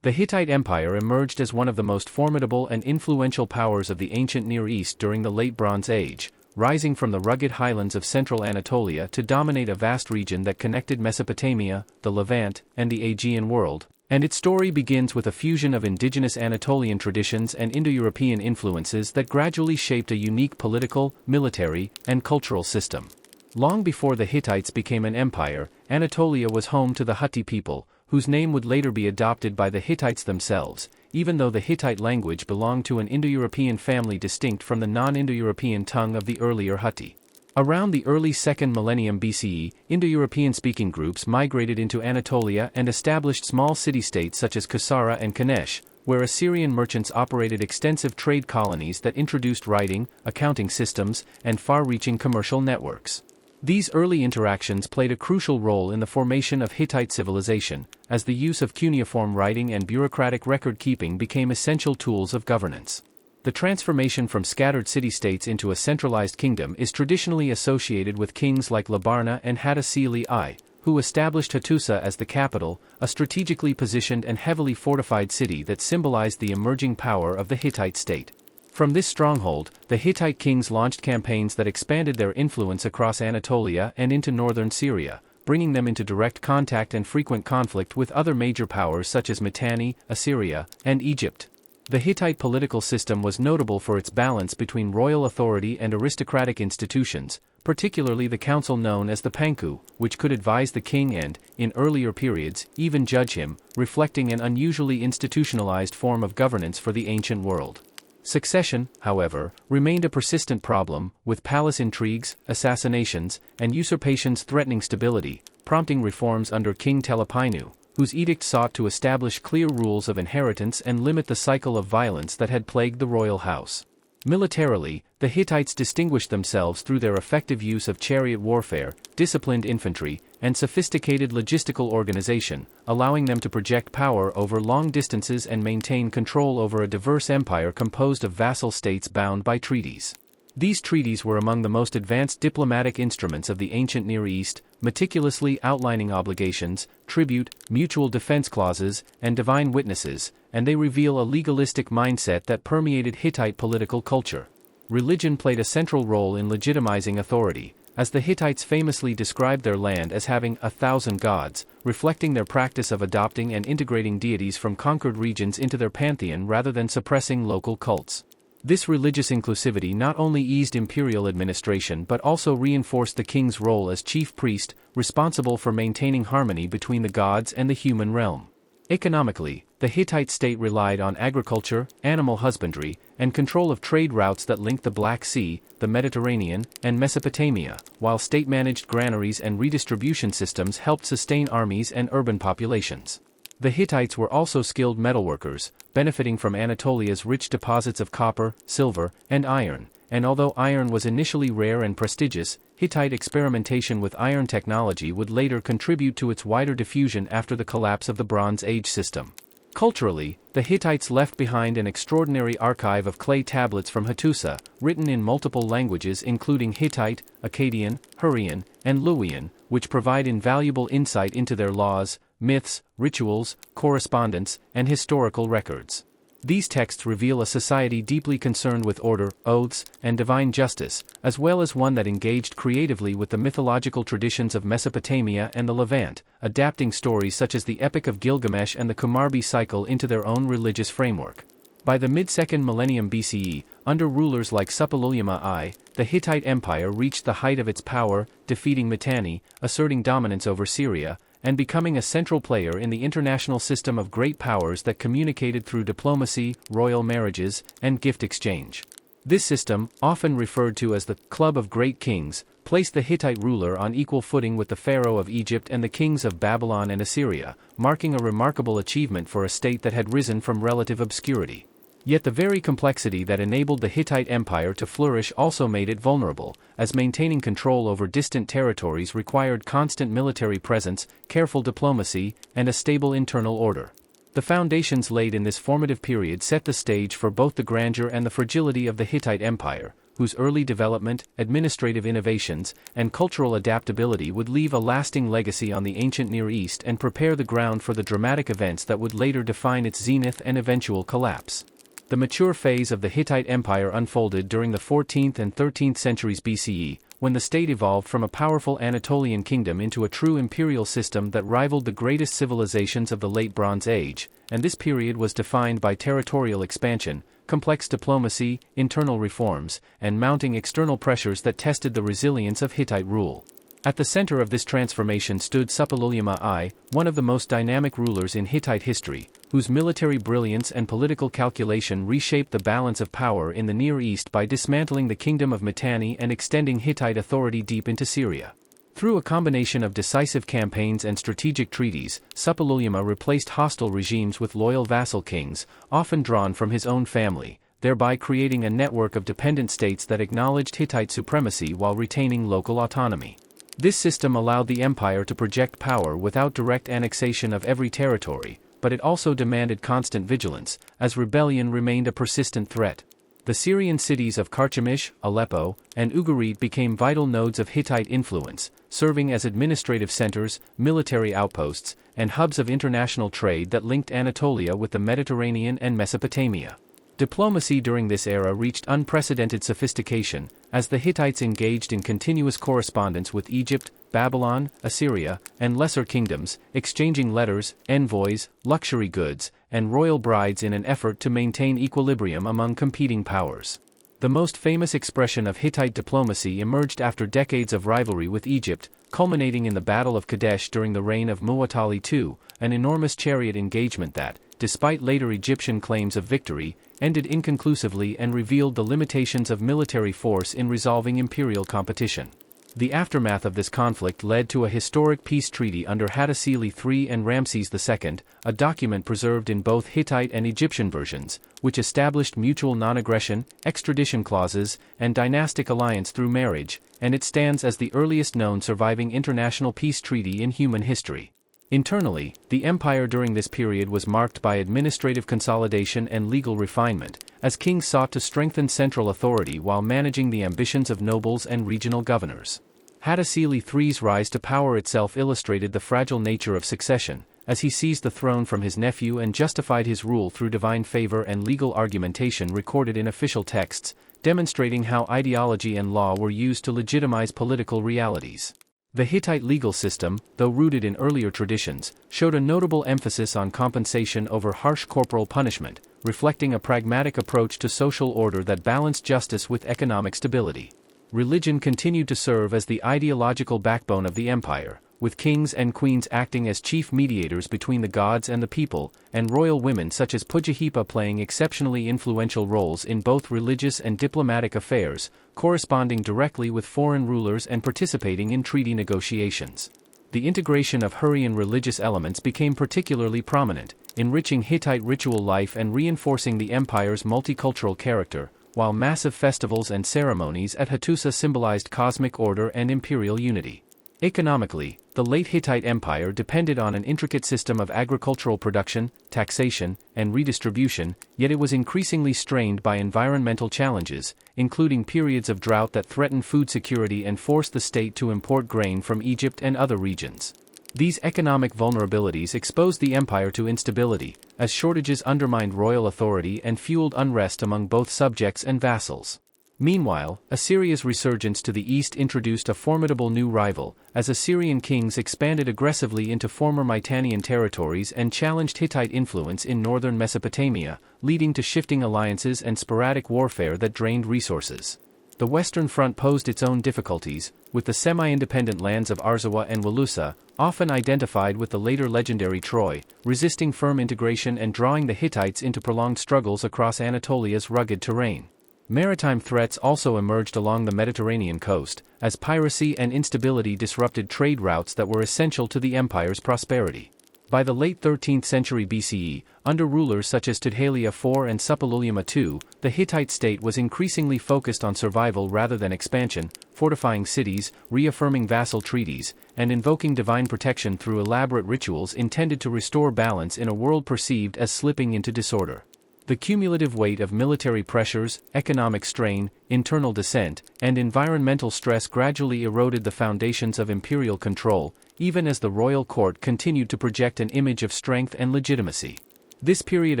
The Hittite Empire emerged as one of the most formidable and influential powers of the ancient Near East during the Late Bronze Age, rising from the rugged highlands of central Anatolia to dominate a vast region that connected Mesopotamia, the Levant, and the Aegean world, and its story begins with a fusion of indigenous Anatolian traditions and Indo-European influences that gradually shaped a unique political, military, and cultural system. Long before the Hittites became an empire, Anatolia was home to the Hutti people, whose name would later be adopted by the Hittites themselves, even though the Hittite language belonged to an Indo-European family distinct from the non-Indo-European tongue of the earlier Hutti. Around the early 2nd millennium BCE, Indo-European-speaking groups migrated into Anatolia and established small city-states such as Kusara and Kanesh, where Assyrian merchants operated extensive trade colonies that introduced writing, accounting systems, and far-reaching commercial networks. These early interactions played a crucial role in the formation of Hittite civilization, as the use of cuneiform writing and bureaucratic record-keeping became essential tools of governance. The transformation from scattered city-states into a centralized kingdom is traditionally associated with kings like Labarna and Hattusili I, who established Hattusa as the capital, a strategically positioned and heavily fortified city that symbolized the emerging power of the Hittite state. From this stronghold, the Hittite kings launched campaigns that expanded their influence across Anatolia and into northern Syria, bringing them into direct contact and frequent conflict with other major powers such as Mitanni, Assyria, and Egypt. The Hittite political system was notable for its balance between royal authority and aristocratic institutions, particularly the council known as the Panku, which could advise the king and, in earlier periods, even judge him, reflecting an unusually institutionalized form of governance for the ancient world. Succession, however, remained a persistent problem, with palace intrigues, assassinations, and usurpations threatening stability, prompting reforms under King Telepainu, whose edict sought to establish clear rules of inheritance and limit the cycle of violence that had plagued the royal house. Militarily, the Hittites distinguished themselves through their effective use of chariot warfare, disciplined infantry, and sophisticated logistical organization, allowing them to project power over long distances and maintain control over a diverse empire composed of vassal states bound by treaties. These treaties were among the most advanced diplomatic instruments of the ancient Near East, meticulously outlining obligations, tribute, mutual defense clauses, and divine witnesses, and they reveal a legalistic mindset that permeated Hittite political culture. Religion played a central role in legitimizing authority, as the Hittites famously described their land as having 1,000 gods, reflecting their practice of adopting and integrating deities from conquered regions into their pantheon rather than suppressing local cults. This religious inclusivity not only eased imperial administration but also reinforced the king's role as chief priest, responsible for maintaining harmony between the gods and the human realm. Economically, the Hittite state relied on agriculture, animal husbandry, and control of trade routes that linked the Black Sea, the Mediterranean, and Mesopotamia, while state-managed granaries and redistribution systems helped sustain armies and urban populations. The Hittites were also skilled metalworkers, benefiting from Anatolia's rich deposits of copper, silver, and iron, and although iron was initially rare and prestigious, Hittite experimentation with iron technology would later contribute to its wider diffusion after the collapse of the Bronze Age system. Culturally, the Hittites left behind an extraordinary archive of clay tablets from Hattusa, written in multiple languages including Hittite, Akkadian, Hurrian, and Luwian, which provide invaluable insight into their laws, myths, rituals, correspondence, and historical records. These texts reveal a society deeply concerned with order, oaths, and divine justice, as well as one that engaged creatively with the mythological traditions of Mesopotamia and the Levant, adapting stories such as the Epic of Gilgamesh and the Kumarbi cycle into their own religious framework. By the mid-2nd millennium BCE, under rulers like Suppiluliuma I, the Hittite Empire reached the height of its power, defeating Mitanni, asserting dominance over Syria, and becoming a central player in the international system of great powers that communicated through diplomacy, royal marriages, and gift exchange. This system, often referred to as the Club of Great Kings, placed the Hittite ruler on equal footing with the pharaoh of Egypt and the kings of Babylon and Assyria, marking a remarkable achievement for a state that had risen from relative obscurity. Yet the very complexity that enabled the Hittite Empire to flourish also made it vulnerable, as maintaining control over distant territories required constant military presence, careful diplomacy, and a stable internal order. The foundations laid in this formative period set the stage for both the grandeur and the fragility of the Hittite Empire, whose early development, administrative innovations, and cultural adaptability would leave a lasting legacy on the ancient Near East and prepare the ground for the dramatic events that would later define its zenith and eventual collapse. The mature phase of the Hittite Empire unfolded during the 14th and 13th centuries BCE, when the state evolved from a powerful Anatolian kingdom into a true imperial system that rivaled the greatest civilizations of the Late Bronze Age, and this period was defined by territorial expansion, complex diplomacy, internal reforms, and mounting external pressures that tested the resilience of Hittite rule. At the center of this transformation stood Suppiluliuma I, one of the most dynamic rulers in Hittite history, whose military brilliance and political calculation reshaped the balance of power in the Near East by dismantling the kingdom of Mitanni and extending Hittite authority deep into Syria. Through a combination of decisive campaigns and strategic treaties, Suppiluliuma replaced hostile regimes with loyal vassal kings, often drawn from his own family, thereby creating a network of dependent states that acknowledged Hittite supremacy while retaining local autonomy. This system allowed the empire to project power without direct annexation of every territory, but it also demanded constant vigilance, as rebellion remained a persistent threat. The Syrian cities of Carchemish, Aleppo, and Ugarit became vital nodes of Hittite influence, serving as administrative centers, military outposts, and hubs of international trade that linked Anatolia with the Mediterranean and Mesopotamia. Diplomacy during this era reached unprecedented sophistication, as the Hittites engaged in continuous correspondence with Egypt, Babylon, Assyria, and lesser kingdoms, exchanging letters, envoys, luxury goods, and royal brides in an effort to maintain equilibrium among competing powers. The most famous expression of Hittite diplomacy emerged after decades of rivalry with Egypt, culminating in the Battle of Kadesh during the reign of Muwatalli II, an enormous chariot engagement that, despite later Egyptian claims of victory, ended inconclusively and revealed the limitations of military force in resolving imperial competition. The aftermath of this conflict led to a historic peace treaty under Hattusili III and Ramses II, a document preserved in both Hittite and Egyptian versions, which established mutual non-aggression, extradition clauses, and dynastic alliance through marriage, and it stands as the earliest known surviving international peace treaty in human history. Internally, the empire during this period was marked by administrative consolidation and legal refinement, as kings sought to strengthen central authority while managing the ambitions of nobles and regional governors. Hattusili III's rise to power itself illustrated the fragile nature of succession, as he seized the throne from his nephew and justified his rule through divine favor and legal argumentation recorded in official texts, demonstrating how ideology and law were used to legitimize political realities. The Hittite legal system, though rooted in earlier traditions, showed a notable emphasis on compensation over harsh corporal punishment, reflecting a pragmatic approach to social order that balanced justice with economic stability. Religion continued to serve as the ideological backbone of the empire, with kings and queens acting as chief mediators between the gods and the people, and royal women such as Pujahipa playing exceptionally influential roles in both religious and diplomatic affairs, corresponding directly with foreign rulers and participating in treaty negotiations. The integration of Hurrian religious elements became particularly prominent, enriching Hittite ritual life and reinforcing the empire's multicultural character, while massive festivals and ceremonies at Hattusa symbolized cosmic order and imperial unity. Economically, the late Hittite Empire depended on an intricate system of agricultural production, taxation, and redistribution, yet it was increasingly strained by environmental challenges, including periods of drought that threatened food security and forced the state to import grain from Egypt and other regions. These economic vulnerabilities exposed the empire to instability, as shortages undermined royal authority and fueled unrest among both subjects and vassals. Meanwhile, Assyria's resurgence to the east introduced a formidable new rival, as Assyrian kings expanded aggressively into former Mitannian territories and challenged Hittite influence in northern Mesopotamia, leading to shifting alliances and sporadic warfare that drained resources. The Western Front posed its own difficulties, with the semi-independent lands of Arzawa and Walusa, often identified with the later legendary Troy, resisting firm integration and drawing the Hittites into prolonged struggles across Anatolia's rugged terrain. Maritime threats also emerged along the Mediterranean coast, as piracy and instability disrupted trade routes that were essential to the empire's prosperity. By the late 13th century BCE, under rulers such as Tudhaliya IV and Suppiluliuma II, the Hittite state was increasingly focused on survival rather than expansion, fortifying cities, reaffirming vassal treaties, and invoking divine protection through elaborate rituals intended to restore balance in a world perceived as slipping into disorder. The cumulative weight of military pressures, economic strain, internal dissent, and environmental stress gradually eroded the foundations of imperial control, even as the royal court continued to project an image of strength and legitimacy. This period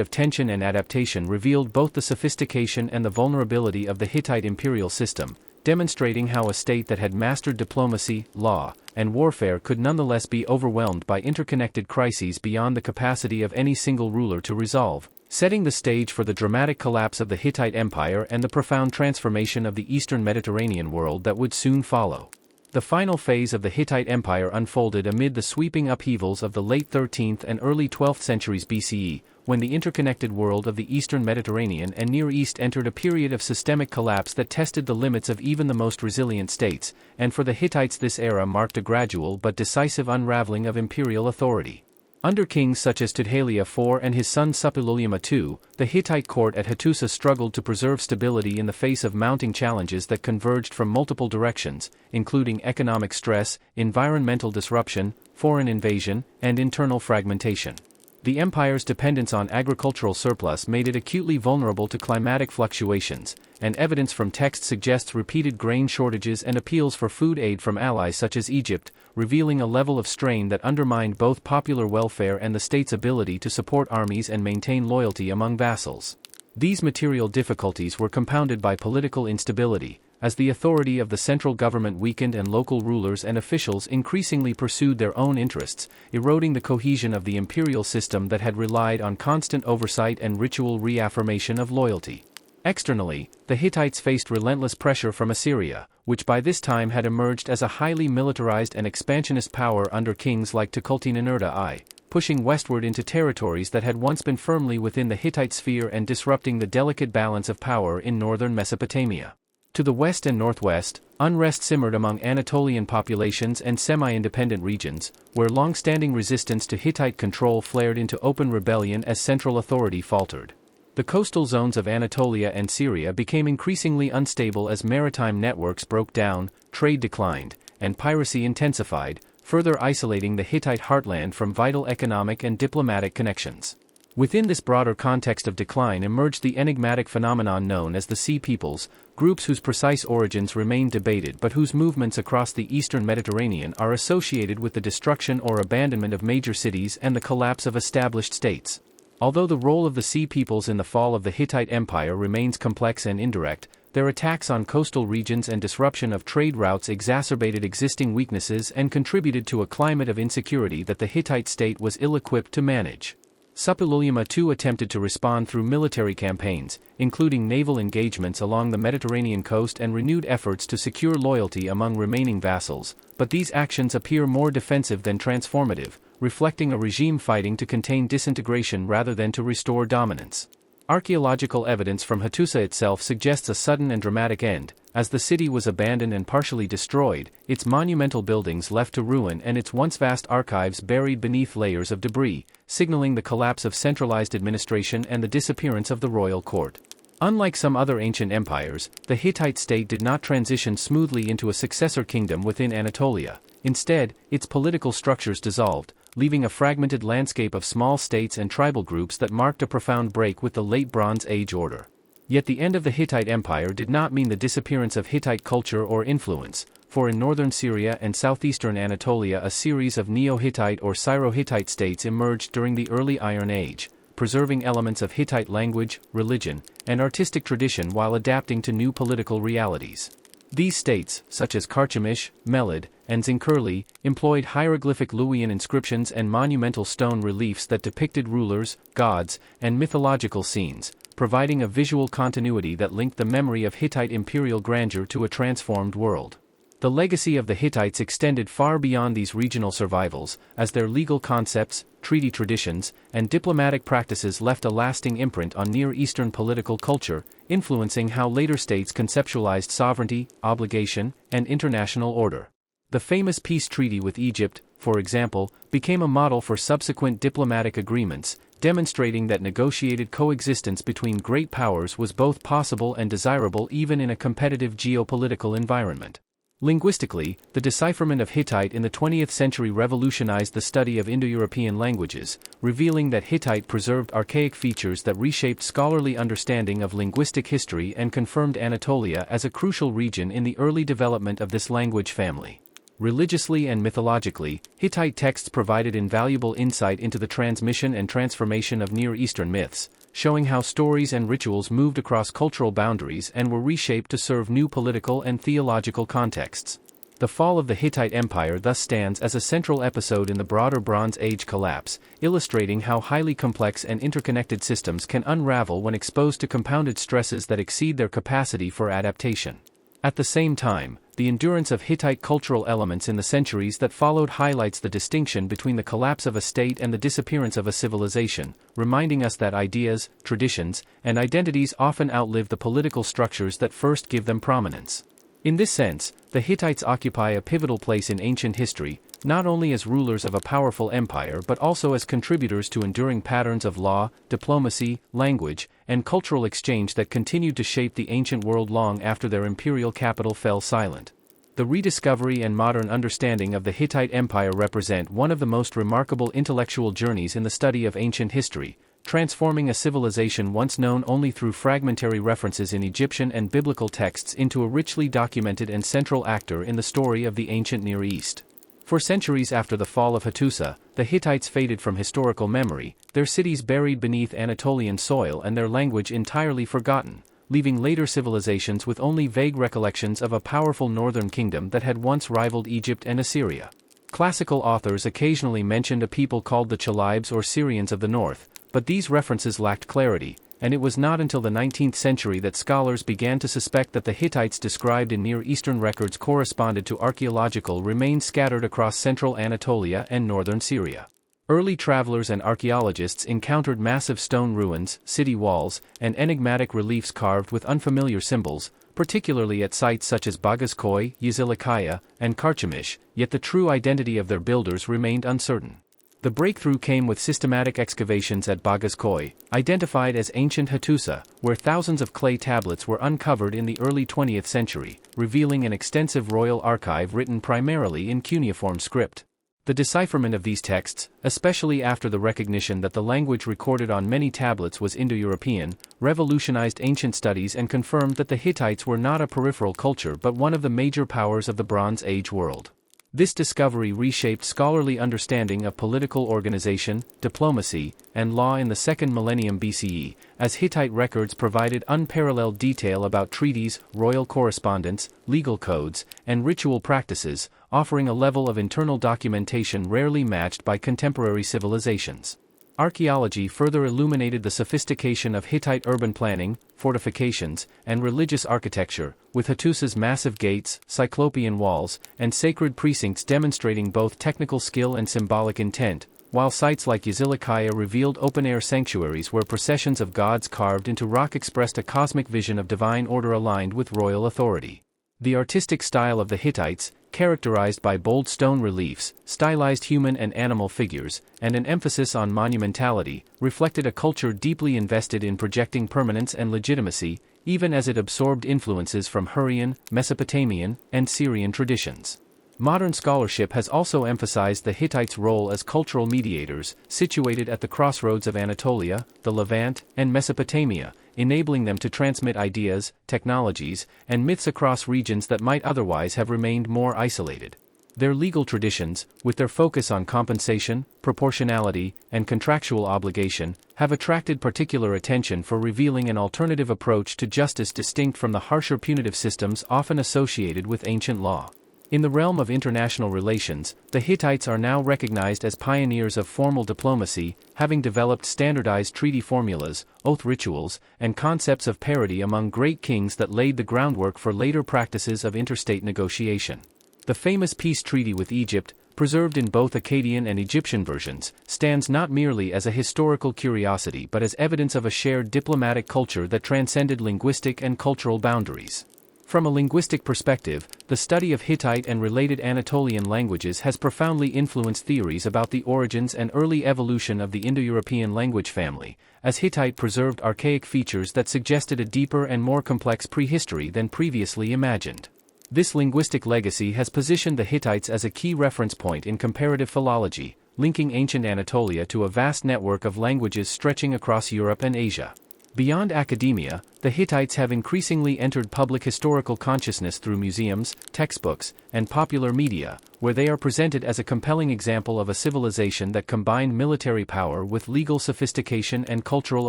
of tension and adaptation revealed both the sophistication and the vulnerability of the Hittite imperial system, demonstrating how a state that had mastered diplomacy, law, and warfare could nonetheless be overwhelmed by interconnected crises beyond the capacity of any single ruler to resolve, setting the stage for the dramatic collapse of the Hittite Empire and the profound transformation of the Eastern Mediterranean world that would soon follow. The final phase of the Hittite Empire unfolded amid the sweeping upheavals of the late 13th and early 12th centuries BCE, when the interconnected world of the Eastern Mediterranean and Near East entered a period of systemic collapse that tested the limits of even the most resilient states, and for the Hittites this era marked a gradual but decisive unraveling of imperial authority. Under kings such as Tudhaliya IV and his son Suppiluliuma II, the Hittite court at Hattusa struggled to preserve stability in the face of mounting challenges that converged from multiple directions, including economic stress, environmental disruption, foreign invasion, and internal fragmentation. The empire's dependence on agricultural surplus made it acutely vulnerable to climatic fluctuations, and evidence from texts suggests repeated grain shortages and appeals for food aid from allies such as Egypt, revealing a level of strain that undermined both popular welfare and the state's ability to support armies and maintain loyalty among vassals. These material difficulties were compounded by political instability, as the authority of the central government weakened and local rulers and officials increasingly pursued their own interests, eroding the cohesion of the imperial system that had relied on constant oversight and ritual reaffirmation of loyalty. Externally, the Hittites faced relentless pressure from Assyria, which by this time had emerged as a highly militarized and expansionist power under kings like Tukulti-Ninurta I, pushing westward into territories that had once been firmly within the Hittite sphere and disrupting the delicate balance of power in northern Mesopotamia. To the west and northwest, unrest simmered among Anatolian populations and semi-independent regions, where long-standing resistance to Hittite control flared into open rebellion as central authority faltered. The coastal zones of Anatolia and Syria became increasingly unstable as maritime networks broke down, trade declined, and piracy intensified, further isolating the Hittite heartland from vital economic and diplomatic connections. Within this broader context of decline emerged the enigmatic phenomenon known as the Sea Peoples, groups whose precise origins remain debated but whose movements across the eastern Mediterranean are associated with the destruction or abandonment of major cities and the collapse of established states. Although the role of the Sea Peoples in the fall of the Hittite Empire remains complex and indirect, their attacks on coastal regions and disruption of trade routes exacerbated existing weaknesses and contributed to a climate of insecurity that the Hittite state was ill-equipped to manage. Suppiluliuma II attempted to respond through military campaigns, including naval engagements along the Mediterranean coast and renewed efforts to secure loyalty among remaining vassals, but these actions appear more defensive than transformative, reflecting a regime fighting to contain disintegration rather than to restore dominance. Archaeological evidence from Hattusa itself suggests a sudden and dramatic end, as the city was abandoned and partially destroyed, its monumental buildings left to ruin and its once vast archives buried beneath layers of debris, signaling the collapse of centralized administration and the disappearance of the royal court. Unlike some other ancient empires, the Hittite state did not transition smoothly into a successor kingdom within Anatolia. Instead, its political structures dissolved, leaving a fragmented landscape of small states and tribal groups that marked a profound break with the late Bronze Age order. Yet the end of the Hittite Empire did not mean the disappearance of Hittite culture or influence, for in northern Syria and southeastern Anatolia a series of Neo-Hittite or Syro-Hittite states emerged during the early Iron Age, preserving elements of Hittite language, religion, and artistic tradition while adapting to new political realities. These states, such as Carchemish, Melid, and Zinkerli, employed hieroglyphic Luwian inscriptions and monumental stone reliefs that depicted rulers, gods, and mythological scenes, providing a visual continuity that linked the memory of Hittite imperial grandeur to a transformed world. The legacy of the Hittites extended far beyond these regional survivals, as their legal concepts, treaty traditions, and diplomatic practices left a lasting imprint on Near Eastern political culture, influencing how later states conceptualized sovereignty, obligation, and international order. The famous peace treaty with Egypt, for example, became a model for subsequent diplomatic agreements, demonstrating that negotiated coexistence between great powers was both possible and desirable even in a competitive geopolitical environment. Linguistically, the decipherment of Hittite in the 20th century revolutionized the study of Indo-European languages, revealing that Hittite preserved archaic features that reshaped scholarly understanding of linguistic history and confirmed Anatolia as a crucial region in the early development of this language family. Religiously and mythologically, Hittite texts provided invaluable insight into the transmission and transformation of Near Eastern myths, showing how stories and rituals moved across cultural boundaries and were reshaped to serve new political and theological contexts. The fall of the Hittite Empire thus stands as a central episode in the broader Bronze Age collapse, illustrating how highly complex and interconnected systems can unravel when exposed to compounded stresses that exceed their capacity for adaptation. At the same time, the endurance of Hittite cultural elements in the centuries that followed highlights the distinction between the collapse of a state and the disappearance of a civilization, reminding us that ideas, traditions, and identities often outlive the political structures that first give them prominence. In this sense, the Hittites occupy a pivotal place in ancient history, not only as rulers of a powerful empire but also as contributors to enduring patterns of law, diplomacy, language, and cultural exchange that continued to shape the ancient world long after their imperial capital fell silent. The rediscovery and modern understanding of the Hittite Empire represent one of the most remarkable intellectual journeys in the study of ancient history, transforming a civilization once known only through fragmentary references in Egyptian and biblical texts into a richly documented and central actor in the story of the ancient Near East. For centuries after the fall of Hattusa, the Hittites faded from historical memory, their cities buried beneath Anatolian soil and their language entirely forgotten, leaving later civilizations with only vague recollections of a powerful northern kingdom that had once rivaled Egypt and Assyria. Classical authors occasionally mentioned a people called the Chalybes or Syrians of the north, but these references lacked clarity, and it was not until the 19th century that scholars began to suspect that the Hittites described in Near Eastern records corresponded to archaeological remains scattered across central Anatolia and northern Syria. Early travelers and archaeologists encountered massive stone ruins, city walls, and enigmatic reliefs carved with unfamiliar symbols, particularly at sites such as Bagaskoy, Yazilakaya, and Karchemish, yet the true identity of their builders remained uncertain. The breakthrough came with systematic excavations at Bagaskoy, identified as ancient Hattusa, where thousands of clay tablets were uncovered in the early 20th century, revealing an extensive royal archive written primarily in cuneiform script. The decipherment of these texts, especially after the recognition that the language recorded on many tablets was Indo-European, revolutionized ancient studies and confirmed that the Hittites were not a peripheral culture but one of the major powers of the Bronze Age world. This discovery reshaped scholarly understanding of political organization, diplomacy, and law in the second millennium BCE, as Hittite records provided unparalleled detail about treaties, royal correspondence, legal codes, and ritual practices, offering a level of internal documentation rarely matched by contemporary civilizations. Archaeology further illuminated the sophistication of Hittite urban planning, fortifications, and religious architecture, with Hattusa's massive gates, cyclopean walls, and sacred precincts demonstrating both technical skill and symbolic intent, while sites like Yazilakaya revealed open-air sanctuaries where processions of gods carved into rock expressed a cosmic vision of divine order aligned with royal authority. The artistic style of the Hittites, characterized by bold stone reliefs, stylized human and animal figures, and an emphasis on monumentality, reflected a culture deeply invested in projecting permanence and legitimacy, even as it absorbed influences from Hurrian, Mesopotamian, and Syrian traditions. Modern scholarship has also emphasized the Hittites' role as cultural mediators, situated at the crossroads of Anatolia, the Levant, and Mesopotamia, enabling them to transmit ideas, technologies, and myths across regions that might otherwise have remained more isolated. Their legal traditions, with their focus on compensation, proportionality, and contractual obligation, have attracted particular attention for revealing an alternative approach to justice distinct from the harsher punitive systems often associated with ancient law. In the realm of international relations, the Hittites are now recognized as pioneers of formal diplomacy, having developed standardized treaty formulas, oath rituals, and concepts of parity among great kings that laid the groundwork for later practices of interstate negotiation. The famous peace treaty with Egypt, preserved in both Akkadian and Egyptian versions, stands not merely as a historical curiosity but as evidence of a shared diplomatic culture that transcended linguistic and cultural boundaries. From a linguistic perspective, the study of Hittite and related Anatolian languages has profoundly influenced theories about the origins and early evolution of the Indo-European language family, as Hittite preserved archaic features that suggested a deeper and more complex prehistory than previously imagined. This linguistic legacy has positioned the Hittites as a key reference point in comparative philology, linking ancient Anatolia to a vast network of languages stretching across Europe and Asia. Beyond academia, the Hittites have increasingly entered public historical consciousness through museums, textbooks, and popular media, where they are presented as a compelling example of a civilization that combined military power with legal sophistication and cultural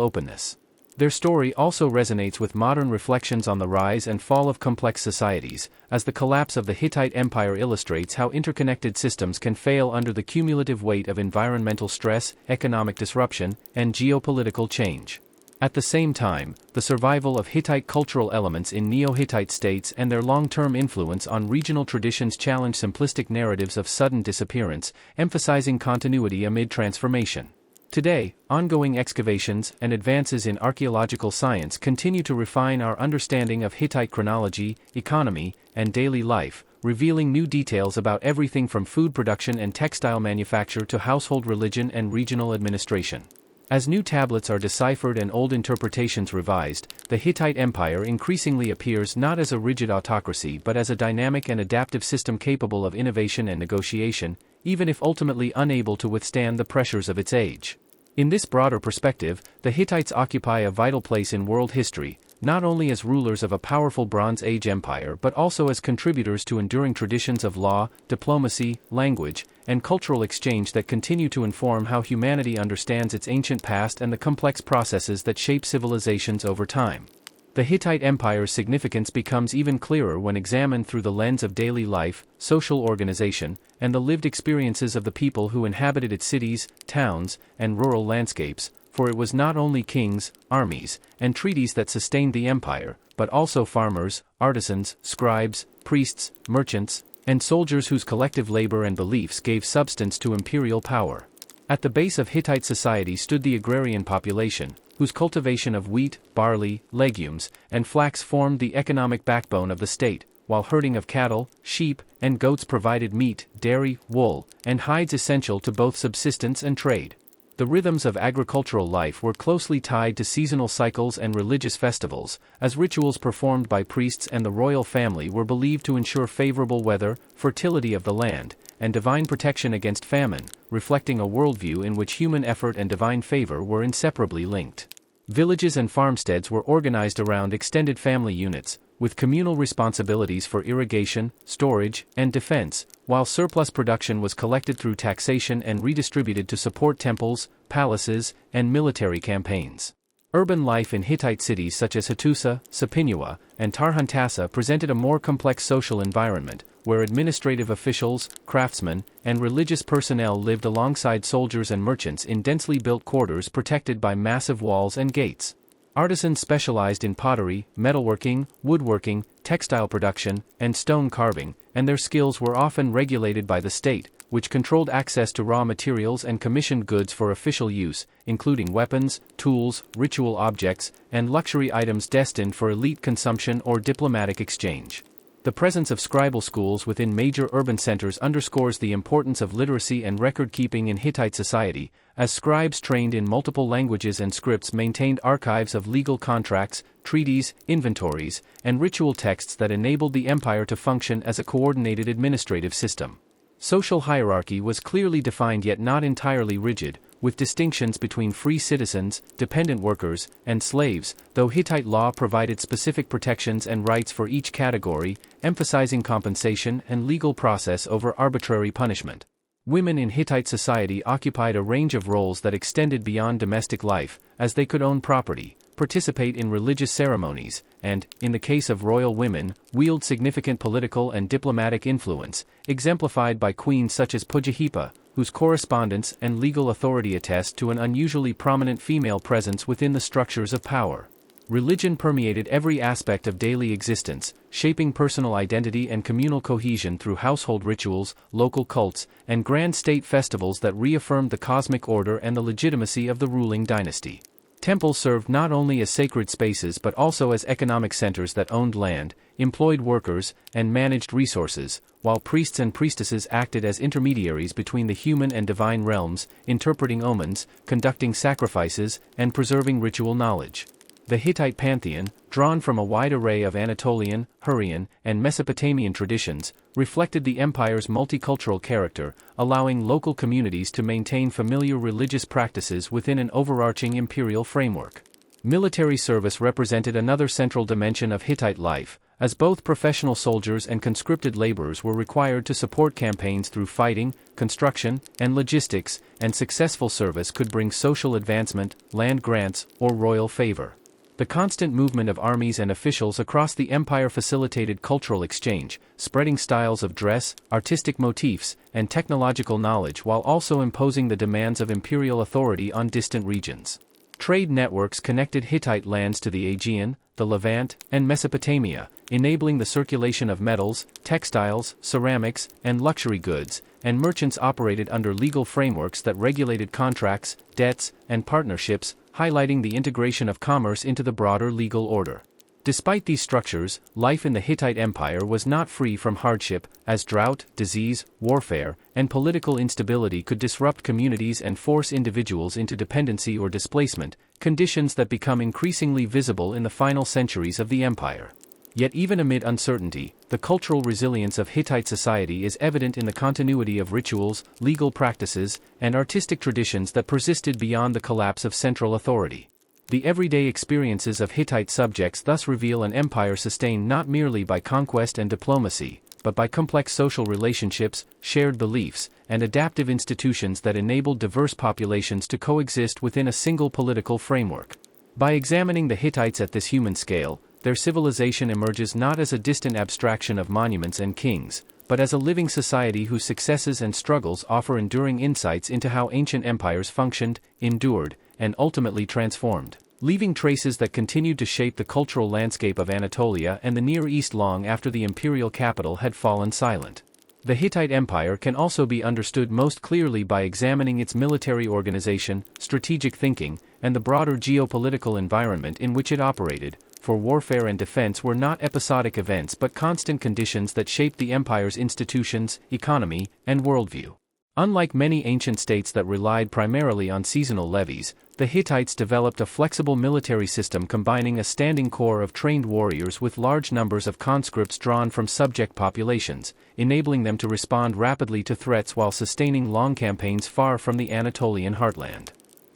openness. Their story also resonates with modern reflections on the rise and fall of complex societies, as the collapse of the Hittite Empire illustrates how interconnected systems can fail under the cumulative weight of environmental stress, economic disruption, and geopolitical change. At the same time, the survival of Hittite cultural elements in Neo-Hittite states and their long-term influence on regional traditions challenge simplistic narratives of sudden disappearance, emphasizing continuity amid transformation. Today, ongoing excavations and advances in archaeological science continue to refine our understanding of Hittite chronology, economy, and daily life, revealing new details about everything from food production and textile manufacture to household religion and regional administration. As new tablets are deciphered and old interpretations revised, the Hittite Empire increasingly appears not as a rigid autocracy but as a dynamic and adaptive system capable of innovation and negotiation, even if ultimately unable to withstand the pressures of its age. In this broader perspective, the Hittites occupy a vital place in world history, not only as rulers of a powerful Bronze Age empire but also as contributors to enduring traditions of law, diplomacy, language, and cultural exchange that continue to inform how humanity understands its ancient past and the complex processes that shape civilizations over time. The Hittite Empire's significance becomes even clearer when examined through the lens of daily life, social organization, and the lived experiences of the people who inhabited its cities, towns, and rural landscapes, for it was not only kings, armies, and treaties that sustained the empire, but also farmers, artisans, scribes, priests, merchants, and soldiers whose collective labor and beliefs gave substance to imperial power. At the base of Hittite society stood the agrarian population, whose cultivation of wheat, barley, legumes, and flax formed the economic backbone of the state, while herding of cattle, sheep, and goats provided meat, dairy, wool, and hides essential to both subsistence and trade. The rhythms of agricultural life were closely tied to seasonal cycles and religious festivals, as rituals performed by priests and the royal family were believed to ensure favorable weather, fertility of the land, and divine protection against famine, reflecting a worldview in which human effort and divine favor were inseparably linked. Villages and farmsteads were organized around extended family units, with communal responsibilities for irrigation, storage, and defense, while surplus production was collected through taxation and redistributed to support temples, palaces, and military campaigns. Urban life in Hittite cities such as Hattusa, Sapinua, and Tarhuntassa presented a more complex social environment, where administrative officials, craftsmen, and religious personnel lived alongside soldiers and merchants in densely built quarters protected by massive walls and gates. Artisans specialized in pottery, metalworking, woodworking, textile production, and stone carving, and their skills were often regulated by the state, which controlled access to raw materials and commissioned goods for official use, including weapons, tools, ritual objects, and luxury items destined for elite consumption or diplomatic exchange. The presence of scribal schools within major urban centers underscores the importance of literacy and record-keeping in Hittite society, as scribes trained in multiple languages and scripts maintained archives of legal contracts, treaties, inventories, and ritual texts that enabled the empire to function as a coordinated administrative system. Social hierarchy was clearly defined yet not entirely rigid, with distinctions between free citizens, dependent workers, and slaves, though Hittite law provided specific protections and rights for each category, emphasizing compensation and legal process over arbitrary punishment. Women in Hittite society occupied a range of roles that extended beyond domestic life, as they could own property, participate in religious ceremonies, and, in the case of royal women, wield significant political and diplomatic influence, exemplified by queens such as Pujahipa, whose correspondence and legal authority attest to an unusually prominent female presence within the structures of power. Religion permeated every aspect of daily existence, shaping personal identity and communal cohesion through household rituals, local cults, and grand state festivals that reaffirmed the cosmic order and the legitimacy of the ruling dynasty. Temples served not only as sacred spaces but also as economic centers that owned land, employed workers, and managed resources, while priests and priestesses acted as intermediaries between the human and divine realms, interpreting omens, conducting sacrifices, and preserving ritual knowledge. The Hittite pantheon, drawn from a wide array of Anatolian, Hurrian, and Mesopotamian traditions, reflected the empire's multicultural character, allowing local communities to maintain familiar religious practices within an overarching imperial framework. Military service represented another central dimension of Hittite life, as both professional soldiers and conscripted laborers were required to support campaigns through fighting, construction, and logistics, and successful service could bring social advancement, land grants, or royal favor. The constant movement of armies and officials across the empire facilitated cultural exchange, spreading styles of dress, artistic motifs, and technological knowledge while also imposing the demands of imperial authority on distant regions. Trade networks connected Hittite lands to the Aegean, the Levant, and Mesopotamia, enabling the circulation of metals, textiles, ceramics, and luxury goods, and merchants operated under legal frameworks that regulated contracts, debts, and partnerships, highlighting the integration of commerce into the broader legal order. Despite these structures, life in the Hittite Empire was not free from hardship, as drought, disease, warfare, and political instability could disrupt communities and force individuals into dependency or displacement, conditions that become increasingly visible in the final centuries of the empire. Yet even amid uncertainty, the cultural resilience of Hittite society is evident in the continuity of rituals, legal practices, and artistic traditions that persisted beyond the collapse of central authority. The everyday experiences of Hittite subjects thus reveal an empire sustained not merely by conquest and diplomacy, but by complex social relationships, shared beliefs, and adaptive institutions that enabled diverse populations to coexist within a single political framework. By examining the Hittites at this human scale, their civilization emerges not as a distant abstraction of monuments and kings, but as a living society whose successes and struggles offer enduring insights into how ancient empires functioned, endured, and ultimately transformed, leaving traces that continued to shape the cultural landscape of Anatolia and the Near East long after the imperial capital had fallen silent. The Hittite Empire can also be understood most clearly by examining its military organization, strategic thinking, and the broader geopolitical environment in which it operated, for warfare and defense were not episodic events but constant conditions that shaped the empire's institutions, economy, and worldview. Unlike many ancient states that relied primarily on seasonal levies, the Hittites developed a flexible military system combining a standing core of trained warriors with large numbers of conscripts drawn from subject populations, enabling them to respond rapidly to threats while sustaining long campaigns far from the Anatolian heartland.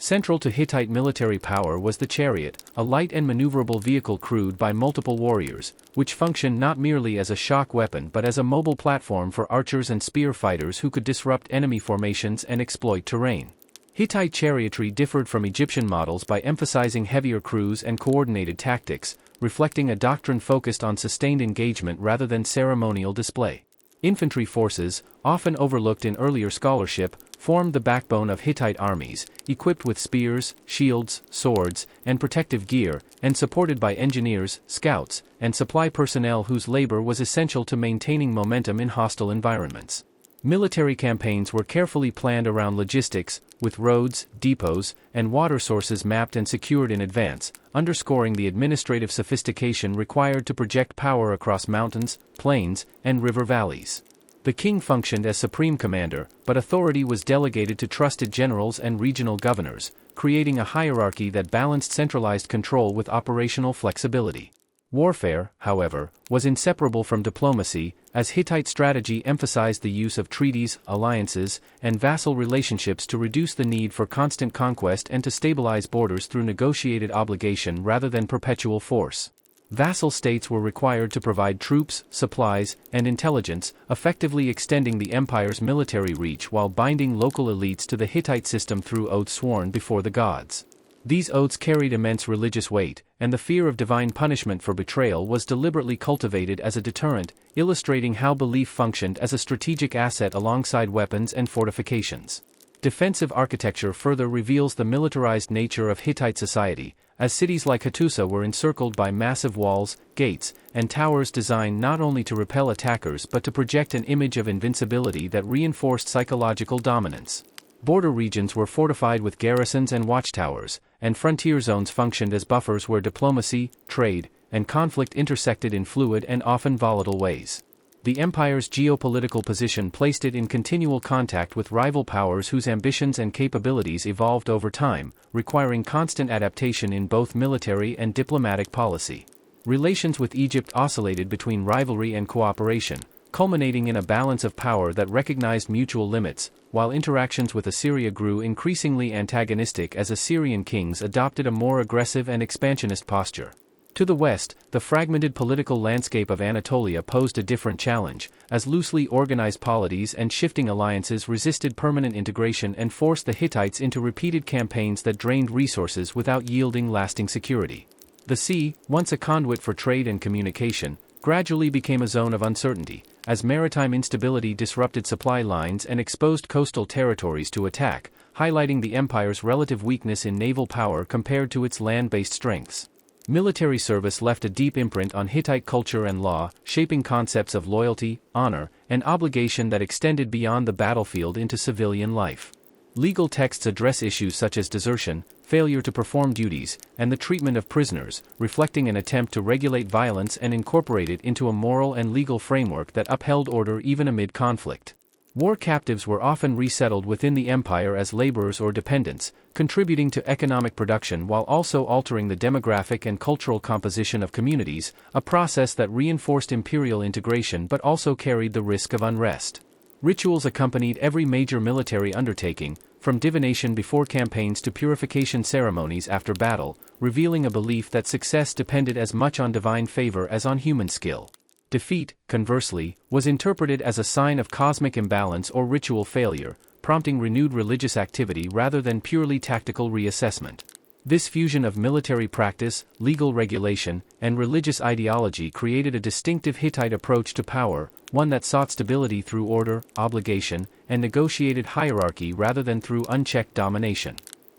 Central to Hittite military power was the chariot, a light and maneuverable vehicle crewed by multiple warriors, which functioned not merely as a shock weapon but as a mobile platform for archers and spear fighters who could disrupt enemy formations and exploit terrain. Hittite chariotry differed from Egyptian models by emphasizing heavier crews and coordinated tactics, reflecting a doctrine focused on sustained engagement rather than ceremonial display. Infantry forces, often overlooked in earlier scholarship, formed the backbone of Hittite armies, equipped with spears, shields, swords, and protective gear, and supported by engineers, scouts, and supply personnel whose labor was essential to maintaining momentum in hostile environments. Military campaigns were carefully planned around logistics, with roads, depots, and water sources mapped and secured in advance, underscoring the administrative sophistication required to project power across mountains, plains, and river valleys. The king functioned as supreme commander, but authority was delegated to trusted generals and regional governors, creating a hierarchy that balanced centralized control with operational flexibility. Warfare, however, was inseparable from diplomacy, as Hittite strategy emphasized the use of treaties, alliances, and vassal relationships to reduce the need for constant conquest and to stabilize borders through negotiated obligation rather than perpetual force. Vassal states were required to provide troops, supplies, and intelligence, effectively extending the empire's military reach while binding local elites to the Hittite system through oaths sworn before the gods. These oaths carried immense religious weight, and the fear of divine punishment for betrayal was deliberately cultivated as a deterrent, illustrating how belief functioned as a strategic asset alongside weapons and fortifications. Defensive architecture further reveals the militarized nature of Hittite society, as cities like Hattusa were encircled by massive walls, gates, and towers designed not only to repel attackers but to project an image of invincibility that reinforced psychological dominance. Border regions were fortified with garrisons and watchtowers, and frontier zones functioned as buffers where diplomacy, trade, and conflict intersected in fluid and often volatile ways. The empire's geopolitical position placed it in continual contact with rival powers whose ambitions and capabilities evolved over time, requiring constant adaptation in both military and diplomatic policy. Relations with Egypt oscillated between rivalry and cooperation, culminating in a balance of power that recognized mutual limits, while interactions with Assyria grew increasingly antagonistic as Assyrian kings adopted a more aggressive and expansionist posture. To the west, the fragmented political landscape of Anatolia posed a different challenge, as loosely organized polities and shifting alliances resisted permanent integration and forced the Hittites into repeated campaigns that drained resources without yielding lasting security. The sea, once a conduit for trade and communication, gradually became a zone of uncertainty, as maritime instability disrupted supply lines and exposed coastal territories to attack, highlighting the empire's relative weakness in naval power compared to its land-based strengths. Military service left a deep imprint on Hittite culture and law, shaping concepts of loyalty, honor, and obligation that extended beyond the battlefield into civilian life. Legal texts address issues such as desertion, failure to perform duties, and the treatment of prisoners, reflecting an attempt to regulate violence and incorporate it into a moral and legal framework that upheld order even amid conflict. War captives were often resettled within the empire as laborers or dependents, contributing to economic production while also altering the demographic and cultural composition of communities, a process that reinforced imperial integration but also carried the risk of unrest. Rituals accompanied every major military undertaking, from divination before campaigns to purification ceremonies after battle, revealing a belief that success depended as much on divine favor as on human skill. Defeat, conversely, was interpreted as a sign of cosmic imbalance or ritual failure, prompting renewed religious activity rather than purely tactical reassessment. This fusion of military practice, legal regulation, and religious ideology created a distinctive Hittite approach to power, one that sought stability through order, obligation, and negotiated hierarchy rather than through unchecked domination.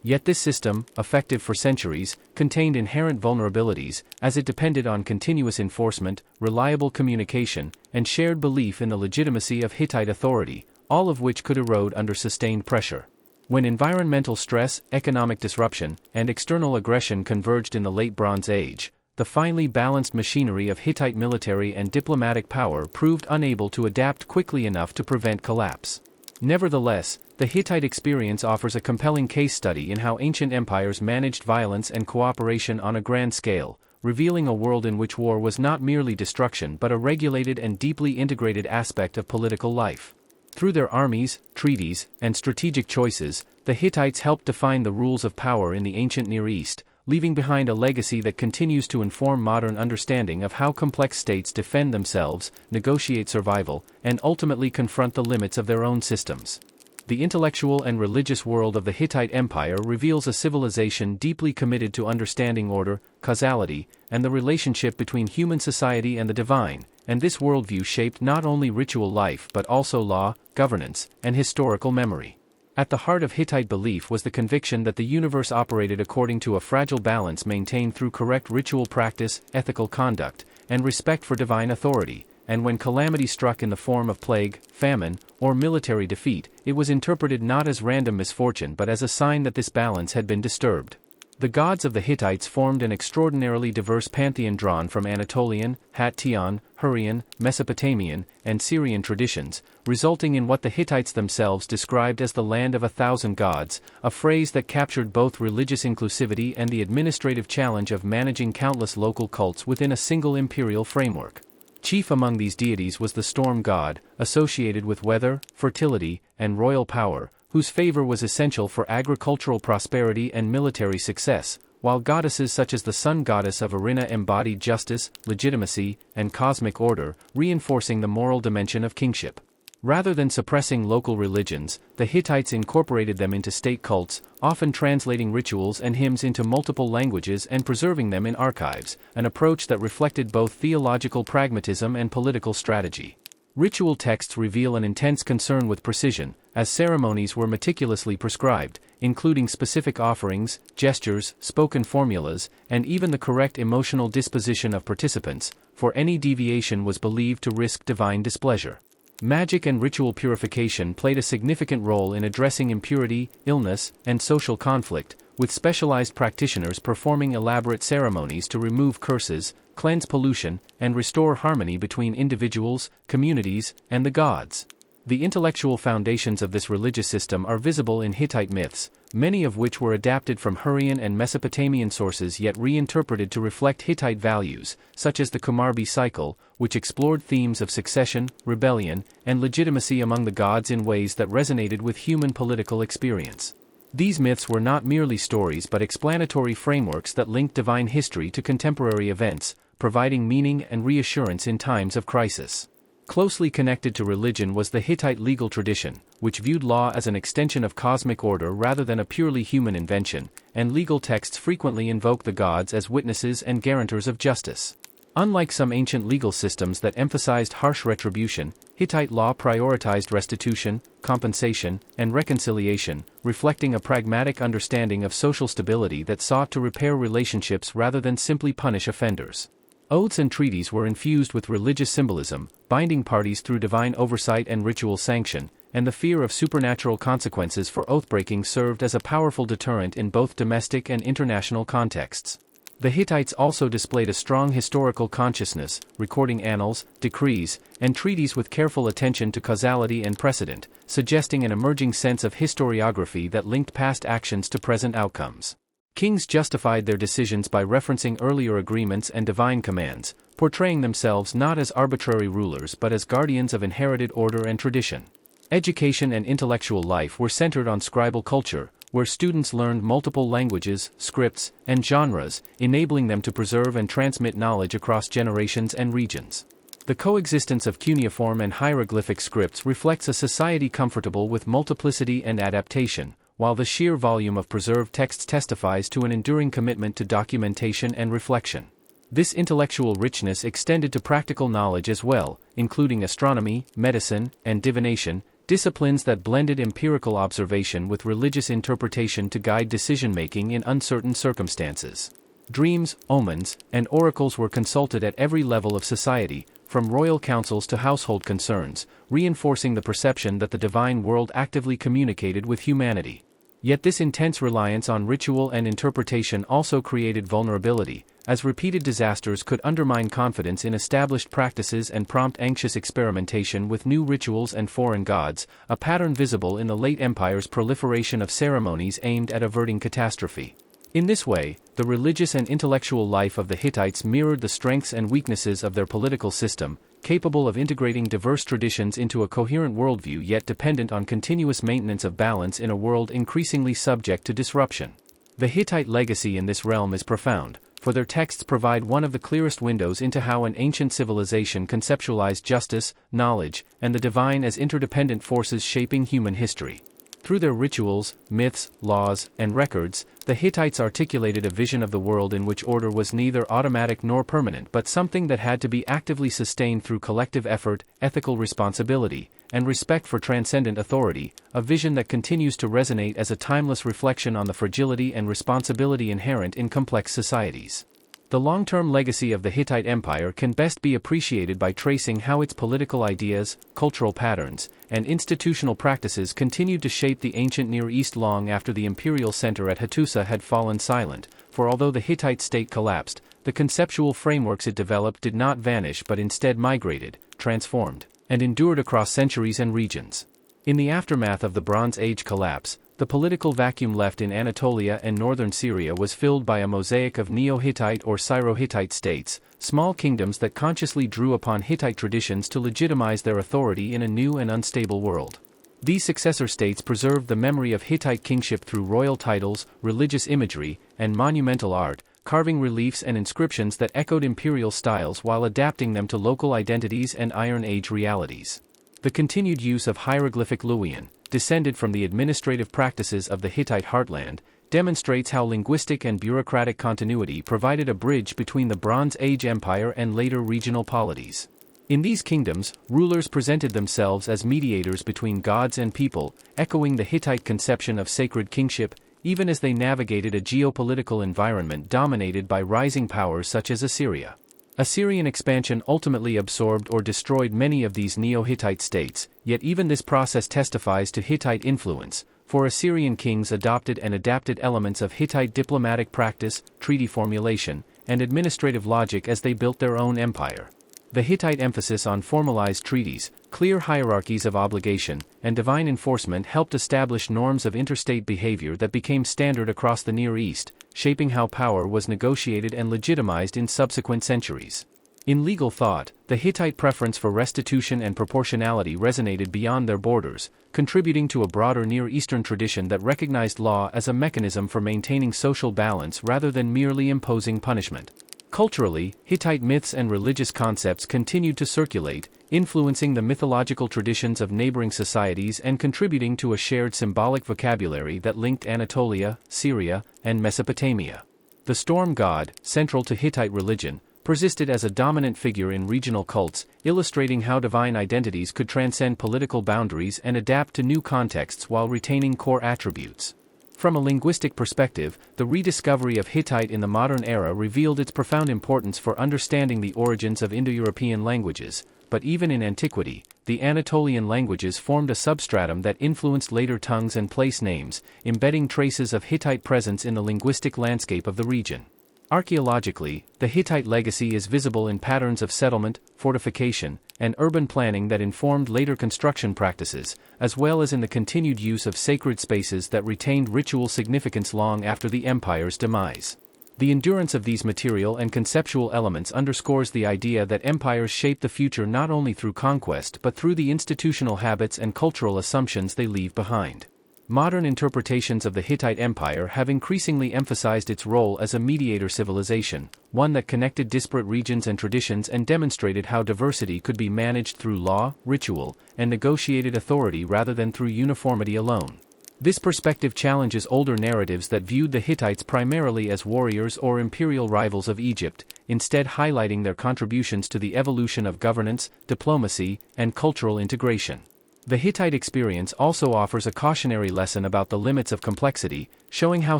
Yet this system, effective for centuries, contained inherent vulnerabilities, as it depended on continuous enforcement, reliable communication, and shared belief in the legitimacy of Hittite authority, all of which could erode under sustained pressure. When environmental stress, economic disruption, and external aggression converged in the Late Bronze Age, the finely balanced machinery of Hittite military and diplomatic power proved unable to adapt quickly enough to prevent collapse. Nevertheless, the Hittite experience offers a compelling case study in how ancient empires managed violence and cooperation on a grand scale, revealing a world in which war was not merely destruction but a regulated and deeply integrated aspect of political life. Through their armies, treaties, and strategic choices, the Hittites helped define the rules of power in the ancient Near East, leaving behind a legacy that continues to inform modern understanding of how complex states defend themselves, negotiate survival, and ultimately confront the limits of their own systems. The intellectual and religious world of the Hittite Empire reveals a civilization deeply committed to understanding order, causality, and the relationship between human society and the divine, and this worldview shaped not only ritual life but also law, governance, and historical memory. At the heart of Hittite belief was the conviction that the universe operated according to a fragile balance maintained through correct ritual practice, ethical conduct, and respect for divine authority, and when calamity struck in the form of plague, famine, or military defeat, it was interpreted not as random misfortune but as a sign that this balance had been disturbed. The gods of the Hittites formed an extraordinarily diverse pantheon drawn from Anatolian, Hattite, Hurrian, Mesopotamian, and Syrian traditions, resulting in what the Hittites themselves described as the land of 1,000 gods, a phrase that captured both religious inclusivity and the administrative challenge of managing countless local cults within a single imperial framework. Chief among these deities was the storm god, associated with weather, fertility, and royal power, whose favor was essential for agricultural prosperity and military success, while goddesses such as the sun goddess of Irina embodied justice, legitimacy, and cosmic order, reinforcing the moral dimension of kingship. Rather than suppressing local religions, the Hittites incorporated them into state cults, often translating rituals and hymns into multiple languages and preserving them in archives, an approach that reflected both theological pragmatism and political strategy. Ritual texts reveal an intense concern with precision, as ceremonies were meticulously prescribed, including specific offerings, gestures, spoken formulas, and even the correct emotional disposition of participants, for any deviation was believed to risk divine displeasure. Magic and ritual purification played a significant role in addressing impurity, illness, and social conflict, with specialized practitioners performing elaborate ceremonies to remove curses, cleanse pollution, and restore harmony between individuals, communities, and the gods. The intellectual foundations of this religious system are visible in Hittite myths, many of which were adapted from Hurrian and Mesopotamian sources yet reinterpreted to reflect Hittite values, such as the Kumarbi cycle, which explored themes of succession, rebellion, and legitimacy among the gods in ways that resonated with human political experience. These myths were not merely stories but explanatory frameworks that linked divine history to contemporary events, providing meaning and reassurance in times of crisis. Closely connected to religion was the Hittite legal tradition, which viewed law as an extension of cosmic order rather than a purely human invention, and legal texts frequently invoke the gods as witnesses and guarantors of justice. Unlike some ancient legal systems that emphasized harsh retribution, Hittite law prioritized restitution, compensation, and reconciliation, reflecting a pragmatic understanding of social stability that sought to repair relationships rather than simply punish offenders. Oaths and treaties were infused with religious symbolism, binding parties through divine oversight and ritual sanction, and the fear of supernatural consequences for oath-breaking served as a powerful deterrent in both domestic and international contexts. The Hittites also displayed a strong historical consciousness, recording annals, decrees, and treaties with careful attention to causality and precedent, suggesting an emerging sense of historiography that linked past actions to present outcomes. Kings justified their decisions by referencing earlier agreements and divine commands, portraying themselves not as arbitrary rulers but as guardians of inherited order and tradition. Education and intellectual life were centered on scribal culture, where students learned multiple languages, scripts, and genres, enabling them to preserve and transmit knowledge across generations and regions. The coexistence of cuneiform and hieroglyphic scripts reflects a society comfortable with multiplicity and adaptation, while the sheer volume of preserved texts testifies to an enduring commitment to documentation and reflection. This intellectual richness extended to practical knowledge as well, including astronomy, medicine, and divination, disciplines that blended empirical observation with religious interpretation to guide decision-making in uncertain circumstances. Dreams, omens, and oracles were consulted at every level of society, from royal councils to household concerns, reinforcing the perception that the divine world actively communicated with humanity. Yet this intense reliance on ritual and interpretation also created vulnerability, as repeated disasters could undermine confidence in established practices and prompt anxious experimentation with new rituals and foreign gods, a pattern visible in the late empire's proliferation of ceremonies aimed at averting catastrophe. In this way, the religious and intellectual life of the Hittites mirrored the strengths and weaknesses of their political system, capable of integrating diverse traditions into a coherent worldview yet dependent on continuous maintenance of balance in a world increasingly subject to disruption. The Hittite legacy in this realm is profound, for their texts provide one of the clearest windows into how an ancient civilization conceptualized justice, knowledge, and the divine as interdependent forces shaping human history. Through their rituals, myths, laws, and records, the Hittites articulated a vision of the world in which order was neither automatic nor permanent but something that had to be actively sustained through collective effort, ethical responsibility, and respect for transcendent authority, a vision that continues to resonate as a timeless reflection on the fragility and responsibility inherent in complex societies. The long-term legacy of the Hittite Empire can best be appreciated by tracing how its political ideas, cultural patterns, and institutional practices continued to shape the ancient Near East long after the imperial center at Hattusa had fallen silent, for although the Hittite state collapsed, the conceptual frameworks it developed did not vanish but instead migrated, transformed, and endured across centuries and regions. In the aftermath of the Bronze Age collapse, the political vacuum left in Anatolia and northern Syria was filled by a mosaic of Neo-Hittite or Syro-Hittite states, small kingdoms that consciously drew upon Hittite traditions to legitimize their authority in a new and unstable world. These successor states preserved the memory of Hittite kingship through royal titles, religious imagery, and monumental art, carving reliefs and inscriptions that echoed imperial styles while adapting them to local identities and Iron Age realities. The continued use of hieroglyphic Luwian, descended from the administrative practices of the Hittite heartland, demonstrates how linguistic and bureaucratic continuity provided a bridge between the Bronze Age Empire and later regional polities. In these kingdoms, rulers presented themselves as mediators between gods and people, echoing the Hittite conception of sacred kingship, even as they navigated a geopolitical environment dominated by rising powers such as Assyria. Assyrian expansion ultimately absorbed or destroyed many of these Neo-Hittite states, yet even this process testifies to Hittite influence, for Assyrian kings adopted and adapted elements of Hittite diplomatic practice, treaty formulation, and administrative logic as they built their own empire. The Hittite emphasis on formalized treaties, clear hierarchies of obligation, and divine enforcement helped establish norms of interstate behavior that became standard across the Near East, shaping how power was negotiated and legitimized in subsequent centuries. In legal thought, the Hittite preference for restitution and proportionality resonated beyond their borders, contributing to a broader Near Eastern tradition that recognized law as a mechanism for maintaining social balance rather than merely imposing punishment. Culturally, Hittite myths and religious concepts continued to circulate, influencing the mythological traditions of neighboring societies and contributing to a shared symbolic vocabulary that linked Anatolia, Syria, and Mesopotamia. The storm god, central to Hittite religion, persisted as a dominant figure in regional cults, illustrating how divine identities could transcend political boundaries and adapt to new contexts while retaining core attributes. From a linguistic perspective, the rediscovery of Hittite in the modern era revealed its profound importance for understanding the origins of Indo-European languages, but even in antiquity, the Anatolian languages formed a substratum that influenced later tongues and place names, embedding traces of Hittite presence in the linguistic landscape of the region. Archaeologically, the Hittite legacy is visible in patterns of settlement, fortification, and urban planning that informed later construction practices, as well as in the continued use of sacred spaces that retained ritual significance long after the empire's demise. The endurance of these material and conceptual elements underscores the idea that empires shape the future not only through conquest but through the institutional habits and cultural assumptions they leave behind. Modern interpretations of the Hittite Empire have increasingly emphasized its role as a mediator civilization, one that connected disparate regions and traditions and demonstrated how diversity could be managed through law, ritual, and negotiated authority rather than through uniformity alone. This perspective challenges older narratives that viewed the Hittites primarily as warriors or imperial rivals of Egypt, instead highlighting their contributions to the evolution of governance, diplomacy, and cultural integration. The Hittite experience also offers a cautionary lesson about the limits of complexity, showing how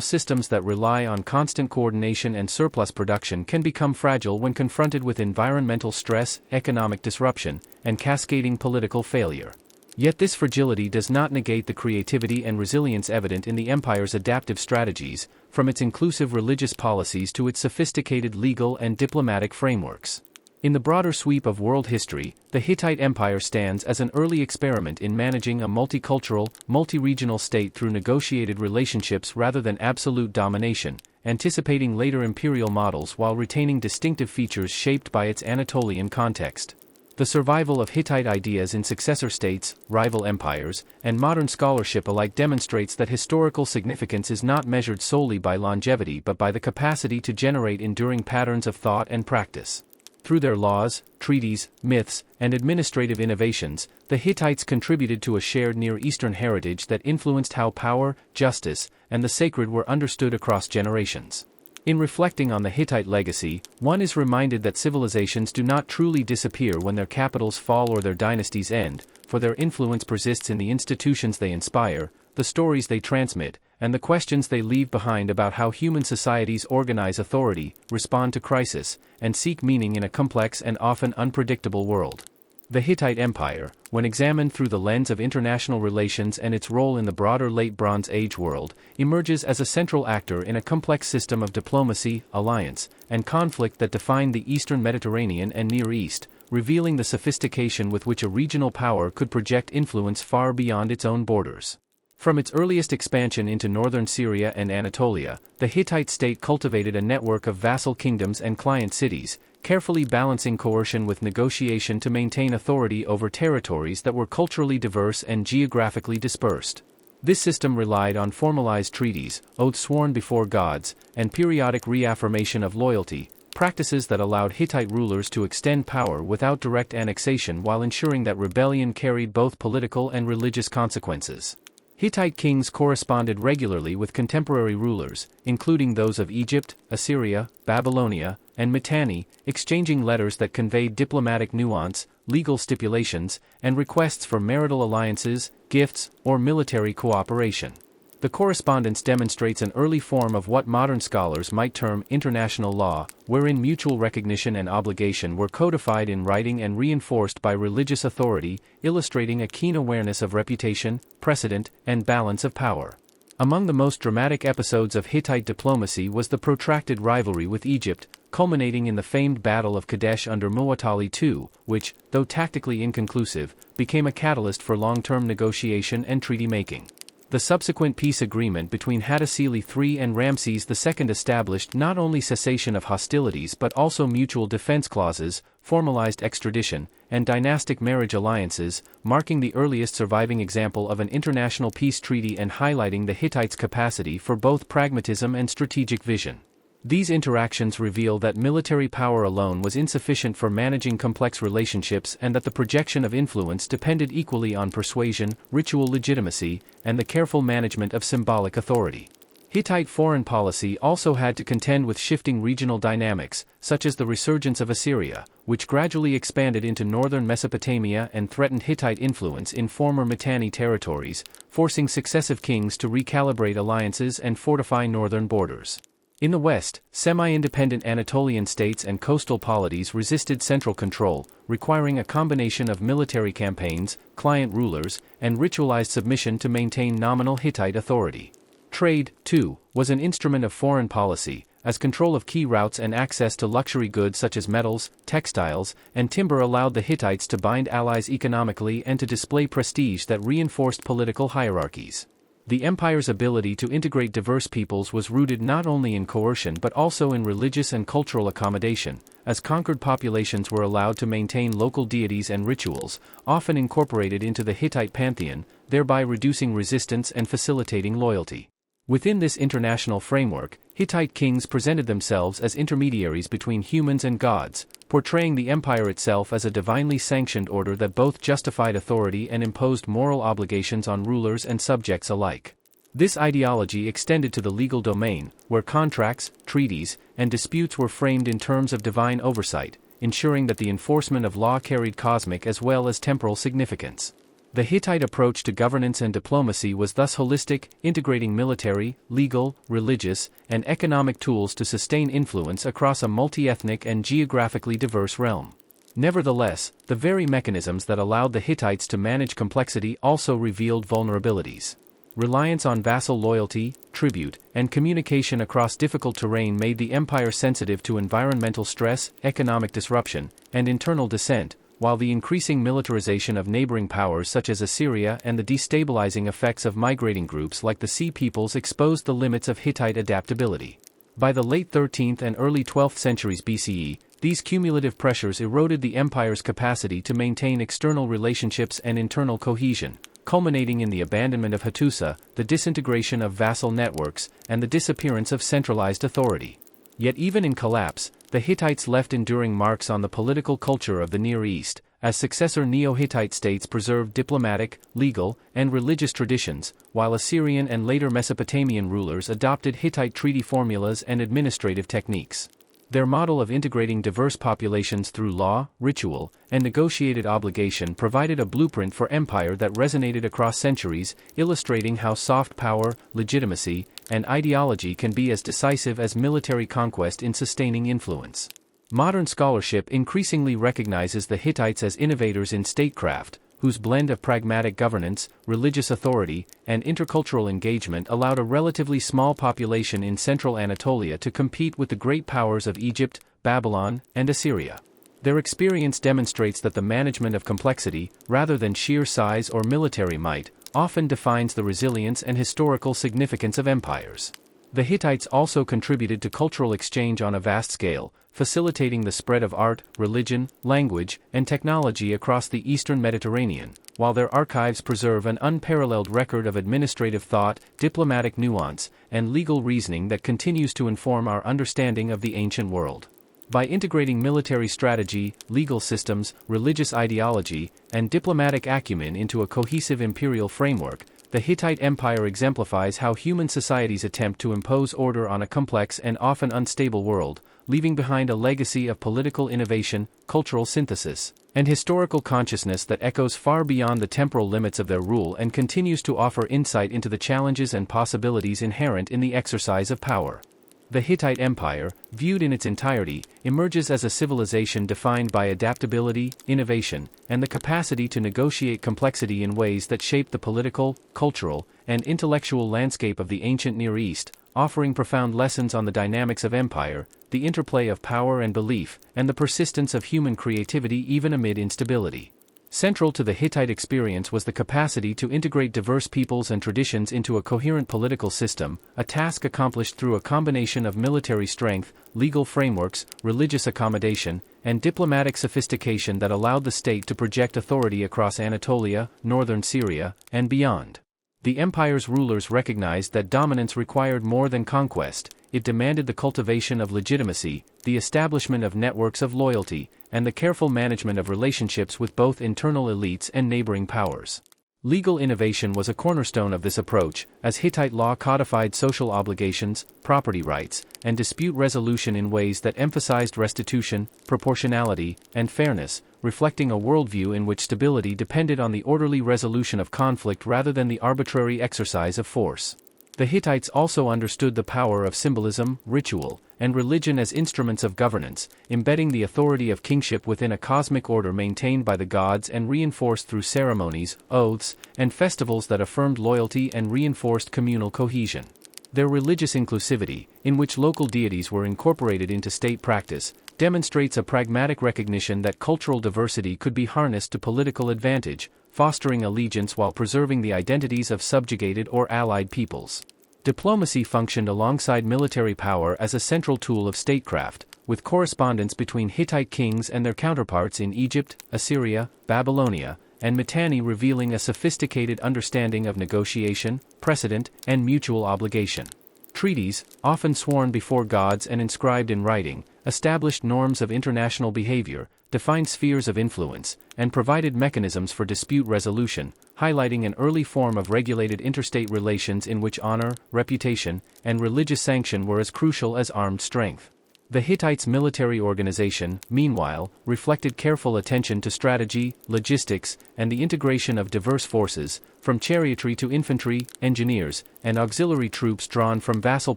systems that rely on constant coordination and surplus production can become fragile when confronted with environmental stress, economic disruption, and cascading political failure. Yet this fragility does not negate the creativity and resilience evident in the empire's adaptive strategies, from its inclusive religious policies to its sophisticated legal and diplomatic frameworks. In the broader sweep of world history, the Hittite Empire stands as an early experiment in managing a multicultural, multi-regional state through negotiated relationships rather than absolute domination, anticipating later imperial models while retaining distinctive features shaped by its Anatolian context. The survival of Hittite ideas in successor states, rival empires, and modern scholarship alike demonstrates that historical significance is not measured solely by longevity but by the capacity to generate enduring patterns of thought and practice. Through their laws, treaties, myths, and administrative innovations, the Hittites contributed to a shared Near Eastern heritage that influenced how power, justice, and the sacred were understood across generations. In reflecting on the Hittite legacy, one is reminded that civilizations do not truly disappear when their capitals fall or their dynasties end, for their influence persists in the institutions they inspire, the stories they transmit, and the questions they leave behind about how human societies organize authority, respond to crisis, and seek meaning in a complex and often unpredictable world. The Hittite Empire, when examined through the lens of international relations and its role in the broader Late Bronze Age world, emerges as a central actor in a complex system of diplomacy, alliance, and conflict that defined the Eastern Mediterranean and Near East, revealing the sophistication with which a regional power could project influence far beyond its own borders. From its earliest expansion into northern Syria and Anatolia, the Hittite state cultivated a network of vassal kingdoms and client cities, carefully balancing coercion with negotiation to maintain authority over territories that were culturally diverse and geographically dispersed. This system relied on formalized treaties, oaths sworn before gods, and periodic reaffirmation of loyalty, practices that allowed Hittite rulers to extend power without direct annexation while ensuring that rebellion carried both political and religious consequences. Hittite kings corresponded regularly with contemporary rulers, including those of Egypt, Assyria, Babylonia, and Mitanni, exchanging letters that conveyed diplomatic nuance, legal stipulations, and requests for marital alliances, gifts, or military cooperation. The The correspondence demonstrates an early form of what modern scholars might term international law, wherein mutual recognition and obligation were codified in writing and reinforced by religious authority, illustrating a keen awareness of reputation, precedent, and balance of power. Among the most dramatic episodes of Hittite diplomacy was the protracted rivalry with Egypt, culminating in the famed Battle of Kadesh under Muwatalli II, which, though tactically inconclusive, became a catalyst for long-term negotiation and treaty-making. The subsequent peace agreement between Hattusili III and Ramses II established not only cessation of hostilities but also mutual defense clauses, formalized extradition, and dynastic marriage alliances, marking the earliest surviving example of an international peace treaty and highlighting the Hittites' capacity for both pragmatism and strategic vision. These interactions reveal that military power alone was insufficient for managing complex relationships and that the projection of influence depended equally on persuasion, ritual legitimacy, and the careful management of symbolic authority. Hittite foreign policy also had to contend with shifting regional dynamics, such as the resurgence of Assyria, which gradually expanded into northern Mesopotamia and threatened Hittite influence in former Mitanni territories, forcing successive kings to recalibrate alliances and fortify northern borders. In the west, semi-independent Anatolian states and coastal polities resisted central control, requiring a combination of military campaigns, client rulers, and ritualized submission to maintain nominal Hittite authority. Trade, too, was an instrument of foreign policy, as control of key routes and access to luxury goods such as metals, textiles, and timber allowed the Hittites to bind allies economically and to display prestige that reinforced political hierarchies. The empire's ability to integrate diverse peoples was rooted not only in coercion but also in religious and cultural accommodation, as conquered populations were allowed to maintain local deities and rituals, often incorporated into the Hittite pantheon, thereby reducing resistance and facilitating loyalty. Within this international framework, Hittite kings presented themselves as intermediaries between humans and gods, portraying the empire itself as a divinely sanctioned order that both justified authority and imposed moral obligations on rulers and subjects alike. This ideology extended to the legal domain, where contracts, treaties, and disputes were framed in terms of divine oversight, ensuring that the enforcement of law carried cosmic as well as temporal significance. The Hittite approach to governance and diplomacy was thus holistic, integrating military, legal, religious, and economic tools to sustain influence across a multi-ethnic and geographically diverse realm. Nevertheless, the very mechanisms that allowed the Hittites to manage complexity also revealed vulnerabilities. Reliance on vassal loyalty, tribute, and communication across difficult terrain made the empire sensitive to environmental stress, economic disruption, and internal dissent, while the increasing militarization of neighboring powers such as Assyria and the destabilizing effects of migrating groups like the Sea Peoples exposed the limits of Hittite adaptability. By the late 13th and early 12th centuries BCE, these cumulative pressures eroded the empire's capacity to maintain external relationships and internal cohesion, culminating in the abandonment of Hattusa, the disintegration of vassal networks, and the disappearance of centralized authority. Yet even in collapse, the Hittites left enduring marks on the political culture of the Near East, as successor Neo-Hittite states preserved diplomatic, legal, and religious traditions, while Assyrian and later Mesopotamian rulers adopted Hittite treaty formulas and administrative techniques. Their model of integrating diverse populations through law, ritual, and negotiated obligation provided a blueprint for empire that resonated across centuries, illustrating how soft power, legitimacy, and ideology can be as decisive as military conquest in sustaining influence. Modern scholarship increasingly recognizes the Hittites as innovators in statecraft, whose blend of pragmatic governance, religious authority, and intercultural engagement allowed a relatively small population in central Anatolia to compete with the great powers of Egypt, Babylon, and Assyria. Their experience demonstrates that the management of complexity, rather than sheer size or military might, often defines the resilience and historical significance of empires. The Hittites also contributed to cultural exchange on a vast scale, facilitating the spread of art, religion, language, and technology across the eastern Mediterranean, while their archives preserve an unparalleled record of administrative thought, diplomatic nuance, and legal reasoning that continues to inform our understanding of the ancient world. By integrating military strategy, legal systems, religious ideology, and diplomatic acumen into a cohesive imperial framework, the Hittite Empire exemplifies how human societies attempt to impose order on a complex and often unstable world, leaving behind a legacy of political innovation, cultural synthesis, and historical consciousness that echoes far beyond the temporal limits of their rule and continues to offer insight into the challenges and possibilities inherent in the exercise of power. The Hittite Empire, viewed in its entirety, emerges as a civilization defined by adaptability, innovation, and the capacity to negotiate complexity in ways that shape the political, cultural, and intellectual landscape of the ancient Near East, offering profound lessons on the dynamics of empire, the interplay of power and belief, and the persistence of human creativity even amid instability. Central to the Hittite experience was the capacity to integrate diverse peoples and traditions into a coherent political system, a task accomplished through a combination of military strength, legal frameworks, religious accommodation, and diplomatic sophistication that allowed the state to project authority across Anatolia, northern Syria, and beyond. The empire's rulers recognized that dominance required more than conquest. It demanded the cultivation of legitimacy, the establishment of networks of loyalty, and the careful management of relationships with both internal elites and neighboring powers. Legal innovation was a cornerstone of this approach, as Hittite law codified social obligations, property rights, and dispute resolution in ways that emphasized restitution, proportionality, and fairness, reflecting a worldview in which stability depended on the orderly resolution of conflict rather than the arbitrary exercise of force. The Hittites also understood the power of symbolism, ritual, and religion as instruments of governance, embedding the authority of kingship within a cosmic order maintained by the gods and reinforced through ceremonies, oaths, and festivals that affirmed loyalty and reinforced communal cohesion. Their religious inclusivity, in which local deities were incorporated into state practice, demonstrates a pragmatic recognition that cultural diversity could be harnessed to political advantage, fostering allegiance while preserving the identities of subjugated or allied peoples. Diplomacy functioned alongside military power as a central tool of statecraft, with correspondence between Hittite kings and their counterparts in Egypt, Assyria, Babylonia, and Mitanni revealing a sophisticated understanding of negotiation, precedent, and mutual obligation. Treaties, often sworn before gods and inscribed in writing, established norms of international behavior, defined spheres of influence, and provided mechanisms for dispute resolution, highlighting an early form of regulated interstate relations in which honor, reputation, and religious sanction were as crucial as armed strength. The Hittites' military organization, meanwhile, reflected careful attention to strategy, logistics, and the integration of diverse forces, from chariotry to infantry, engineers, and auxiliary troops drawn from vassal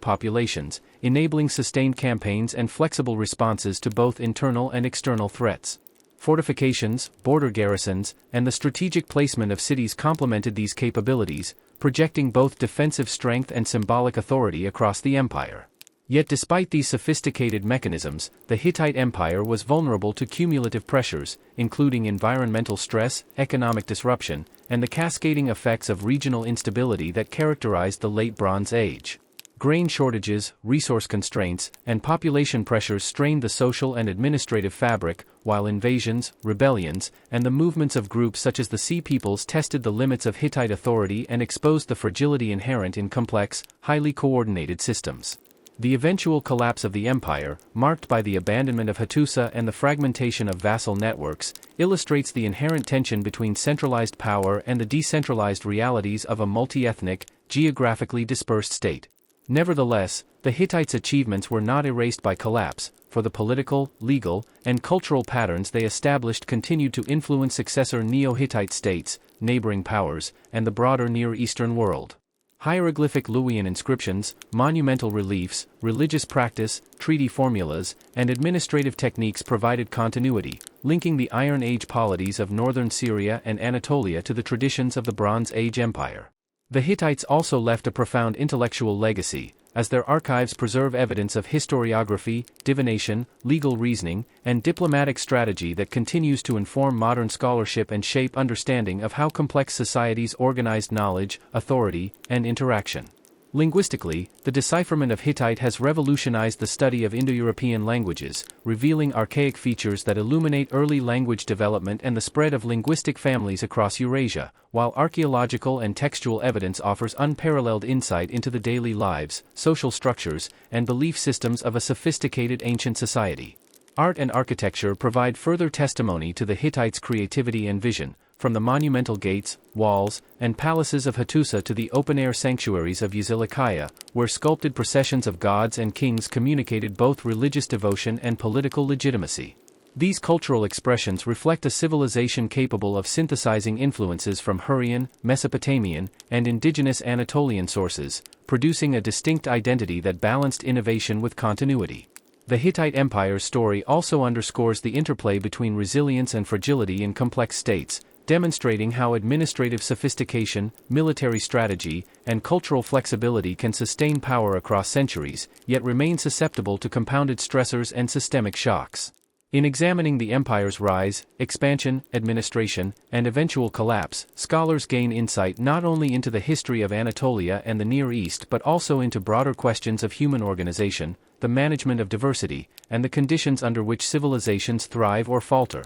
populations, enabling sustained campaigns and flexible responses to both internal and external threats. Fortifications, border garrisons, and the strategic placement of cities complemented these capabilities, projecting both defensive strength and symbolic authority across the empire. Yet despite these sophisticated mechanisms, the Hittite Empire was vulnerable to cumulative pressures, including environmental stress, economic disruption, and the cascading effects of regional instability that characterized the Late Bronze Age. Grain shortages, resource constraints, and population pressures strained the social and administrative fabric, while invasions, rebellions, and the movements of groups such as the Sea Peoples tested the limits of Hittite authority and exposed the fragility inherent in complex, highly coordinated systems. The eventual collapse of the empire, marked by the abandonment of Hattusa and the fragmentation of vassal networks, illustrates the inherent tension between centralized power and the decentralized realities of a multi-ethnic, geographically dispersed state. Nevertheless, the Hittites' achievements were not erased by collapse, for the political, legal, and cultural patterns they established continued to influence successor Neo-Hittite states, neighboring powers, and the broader Near Eastern world. Hieroglyphic Luwian inscriptions, monumental reliefs, religious practice, treaty formulas, and administrative techniques provided continuity, linking the Iron Age polities of northern Syria and Anatolia to the traditions of the Bronze Age Empire. The Hittites also left a profound intellectual legacy, as their archives preserve evidence of historiography, divination, legal reasoning, and diplomatic strategy that continues to inform modern scholarship and shape understanding of how complex societies organized knowledge, authority, and interaction. Linguistically, the decipherment of Hittite has revolutionized the study of Indo-European languages, revealing archaic features that illuminate early language development and the spread of linguistic families across Eurasia, while archaeological and textual evidence offers unparalleled insight into the daily lives, social structures, and belief systems of a sophisticated ancient society. Art and architecture provide further testimony to the Hittites' creativity and vision, from the monumental gates, walls, and palaces of Hattusa to the open-air sanctuaries of Yazilikaya, where sculpted processions of gods and kings communicated both religious devotion and political legitimacy. These cultural expressions reflect a civilization capable of synthesizing influences from Hurrian, Mesopotamian, and indigenous Anatolian sources, producing a distinct identity that balanced innovation with continuity. The Hittite Empire's story also underscores the interplay between resilience and fragility in complex states, demonstrating how administrative sophistication, military strategy, and cultural flexibility can sustain power across centuries, yet remain susceptible to compounded stressors and systemic shocks. In examining the empire's rise, expansion, administration, and eventual collapse, scholars gain insight not only into the history of Anatolia and the Near East but also into broader questions of human organization, the management of diversity, and the conditions under which civilizations thrive or falter.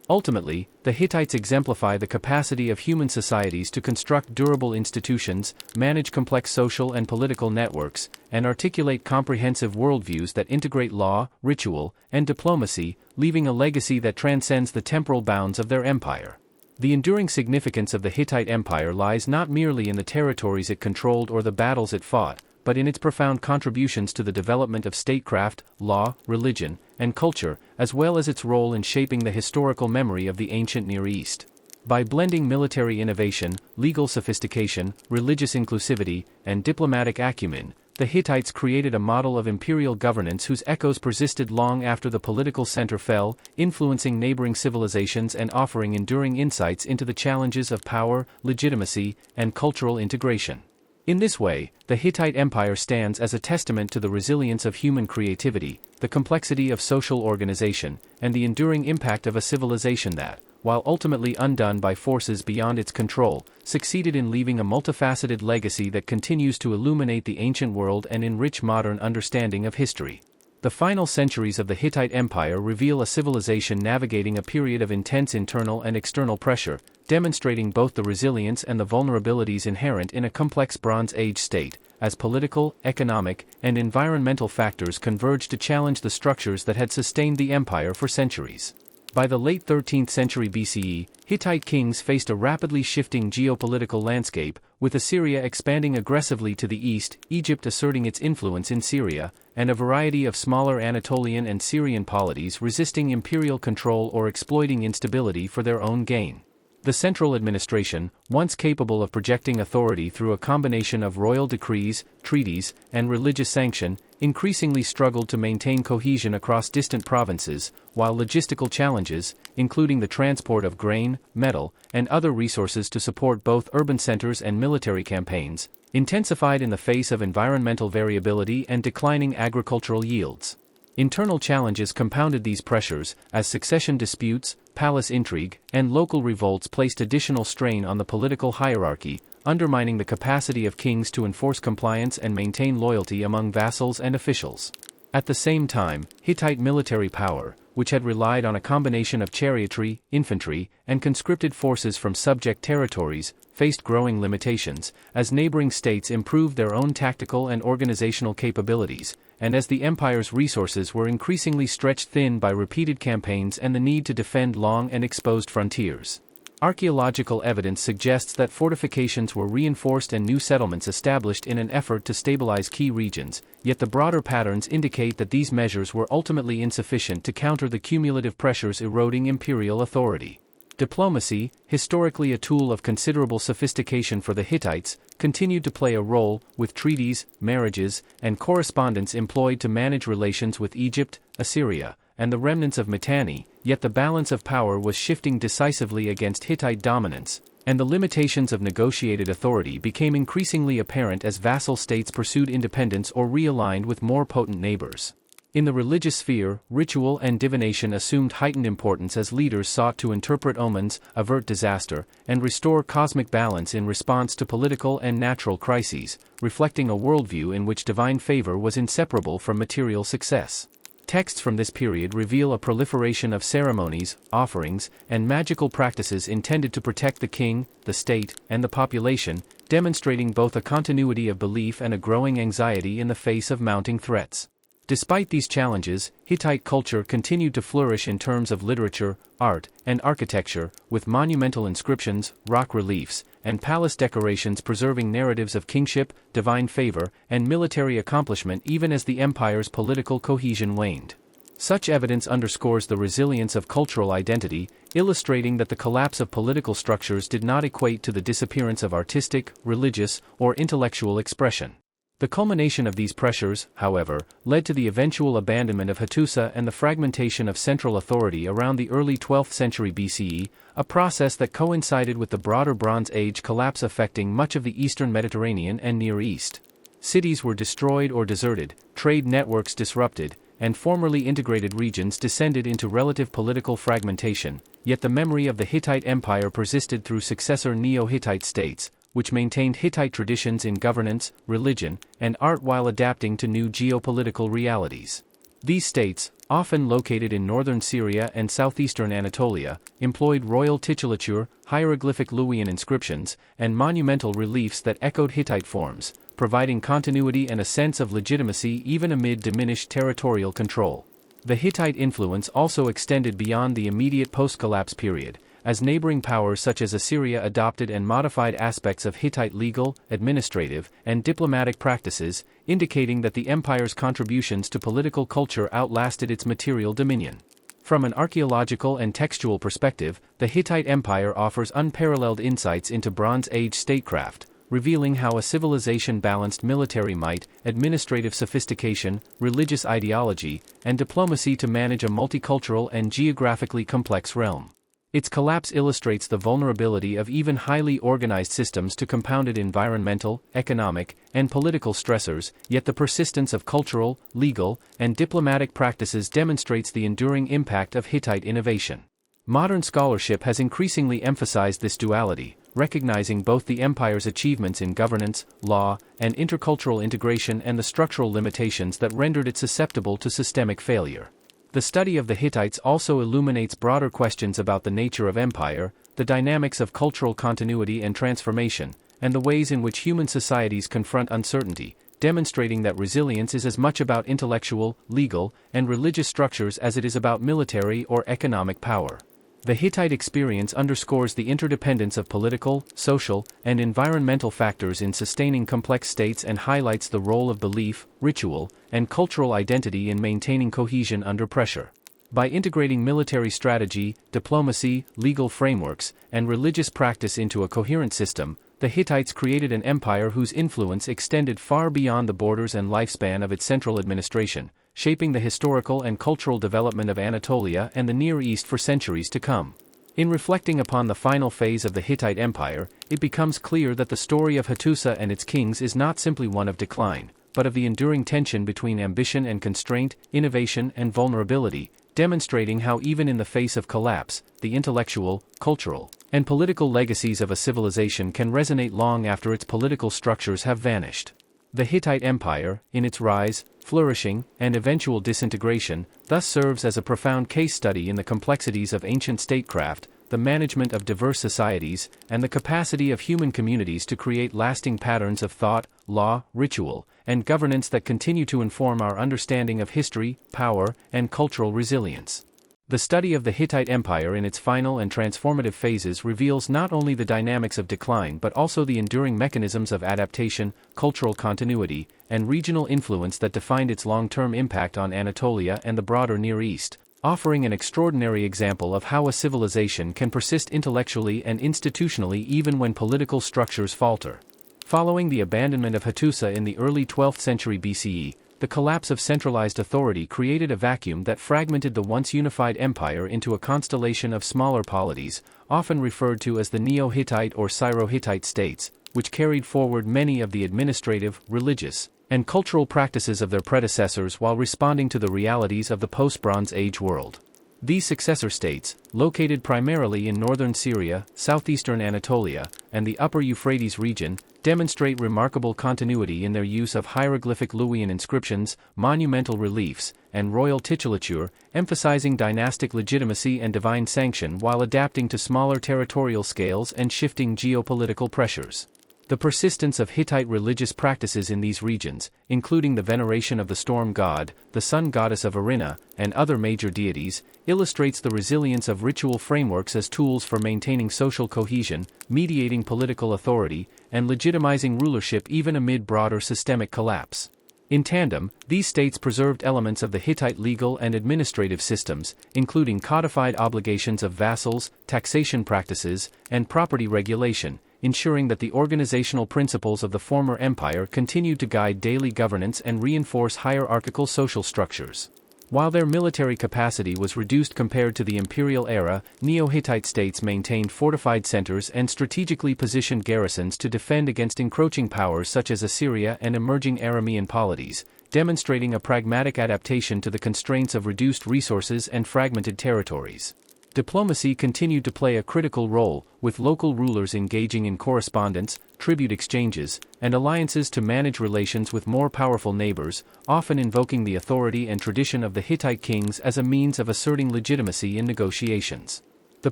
Ultimately, the Hittites exemplify the capacity of human societies to construct durable institutions, manage complex social and political networks, and articulate comprehensive worldviews that integrate law, ritual, and diplomacy, leaving a legacy that transcends the temporal bounds of their empire. The enduring significance of the Hittite Empire lies not merely in the territories it controlled or the battles it fought, but in its profound contributions to the development of statecraft, law, religion, and culture, as well as its role in shaping the historical memory of the ancient Near East. By blending military innovation, legal sophistication, religious inclusivity, and diplomatic acumen, the Hittites created a model of imperial governance whose echoes persisted long after the political center fell, influencing neighboring civilizations and offering enduring insights into the challenges of power, legitimacy, and cultural integration. In this way, the Hittite Empire stands as a testament to the resilience of human creativity, the complexity of social organization, and the enduring impact of a civilization that, while ultimately undone by forces beyond its control, succeeded in leaving a multifaceted legacy that continues to illuminate the ancient world and enrich modern understanding of history. The final centuries of the Hittite Empire reveal a civilization navigating a period of intense internal and external pressure, demonstrating both the resilience and the vulnerabilities inherent in a complex Bronze Age state, as political, economic, and environmental factors converge to challenge the structures that had sustained the empire for centuries. By the late 13th century BCE, Hittite kings faced a rapidly shifting geopolitical landscape, with Assyria expanding aggressively to the east, Egypt asserting its influence in Syria, and a variety of smaller Anatolian and Syrian polities resisting imperial control or exploiting instability for their own gain. The central administration, once capable of projecting authority through a combination of royal decrees, treaties, and religious sanction, increasingly struggled to maintain cohesion across distant provinces, while logistical challenges, including the transport of grain, metal, and other resources to support both urban centers and military campaigns, intensified in the face of environmental variability and declining agricultural yields. Internal challenges compounded these pressures, as succession disputes, palace intrigue, and local revolts placed additional strain on the political hierarchy, undermining the capacity of kings to enforce compliance and maintain loyalty among vassals and officials. At the same time, Hittite military power, which had relied on a combination of chariotry, infantry, and conscripted forces from subject territories, faced growing limitations, as neighboring states improved their own tactical and organizational capabilities, and as the empire's resources were increasingly stretched thin by repeated campaigns and the need to defend long and exposed frontiers. Archaeological evidence suggests that fortifications were reinforced and new settlements established in an effort to stabilize key regions, yet the broader patterns indicate that these measures were ultimately insufficient to counter the cumulative pressures eroding imperial authority. Diplomacy, historically a tool of considerable sophistication for the Hittites, continued to play a role, with treaties, marriages, and correspondence employed to manage relations with Egypt, Assyria, and the remnants of Mitanni, yet the balance of power was shifting decisively against Hittite dominance, and the limitations of negotiated authority became increasingly apparent as vassal states pursued independence or realigned with more potent neighbors. In the religious sphere, ritual and divination assumed heightened importance as leaders sought to interpret omens, avert disaster, and restore cosmic balance in response to political and natural crises, reflecting a worldview in which divine favor was inseparable from material success. Texts from this period reveal a proliferation of ceremonies, offerings, and magical practices intended to protect the king, the state, and the population, demonstrating both a continuity of belief and a growing anxiety in the face of mounting threats. Despite these challenges, Hittite culture continued to flourish in terms of literature, art, and architecture, with monumental inscriptions, rock reliefs, and palace decorations preserving narratives of kingship, divine favor, and military accomplishment even as the empire's political cohesion waned. Such evidence underscores the resilience of cultural identity, illustrating that the collapse of political structures did not equate to the disappearance of artistic, religious, or intellectual expression. The culmination of these pressures, however, led to the eventual abandonment of Hattusa and the fragmentation of central authority around the early 12th century BCE, a process that coincided with the broader Bronze Age collapse affecting much of the eastern Mediterranean and Near East. Cities were destroyed or deserted, trade networks disrupted, and formerly integrated regions descended into relative political fragmentation, yet the memory of the Hittite Empire persisted through successor Neo-Hittite states, which maintained Hittite traditions in governance, religion, and art while adapting to new geopolitical realities. These states, often located in northern Syria and southeastern Anatolia, employed royal titulature, hieroglyphic Luwian inscriptions, and monumental reliefs that echoed Hittite forms, providing continuity and a sense of legitimacy even amid diminished territorial control. The Hittite influence also extended beyond the immediate post-collapse period, as neighboring powers such as Assyria adopted and modified aspects of Hittite legal, administrative, and diplomatic practices, indicating that the empire's contributions to political culture outlasted its material dominion. From an archaeological and textual perspective, the Hittite Empire offers unparalleled insights into Bronze Age statecraft, revealing how a civilization balanced military might, administrative sophistication, religious ideology, and diplomacy to manage a multicultural and geographically complex realm. Its collapse illustrates the vulnerability of even highly organized systems to compounded environmental, economic, and political stressors, yet the persistence of cultural, legal, and diplomatic practices demonstrates the enduring impact of Hittite innovation. Modern scholarship has increasingly emphasized this duality, recognizing both the empire's achievements in governance, law, and intercultural integration and the structural limitations that rendered it susceptible to systemic failure. The study of the Hittites also illuminates broader questions about the nature of empire, the dynamics of cultural continuity and transformation, and the ways in which human societies confront uncertainty, demonstrating that resilience is as much about intellectual, legal, and religious structures as it is about military or economic power. The Hittite experience underscores the interdependence of political, social, and environmental factors in sustaining complex states and highlights the role of belief, ritual, and cultural identity in maintaining cohesion under pressure. By integrating military strategy, diplomacy, legal frameworks, and religious practice into a coherent system, the Hittites created an empire whose influence extended far beyond the borders and lifespan of its central administration, shaping the historical and cultural development of Anatolia and the Near East for centuries to come. In reflecting upon the final phase of the Hittite Empire, it becomes clear that the story of Hattusa and its kings is not simply one of decline, but of the enduring tension between ambition and constraint, innovation and vulnerability, demonstrating how even in the face of collapse, the intellectual, cultural, and political legacies of a civilization can resonate long after its political structures have vanished. The Hittite Empire, in its rise, flourishing, and eventual disintegration, thus serves as a profound case study in the complexities of ancient statecraft, the management of diverse societies, and the capacity of human communities to create lasting patterns of thought, law, ritual, and governance that continue to inform our understanding of history, power, and cultural resilience. The study of the Hittite Empire in its final and transformative phases reveals not only the dynamics of decline but also the enduring mechanisms of adaptation, cultural continuity, and regional influence that defined its long-term impact on Anatolia and the broader Near East, offering an extraordinary example of how a civilization can persist intellectually and institutionally even when political structures falter. Following the abandonment of Hattusa in the early 12th century BCE, the collapse of centralized authority created a vacuum that fragmented the once unified empire into a constellation of smaller polities, often referred to as the Neo-Hittite or Syro-Hittite states, which carried forward many of the administrative, religious, and cultural practices of their predecessors while responding to the realities of the post-Bronze Age world. These successor states, located primarily in northern Syria, southeastern Anatolia, and the upper Euphrates region, demonstrate remarkable continuity in their use of hieroglyphic Luwian inscriptions, monumental reliefs, and royal titulature, emphasizing dynastic legitimacy and divine sanction while adapting to smaller territorial scales and shifting geopolitical pressures. The persistence of Hittite religious practices in these regions, including the veneration of the storm god, the sun goddess of Arina, and other major deities, illustrates the resilience of ritual frameworks as tools for maintaining social cohesion, mediating political authority, and legitimizing rulership even amid broader systemic collapse. In tandem, these states preserved elements of the Hittite legal and administrative systems, including codified obligations of vassals, taxation practices, and property regulation, ensuring that the organizational principles of the former empire continued to guide daily governance and reinforce hierarchical social structures. While their military capacity was reduced compared to the imperial era, Neo-Hittite states maintained fortified centers and strategically positioned garrisons to defend against encroaching powers such as Assyria and emerging Aramean polities, demonstrating a pragmatic adaptation to the constraints of reduced resources and fragmented territories. Diplomacy continued to play a critical role, with local rulers engaging in correspondence, tribute exchanges, and alliances to manage relations with more powerful neighbors, often invoking the authority and tradition of the Hittite kings as a means of asserting legitimacy in negotiations. The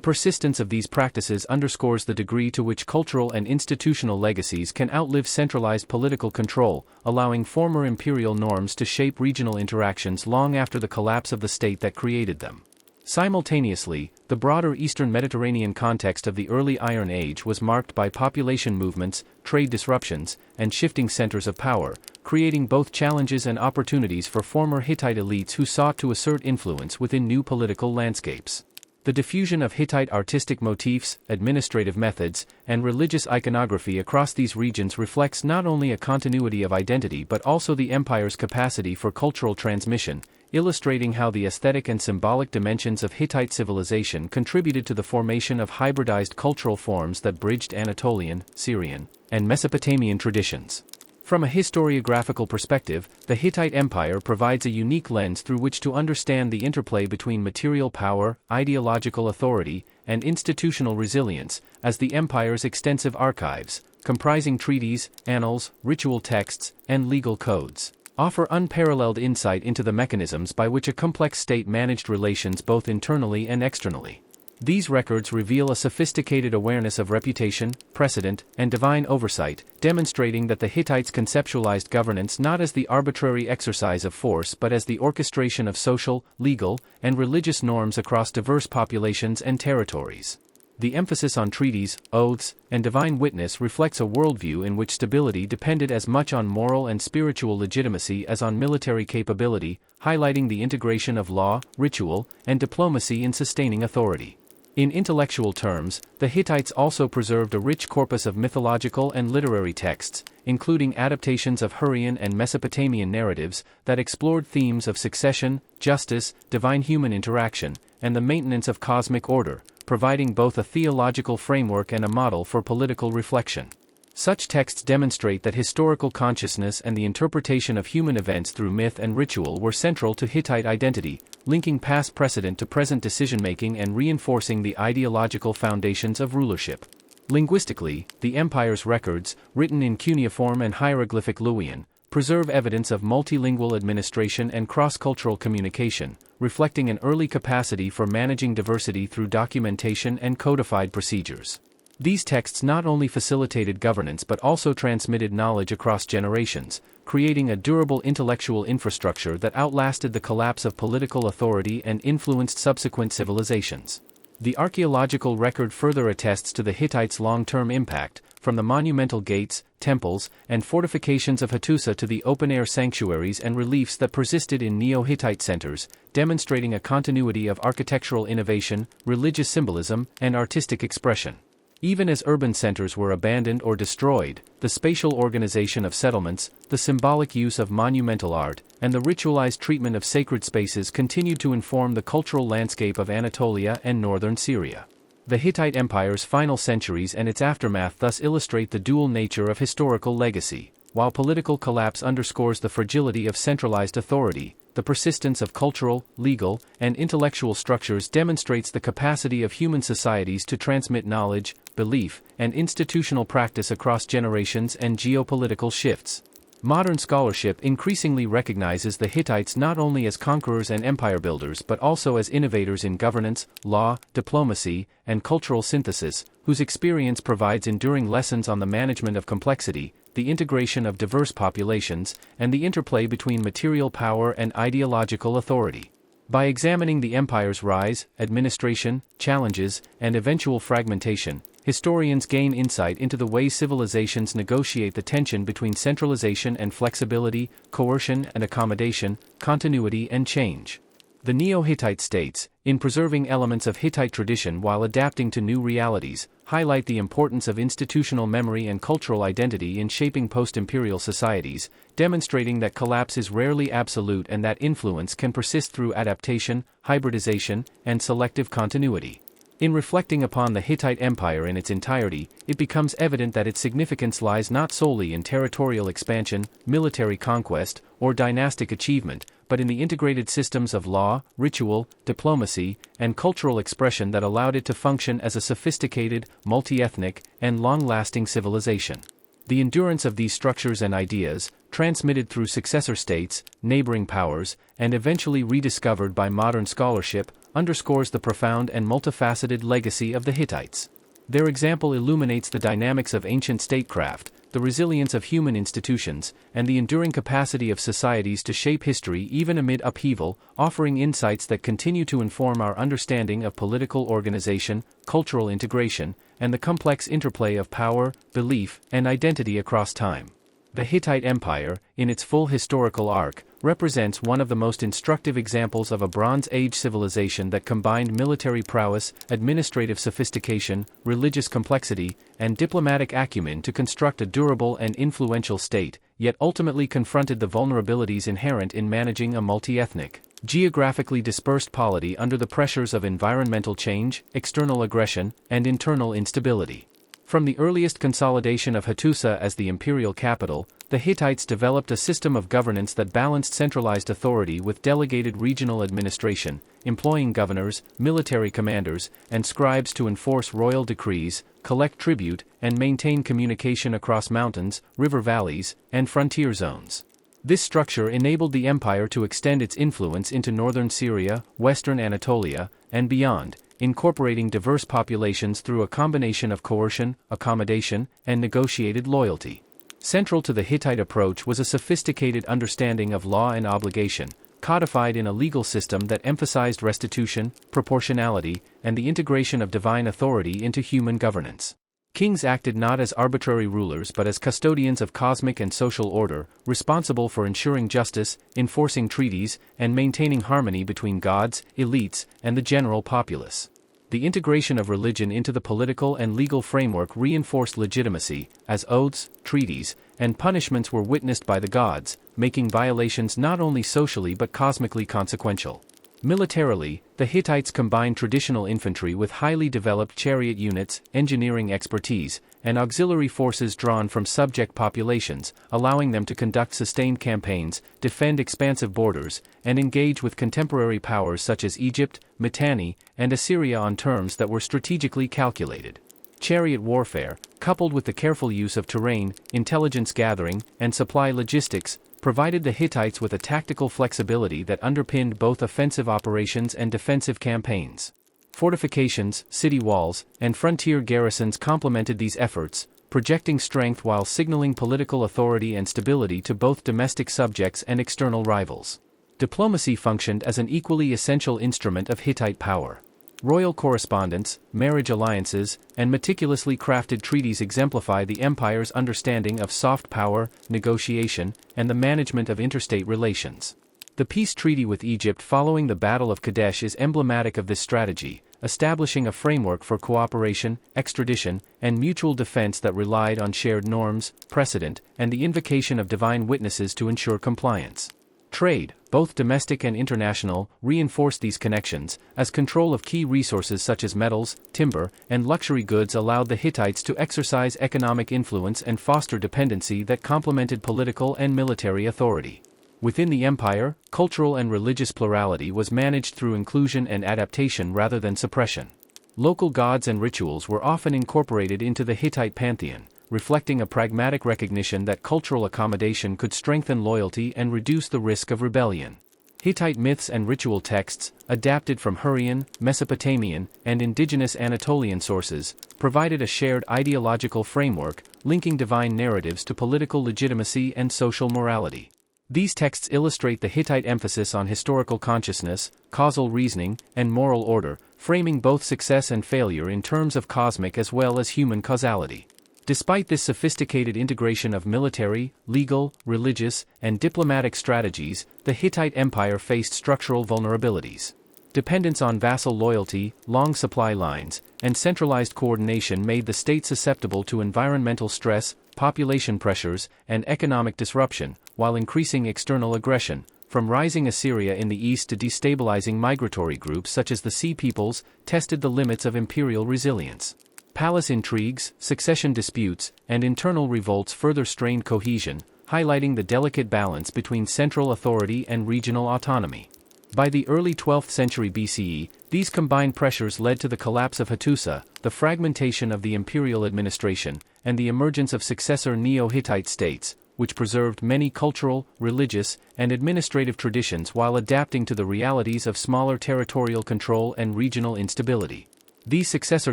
persistence of these practices underscores the degree to which cultural and institutional legacies can outlive centralized political control, allowing former imperial norms to shape regional interactions long after the collapse of the state that created them. Simultaneously, the broader Eastern Mediterranean context of the early Iron Age was marked by population movements, trade disruptions, and shifting centers of power, creating both challenges and opportunities for former Hittite elites who sought to assert influence within new political landscapes. The diffusion of Hittite artistic motifs, administrative methods, and religious iconography across these regions reflects not only a continuity of identity but also the empire's capacity for cultural transmission, illustrating how the aesthetic and symbolic dimensions of Hittite civilization contributed to the formation of hybridized cultural forms that bridged Anatolian, Syrian, and Mesopotamian traditions. From a historiographical perspective, the Hittite Empire provides a unique lens through which to understand the interplay between material power, ideological authority, and institutional resilience, as the empire's extensive archives, comprising treaties, annals, ritual texts, and legal codes, offer unparalleled insight into the mechanisms by which a complex state managed relations both internally and externally. These records reveal a sophisticated awareness of reputation, precedent, and divine oversight, demonstrating that the Hittites conceptualized governance not as the arbitrary exercise of force but as the orchestration of social, legal, and religious norms across diverse populations and territories. The emphasis on treaties, oaths, and divine witness reflects a worldview in which stability depended as much on moral and spiritual legitimacy as on military capability, highlighting the integration of law, ritual, and diplomacy in sustaining authority. In intellectual terms, the Hittites also preserved a rich corpus of mythological and literary texts, including adaptations of Hurrian and Mesopotamian narratives that explored themes of succession, justice, divine-human interaction, and the maintenance of cosmic order, providing both a theological framework and a model for political reflection. Such texts demonstrate that historical consciousness and the interpretation of human events through myth and ritual were central to Hittite identity, linking past precedent to present decision-making and reinforcing the ideological foundations of rulership. Linguistically, the empire's records, written in cuneiform and hieroglyphic Luwian, preserve evidence of multilingual administration and cross-cultural communication, reflecting an early capacity for managing diversity through documentation and codified procedures. These texts not only facilitated governance but also transmitted knowledge across generations, creating a durable intellectual infrastructure that outlasted the collapse of political authority and influenced subsequent civilizations. The archaeological record further attests to the Hittites' long-term impact, from the monumental gates, temples, and fortifications of Hattusa to the open-air sanctuaries and reliefs that persisted in Neo-Hittite centers, demonstrating a continuity of architectural innovation, religious symbolism, and artistic expression. Even as urban centers were abandoned or destroyed, the spatial organization of settlements, the symbolic use of monumental art, and the ritualized treatment of sacred spaces continued to inform the cultural landscape of Anatolia and northern Syria. The Hittite Empire's final centuries and its aftermath thus illustrate the dual nature of historical legacy. While political collapse underscores the fragility of centralized authority, the persistence of cultural, legal, and intellectual structures demonstrates the capacity of human societies to transmit knowledge, belief, and institutional practice across generations and geopolitical shifts. Modern scholarship increasingly recognizes the Hittites not only as conquerors and empire builders but also as innovators in governance, law, diplomacy, and cultural synthesis, whose experience provides enduring lessons on the management of complexity, the integration of diverse populations, and the interplay between material power and ideological authority. By examining the empire's rise, administration, challenges, and eventual fragmentation, historians gain insight into the way civilizations negotiate the tension between centralization and flexibility, coercion and accommodation, continuity and change. The Neo-Hittite states, in preserving elements of Hittite tradition while adapting to new realities, highlight the importance of institutional memory and cultural identity in shaping post-imperial societies, demonstrating that collapse is rarely absolute and that influence can persist through adaptation, hybridization, and selective continuity. In reflecting upon the Hittite Empire in its entirety, it becomes evident that its significance lies not solely in territorial expansion, military conquest, or dynastic achievement, but in the integrated systems of law, ritual, diplomacy, and cultural expression that allowed it to function as a sophisticated, multi-ethnic, and long-lasting civilization. The endurance of these structures and ideas, transmitted through successor states, neighboring powers, and eventually rediscovered by modern scholarship, underscores the profound and multifaceted legacy of the Hittites. Their example illuminates the dynamics of ancient statecraft, the resilience of human institutions, and the enduring capacity of societies to shape history even amid upheaval, offering insights that continue to inform our understanding of political organization, cultural integration, and the complex interplay of power, belief, and identity across time. The Hittite Empire, in its full historical arc, represents one of the most instructive examples of a Bronze Age civilization that combined military prowess, administrative sophistication, religious complexity, and diplomatic acumen to construct a durable and influential state, yet ultimately confronted the vulnerabilities inherent in managing a multi-ethnic, geographically dispersed polity under the pressures of environmental change, external aggression, and internal instability. From the earliest consolidation of Hattusa as the imperial capital, the Hittites developed a system of governance that balanced centralized authority with delegated regional administration, employing governors, military commanders, and scribes to enforce royal decrees, collect tribute, and maintain communication across mountains, river valleys, and frontier zones. This structure enabled the empire to extend its influence into northern Syria, western Anatolia, and beyond, incorporating diverse populations through a combination of coercion, accommodation, and negotiated loyalty. Central to the Hittite approach was a sophisticated understanding of law and obligation, codified in a legal system that emphasized restitution, proportionality, and the integration of divine authority into human governance. Kings acted not as arbitrary rulers but as custodians of cosmic and social order, responsible for ensuring justice, enforcing treaties, and maintaining harmony between gods, elites, and the general populace. The integration of religion into the political and legal framework reinforced legitimacy, as oaths, treaties, and punishments were witnessed by the gods, making violations not only socially but cosmically consequential. Militarily, the Hittites combined traditional infantry with highly developed chariot units, engineering expertise, and auxiliary forces drawn from subject populations, allowing them to conduct sustained campaigns, defend expansive borders, and engage with contemporary powers such as Egypt, Mitanni, and Assyria on terms that were strategically calculated. Chariot warfare, coupled with the careful use of terrain, intelligence gathering, and supply logistics, provided the Hittites with a tactical flexibility that underpinned both offensive operations and defensive campaigns. Fortifications, city walls, and frontier garrisons complemented these efforts, projecting strength while signaling political authority and stability to both domestic subjects and external rivals. Diplomacy functioned as an equally essential instrument of Hittite power. Royal correspondence, marriage alliances, and meticulously crafted treaties exemplify the empire's understanding of soft power, negotiation, and the management of interstate relations. The peace treaty with Egypt following the Battle of Kadesh is emblematic of this strategy, establishing a framework for cooperation, extradition, and mutual defense that relied on shared norms, precedent, and the invocation of divine witnesses to ensure compliance. Trade, both domestic and international, reinforced these connections, as control of key resources such as metals, timber, and luxury goods allowed the Hittites to exercise economic influence and foster dependency that complemented political and military authority. Within the empire, cultural and religious plurality was managed through inclusion and adaptation rather than suppression. Local gods and rituals were often incorporated into the Hittite pantheon, reflecting a pragmatic recognition that cultural accommodation could strengthen loyalty and reduce the risk of rebellion. Hittite myths and ritual texts, adapted from Hurrian, Mesopotamian, and indigenous Anatolian sources, provided a shared ideological framework, linking divine narratives to political legitimacy and social morality. These texts illustrate the Hittite emphasis on historical consciousness, causal reasoning, and moral order, framing both success and failure in terms of cosmic as well as human causality. Despite this sophisticated integration of military, legal, religious, and diplomatic strategies, the Hittite Empire faced structural vulnerabilities. Dependence on vassal loyalty, long supply lines, and centralized coordination made the state susceptible to environmental stress, population pressures, and economic disruption, while increasing external aggression, from rising Assyria in the east to destabilizing migratory groups such as the Sea Peoples, tested the limits of imperial resilience. Palace intrigues, succession disputes, and internal revolts further strained cohesion, highlighting the delicate balance between central authority and regional autonomy. By the early 12th century BCE, these combined pressures led to the collapse of Hattusa, the fragmentation of the imperial administration, and the emergence of successor Neo-Hittite states, which preserved many cultural, religious, and administrative traditions while adapting to the realities of smaller territorial control and regional instability. These successor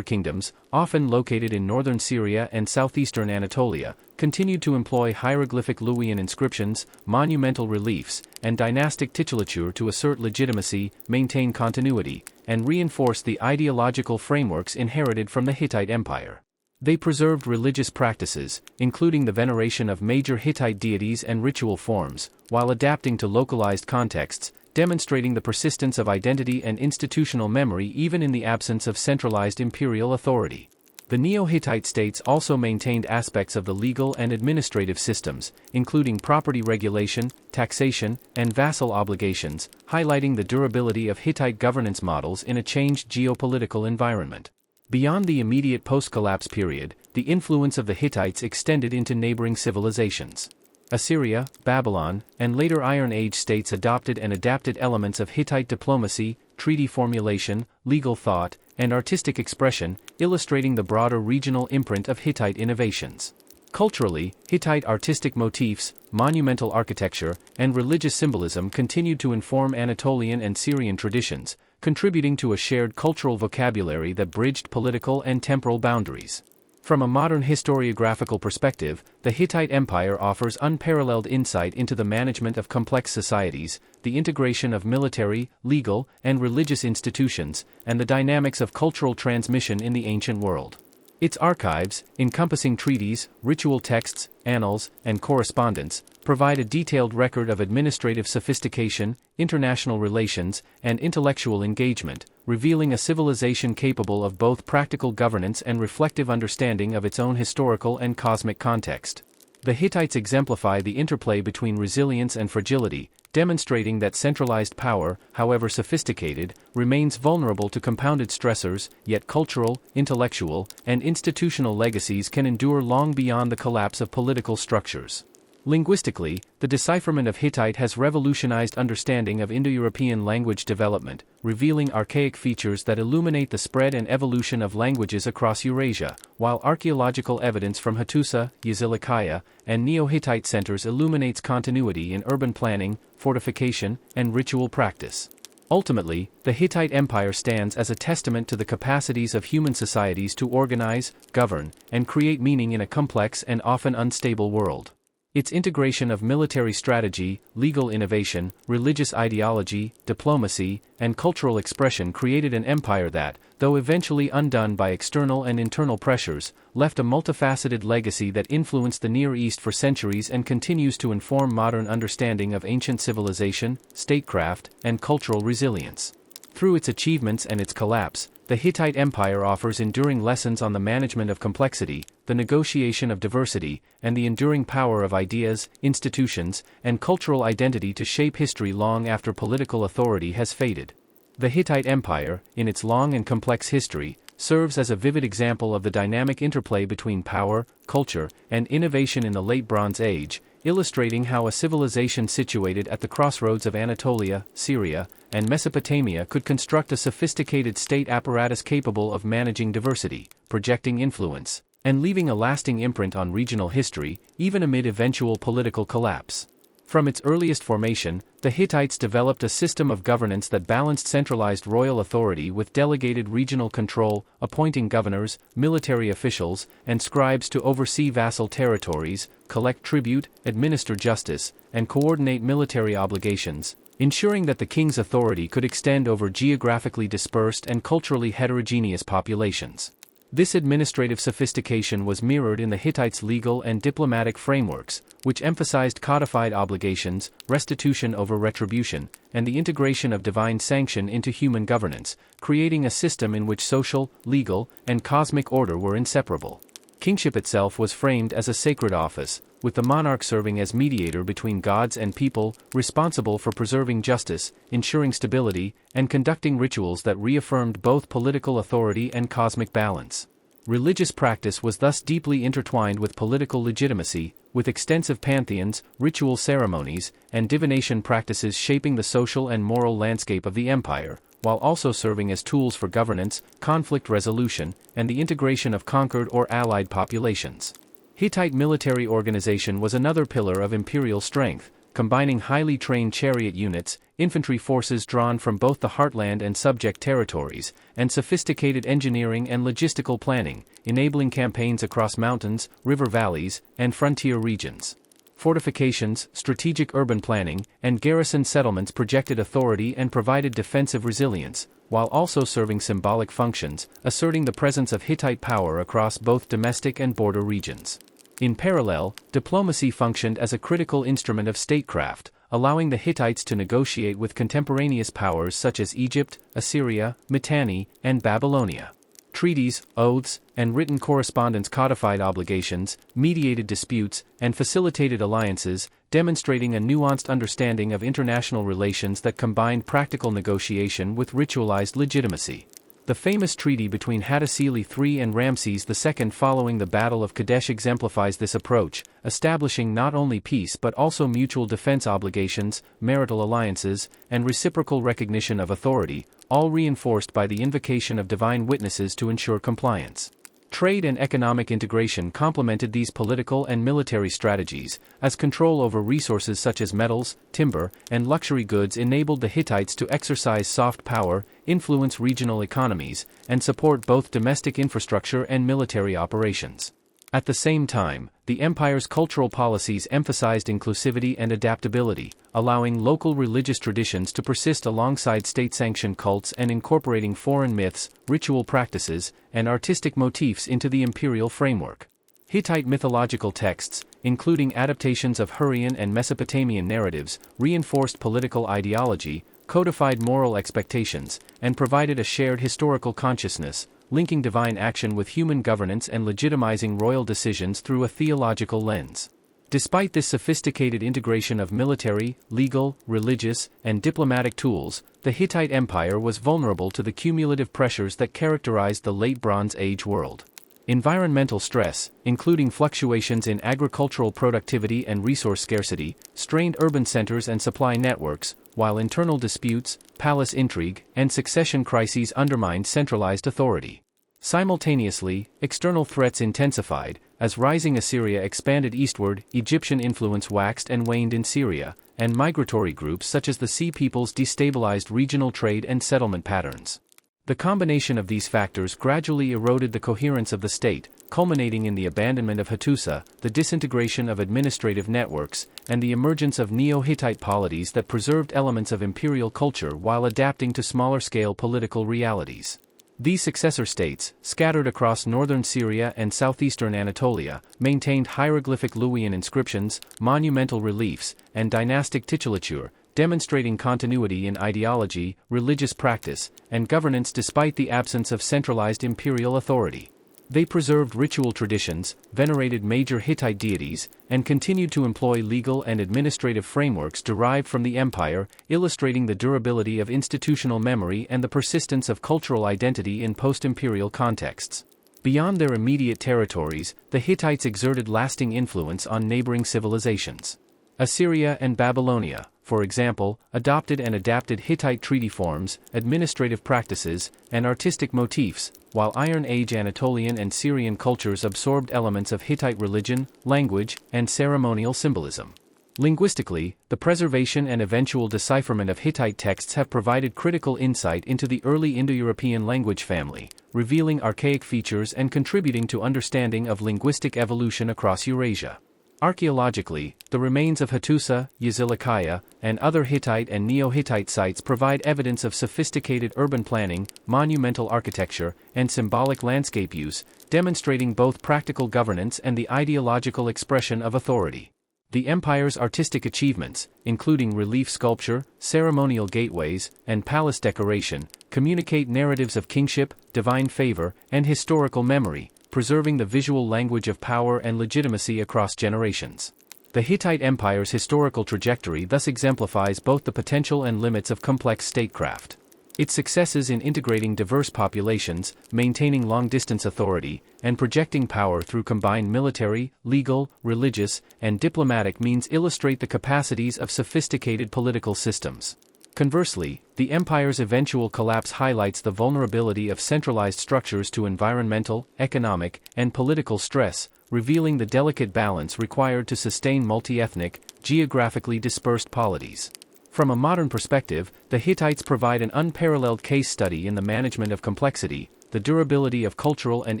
kingdoms, often located in northern Syria and southeastern Anatolia, continued to employ hieroglyphic Luwian inscriptions, monumental reliefs, and dynastic titulature to assert legitimacy, maintain continuity, and reinforce the ideological frameworks inherited from the Hittite Empire. They preserved religious practices, including the veneration of major Hittite deities and ritual forms, while adapting to localized contexts, demonstrating the persistence of identity and institutional memory even in the absence of centralized imperial authority. The Neo-Hittite states also maintained aspects of the legal and administrative systems, including property regulation, taxation, and vassal obligations, highlighting the durability of Hittite governance models in a changed geopolitical environment. Beyond the immediate post-collapse period, the influence of the Hittites extended into neighboring civilizations. Assyria, Babylon, and later Iron Age states adopted and adapted elements of Hittite diplomacy, treaty formulation, legal thought, and artistic expression, illustrating the broader regional imprint of Hittite innovations. Culturally, Hittite artistic motifs, monumental architecture, and religious symbolism continued to inform Anatolian and Syrian traditions, contributing to a shared cultural vocabulary that bridged political and temporal boundaries. From a modern historiographical perspective, the Hittite Empire offers unparalleled insight into the management of complex societies, the integration of military, legal, and religious institutions, and the dynamics of cultural transmission in the ancient world. Its archives, encompassing treaties, ritual texts, annals, and correspondence, provide a detailed record of administrative sophistication, international relations, and intellectual engagement, revealing a civilization capable of both practical governance and reflective understanding of its own historical and cosmic context. The Hittites exemplify the interplay between resilience and fragility, demonstrating that centralized power, however sophisticated, remains vulnerable to compounded stressors, yet cultural, intellectual, and institutional legacies can endure long beyond the collapse of political structures. Linguistically, the decipherment of Hittite has revolutionized understanding of Indo-European language development, revealing archaic features that illuminate the spread and evolution of languages across Eurasia, while archaeological evidence from Hattusa, Yazilikiya, and Neo-Hittite centers illuminates continuity in urban planning, fortification, and ritual practice. Ultimately, the Hittite Empire stands as a testament to the capacities of human societies to organize, govern, and create meaning in a complex and often unstable world. Its integration of military strategy, legal innovation, religious ideology, diplomacy, and cultural expression created an empire that, though eventually undone by external and internal pressures, left a multifaceted legacy that influenced the Near East for centuries and continues to inform modern understanding of ancient civilization, statecraft, and cultural resilience. Through its achievements and its collapse, the Hittite Empire offers enduring lessons on the management of complexity, the negotiation of diversity, and the enduring power of ideas, institutions, and cultural identity to shape history long after political authority has faded. The Hittite Empire, in its long and complex history, serves as a vivid example of the dynamic interplay between power, culture, and innovation in the Late Bronze Age, illustrating how a civilization situated at the crossroads of Anatolia, Syria, and Mesopotamia could construct a sophisticated state apparatus capable of managing diversity, projecting influence, and leaving a lasting imprint on regional history, even amid eventual political collapse. From its earliest formation, the Hittites developed a system of governance that balanced centralized royal authority with delegated regional control, appointing governors, military officials, and scribes to oversee vassal territories, collect tribute, administer justice, and coordinate military obligations, ensuring that the king's authority could extend over geographically dispersed and culturally heterogeneous populations. This administrative sophistication was mirrored in the Hittites' legal and diplomatic frameworks, which emphasized codified obligations, restitution over retribution, and the integration of divine sanction into human governance, creating a system in which social, legal, and cosmic order were inseparable. Kingship itself was framed as a sacred office, with the monarch serving as mediator between gods and people, responsible for preserving justice, ensuring stability, and conducting rituals that reaffirmed both political authority and cosmic balance. Religious practice was thus deeply intertwined with political legitimacy, with extensive pantheons, ritual ceremonies, and divination practices shaping the social and moral landscape of the empire, while also serving as tools for governance, conflict resolution, and the integration of conquered or allied populations. Hittite military organization was another pillar of imperial strength, combining highly trained chariot units, infantry forces drawn from both the heartland and subject territories, and sophisticated engineering and logistical planning, enabling campaigns across mountains, river valleys, and frontier regions. Fortifications, strategic urban planning, and garrison settlements projected authority and provided defensive resilience, while also serving symbolic functions, asserting the presence of Hittite power across both domestic and border regions. In parallel, diplomacy functioned as a critical instrument of statecraft, allowing the Hittites to negotiate with contemporaneous powers such as Egypt, Assyria, Mitanni, and Babylonia. Treaties, oaths, and written correspondence codified obligations, mediated disputes, and facilitated alliances, demonstrating a nuanced understanding of international relations that combined practical negotiation with ritualized legitimacy. The famous treaty between Hattusili III and Ramses II following the Battle of Kadesh exemplifies this approach, establishing not only peace but also mutual defense obligations, marital alliances, and reciprocal recognition of authority, all reinforced by the invocation of divine witnesses to ensure compliance. Trade and economic integration complemented these political and military strategies, as control over resources such as metals, timber, and luxury goods enabled the Hittites to exercise soft power, influence regional economies, and support both domestic infrastructure and military operations. At the same time, the empire's cultural policies emphasized inclusivity and adaptability, allowing local religious traditions to persist alongside state-sanctioned cults and incorporating foreign myths, ritual practices, and artistic motifs into the imperial framework. Hittite mythological texts, including adaptations of Hurrian and Mesopotamian narratives, reinforced political ideology, codified moral expectations, and provided a shared historical consciousness, linking divine action with human governance and legitimizing royal decisions through a theological lens. Despite this sophisticated integration of military, legal, religious, and diplomatic tools, the Hittite Empire was vulnerable to the cumulative pressures that characterized the Late Bronze Age world. Environmental stress, including fluctuations in agricultural productivity and resource scarcity, strained urban centers and supply networks, while internal disputes, palace intrigue, and succession crises undermined centralized authority. Simultaneously, external threats intensified, as rising Assyria expanded eastward, Egyptian influence waxed and waned in Syria, and migratory groups such as the Sea Peoples destabilized regional trade and settlement patterns. The combination of these factors gradually eroded the coherence of the state, culminating in the abandonment of Hattusa, the disintegration of administrative networks, and the emergence of Neo-Hittite polities that preserved elements of imperial culture while adapting to smaller-scale political realities. These successor states, scattered across northern Syria and southeastern Anatolia, maintained hieroglyphic Luwian inscriptions, monumental reliefs, and dynastic titulature, demonstrating continuity in ideology, religious practice, and governance despite the absence of centralized imperial authority. They preserved ritual traditions, venerated major Hittite deities, and continued to employ legal and administrative frameworks derived from the empire, illustrating the durability of institutional memory and the persistence of cultural identity in post-imperial contexts. Beyond their immediate territories, the Hittites exerted lasting influence on neighboring civilizations. Assyria and Babylonia, for example, adopted and adapted Hittite treaty forms, administrative practices, and artistic motifs, while Iron Age Anatolian and Syrian cultures absorbed elements of Hittite religion, language, and ceremonial symbolism. Linguistically, the preservation and eventual decipherment of Hittite texts have provided critical insight into the early Indo-European language family, revealing archaic features and contributing to understanding of linguistic evolution across Eurasia. Archaeologically, the remains of Hattusa, Yazilakaya, and other Hittite and Neo-Hittite sites provide evidence of sophisticated urban planning, monumental architecture, and symbolic landscape use, demonstrating both practical governance and the ideological expression of authority. The empire's artistic achievements, including relief sculpture, ceremonial gateways, and palace decoration, communicate narratives of kingship, divine favor, and historical memory, preserving the visual language of power and legitimacy across generations. The Hittite Empire's historical trajectory thus exemplifies both the potential and limits of complex statecraft. Its successes in integrating diverse populations, maintaining long-distance authority, and projecting power through combined military, legal, religious, and diplomatic means illustrate the capacities of sophisticated political systems. Conversely, the empire's eventual collapse highlights the vulnerability of centralized structures to environmental, economic, and political stress, revealing the delicate balance required to sustain multi-ethnic, geographically dispersed polities. From a modern perspective, the Hittites provide an unparalleled case study in the management of complexity, the durability of cultural and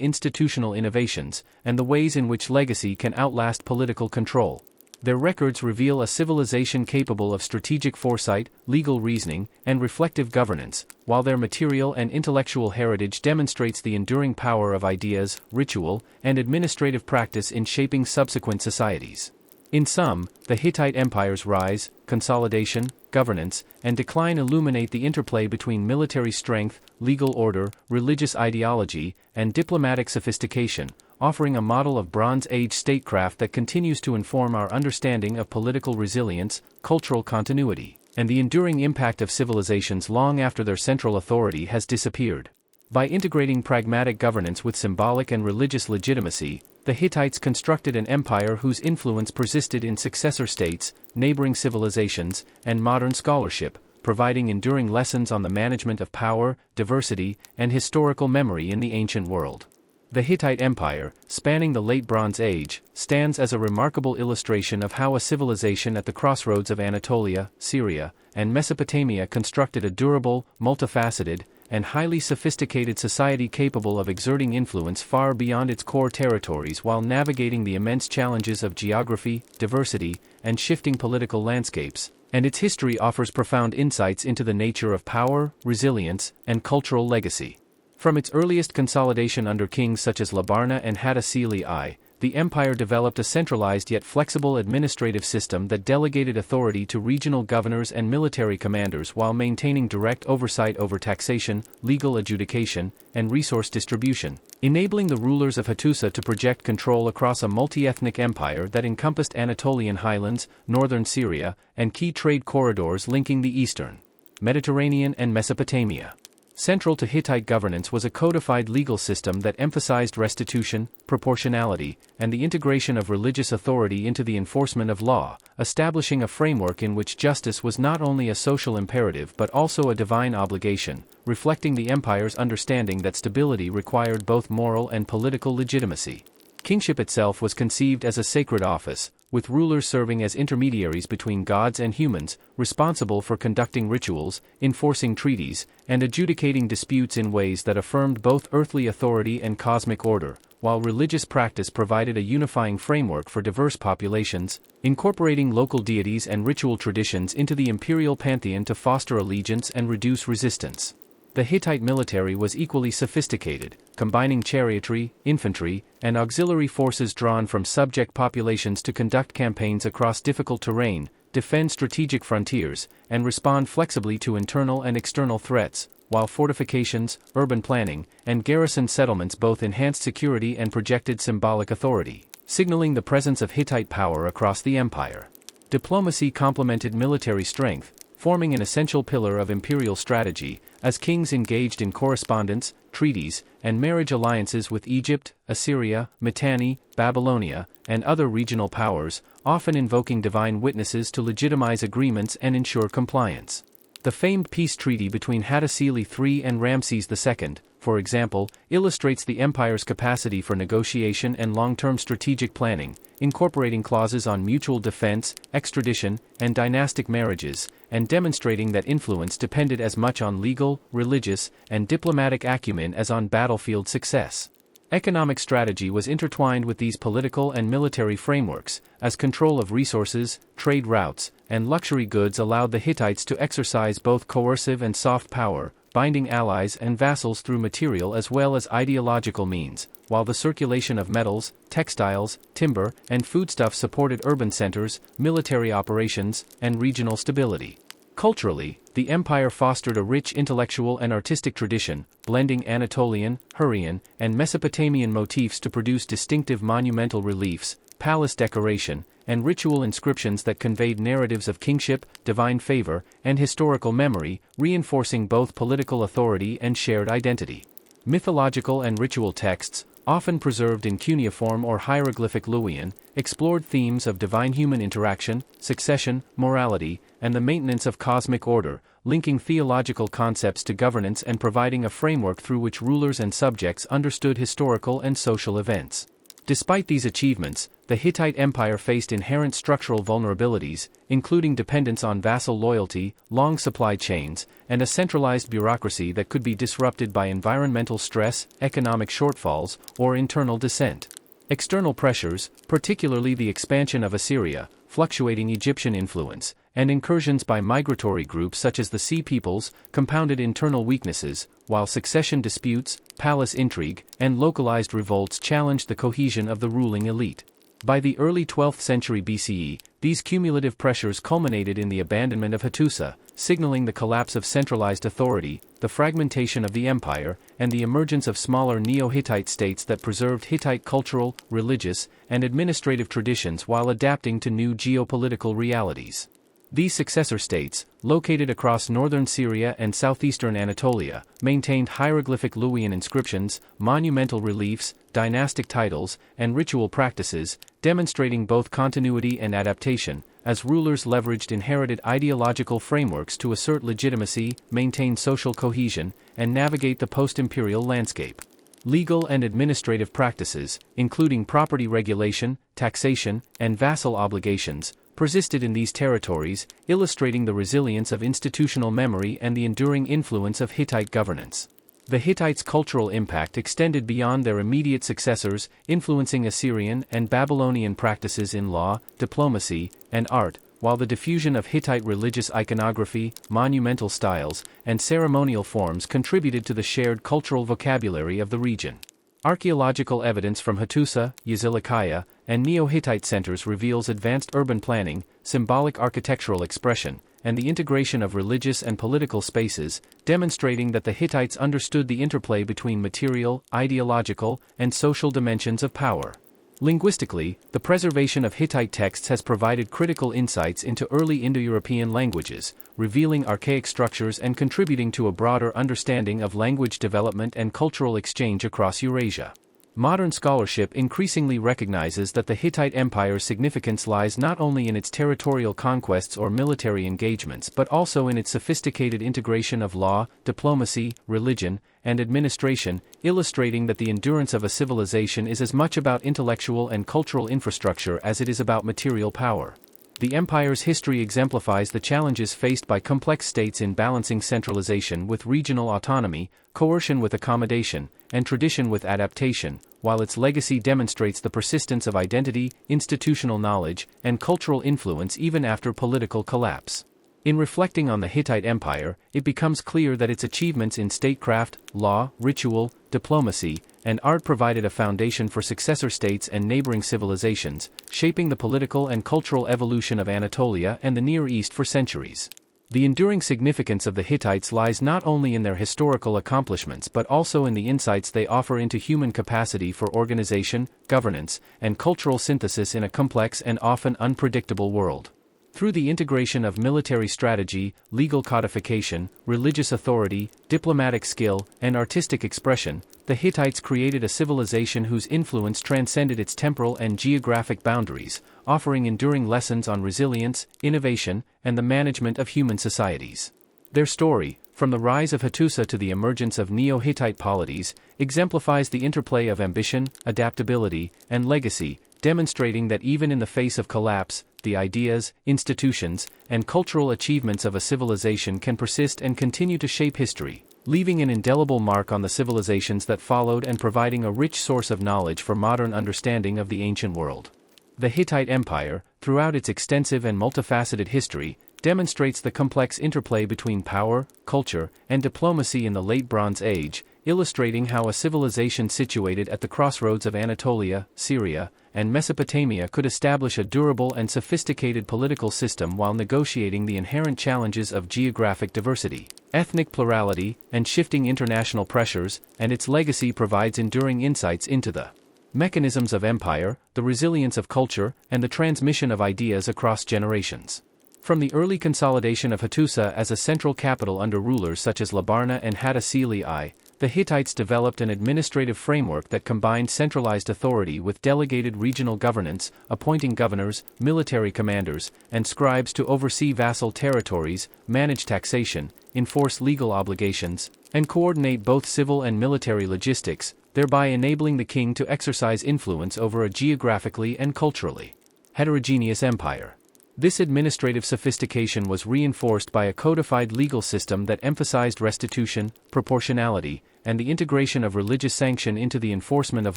institutional innovations, and the ways in which legacy can outlast political control. Their records reveal a civilization capable of strategic foresight, legal reasoning, and reflective governance, while their material and intellectual heritage demonstrates the enduring power of ideas, ritual, and administrative practice in shaping subsequent societies. In sum, the Hittite Empire's rise, consolidation, governance, and decline illuminate the interplay between military strength, legal order, religious ideology, and diplomatic sophistication, offering a model of Bronze Age statecraft that continues to inform our understanding of political resilience, cultural continuity, and the enduring impact of civilizations long after their central authority has disappeared. By integrating pragmatic governance with symbolic and religious legitimacy, the Hittites constructed an empire whose influence persisted in successor states, neighboring civilizations, and modern scholarship, providing enduring lessons on the management of power, diversity, and historical memory in the ancient world. The Hittite Empire, spanning the Late Bronze Age, stands as a remarkable illustration of how a civilization at the crossroads of Anatolia, Syria, and Mesopotamia constructed a durable, multifaceted, and highly sophisticated society capable of exerting influence far beyond its core territories while navigating the immense challenges of geography, diversity, and shifting political landscapes, and its history offers profound insights into the nature of power, resilience, and cultural legacy. From its earliest consolidation under kings such as Labarna and Hattusili I, the empire developed a centralized yet flexible administrative system that delegated authority to regional governors and military commanders while maintaining direct oversight over taxation, legal adjudication, and resource distribution, enabling the rulers of Hattusa to project control across a multi-ethnic empire that encompassed Anatolian highlands, northern Syria, and key trade corridors linking the eastern Mediterranean and Mesopotamia. Central to Hittite governance was a codified legal system that emphasized restitution, proportionality, and the integration of religious authority into the enforcement of law, establishing a framework in which justice was not only a social imperative but also a divine obligation, reflecting the empire's understanding that stability required both moral and political legitimacy. Kingship itself was conceived as a sacred office, with rulers serving as intermediaries between gods and humans, responsible for conducting rituals, enforcing treaties, and adjudicating disputes in ways that affirmed both earthly authority and cosmic order, while religious practice provided a unifying framework for diverse populations, incorporating local deities and ritual traditions into the imperial pantheon to foster allegiance and reduce resistance. The Hittite military was equally sophisticated, combining chariotry, infantry, and auxiliary forces drawn from subject populations to conduct campaigns across difficult terrain, defend strategic frontiers, and respond flexibly to internal and external threats, while fortifications, urban planning, and garrison settlements both enhanced security and projected symbolic authority, signaling the presence of Hittite power across the empire. Diplomacy complemented military strength, forming an essential pillar of imperial strategy, as kings engaged in correspondence, treaties, and marriage alliances with Egypt, Assyria, Mitanni, Babylonia, and other regional powers, often invoking divine witnesses to legitimize agreements and ensure compliance. The famed peace treaty between Hattusili III and Ramses II, for example, illustrates the empire's capacity for negotiation and long-term strategic planning, incorporating clauses on mutual defense, extradition, and dynastic marriages, and demonstrating that influence depended as much on legal, religious, and diplomatic acumen as on battlefield success. Economic strategy was intertwined with these political and military frameworks, as control of resources, trade routes, and luxury goods allowed the Hittites to exercise both coercive and soft power, binding allies and vassals through material as well as ideological means, while the circulation of metals, textiles, timber, and foodstuffs supported urban centers, military operations, and regional stability. Culturally, the empire fostered a rich intellectual and artistic tradition, blending Anatolian, Hurrian, and Mesopotamian motifs to produce distinctive monumental reliefs, palace decoration, and ritual inscriptions that conveyed narratives of kingship, divine favor, and historical memory, reinforcing both political authority and shared identity. Mythological and ritual texts, often preserved in cuneiform or hieroglyphic Luwian, explored themes of divine-human interaction, succession, morality, and the maintenance of cosmic order, linking theological concepts to governance and providing a framework through which rulers and subjects understood historical and social events. Despite these achievements, the Hittite Empire faced inherent structural vulnerabilities, including dependence on vassal loyalty, long supply chains, and a centralized bureaucracy that could be disrupted by environmental stress, economic shortfalls, or internal dissent. External pressures, particularly the expansion of Assyria, fluctuating Egyptian influence, and incursions by migratory groups such as the Sea Peoples, compounded internal weaknesses, while succession disputes, palace intrigue, and localized revolts challenged the cohesion of the ruling elite. By the early 12th century BCE, these cumulative pressures culminated in the abandonment of Hattusa, signaling the collapse of centralized authority, the fragmentation of the empire, and the emergence of smaller Neo-Hittite states that preserved Hittite cultural, religious, and administrative traditions while adapting to new geopolitical realities. These successor states, located across northern Syria and southeastern Anatolia, maintained hieroglyphic Luwian inscriptions, monumental reliefs, dynastic titles, and ritual practices, demonstrating both continuity and adaptation, as rulers leveraged inherited ideological frameworks to assert legitimacy, maintain social cohesion, and navigate the post-imperial landscape. Legal and administrative practices, including property regulation, taxation, and vassal obligations, persisted in these territories, illustrating the resilience of institutional memory and the enduring influence of Hittite governance. The Hittites' cultural impact extended beyond their immediate successors, influencing Assyrian and Babylonian practices in law, diplomacy, and art, while the diffusion of Hittite religious iconography, monumental styles, and ceremonial forms contributed to the shared cultural vocabulary of the region. Archaeological evidence from Hattusa, Yazilikiah, and Neo-Hittite centers reveals advanced urban planning, symbolic architectural expression, and the integration of religious and political spaces, demonstrating that the Hittites understood the interplay between material, ideological, and social dimensions of power. Linguistically, the preservation of Hittite texts has provided critical insights into early Indo-European languages, revealing archaic structures and contributing to a broader understanding of language development and cultural exchange across Eurasia. Modern scholarship increasingly recognizes that the Hittite Empire's significance lies not only in its territorial conquests or military engagements but also in its sophisticated integration of law, diplomacy, religion, and administration, illustrating that the endurance of a civilization is as much about intellectual and cultural infrastructure as it is about material power. The empire's history exemplifies the challenges faced by complex states in balancing centralization with regional autonomy, coercion with accommodation, and tradition with adaptation, while its legacy demonstrates the persistence of identity, institutional knowledge, and cultural influence even after political collapse. In reflecting on the Hittite Empire, it becomes clear that its achievements in statecraft, law, ritual, diplomacy, and art provided a foundation for successor states and neighboring civilizations, shaping the political and cultural evolution of Anatolia and the Near East for centuries. The enduring significance of the Hittites lies not only in their historical accomplishments but also in the insights they offer into human capacity for organization, governance, and cultural synthesis in a complex and often unpredictable world. Through the integration of military strategy, legal codification, religious authority, diplomatic skill, and artistic expression, the Hittites created a civilization whose influence transcended its temporal and geographic boundaries, offering enduring lessons on resilience, innovation, and the management of human societies. Their story, from the rise of Hattusa to the emergence of Neo-Hittite polities, exemplifies the interplay of ambition, adaptability, and legacy, demonstrating that even in the face of collapse, the ideas, institutions, and cultural achievements of a civilization can persist and continue to shape history. leaving an indelible mark on the civilizations that followed and providing a rich source of knowledge for modern understanding of the ancient world. The Hittite Empire, throughout its extensive and multifaceted history, demonstrates the complex interplay between power, culture, and diplomacy in the Late Bronze Age, illustrating how a civilization situated at the crossroads of Anatolia, Syria, and Mesopotamia could establish a durable and sophisticated political system while negotiating the inherent challenges of geographic diversity, ethnic plurality, and shifting international pressures, and its legacy provides enduring insights into the mechanisms of empire, the resilience of culture, and the transmission of ideas across generations. From the early consolidation of Hattusa as a central capital under rulers such as Labarna and Hattusili I, the Hittites developed an administrative framework that combined centralized authority with delegated regional governance, appointing governors, military commanders, and scribes to oversee vassal territories, manage taxation, enforce legal obligations, and coordinate both civil and military logistics, thereby enabling the king to exercise influence over a geographically and culturally heterogeneous empire. This administrative sophistication was reinforced by a codified legal system that emphasized restitution, proportionality, and the integration of religious sanction into the enforcement of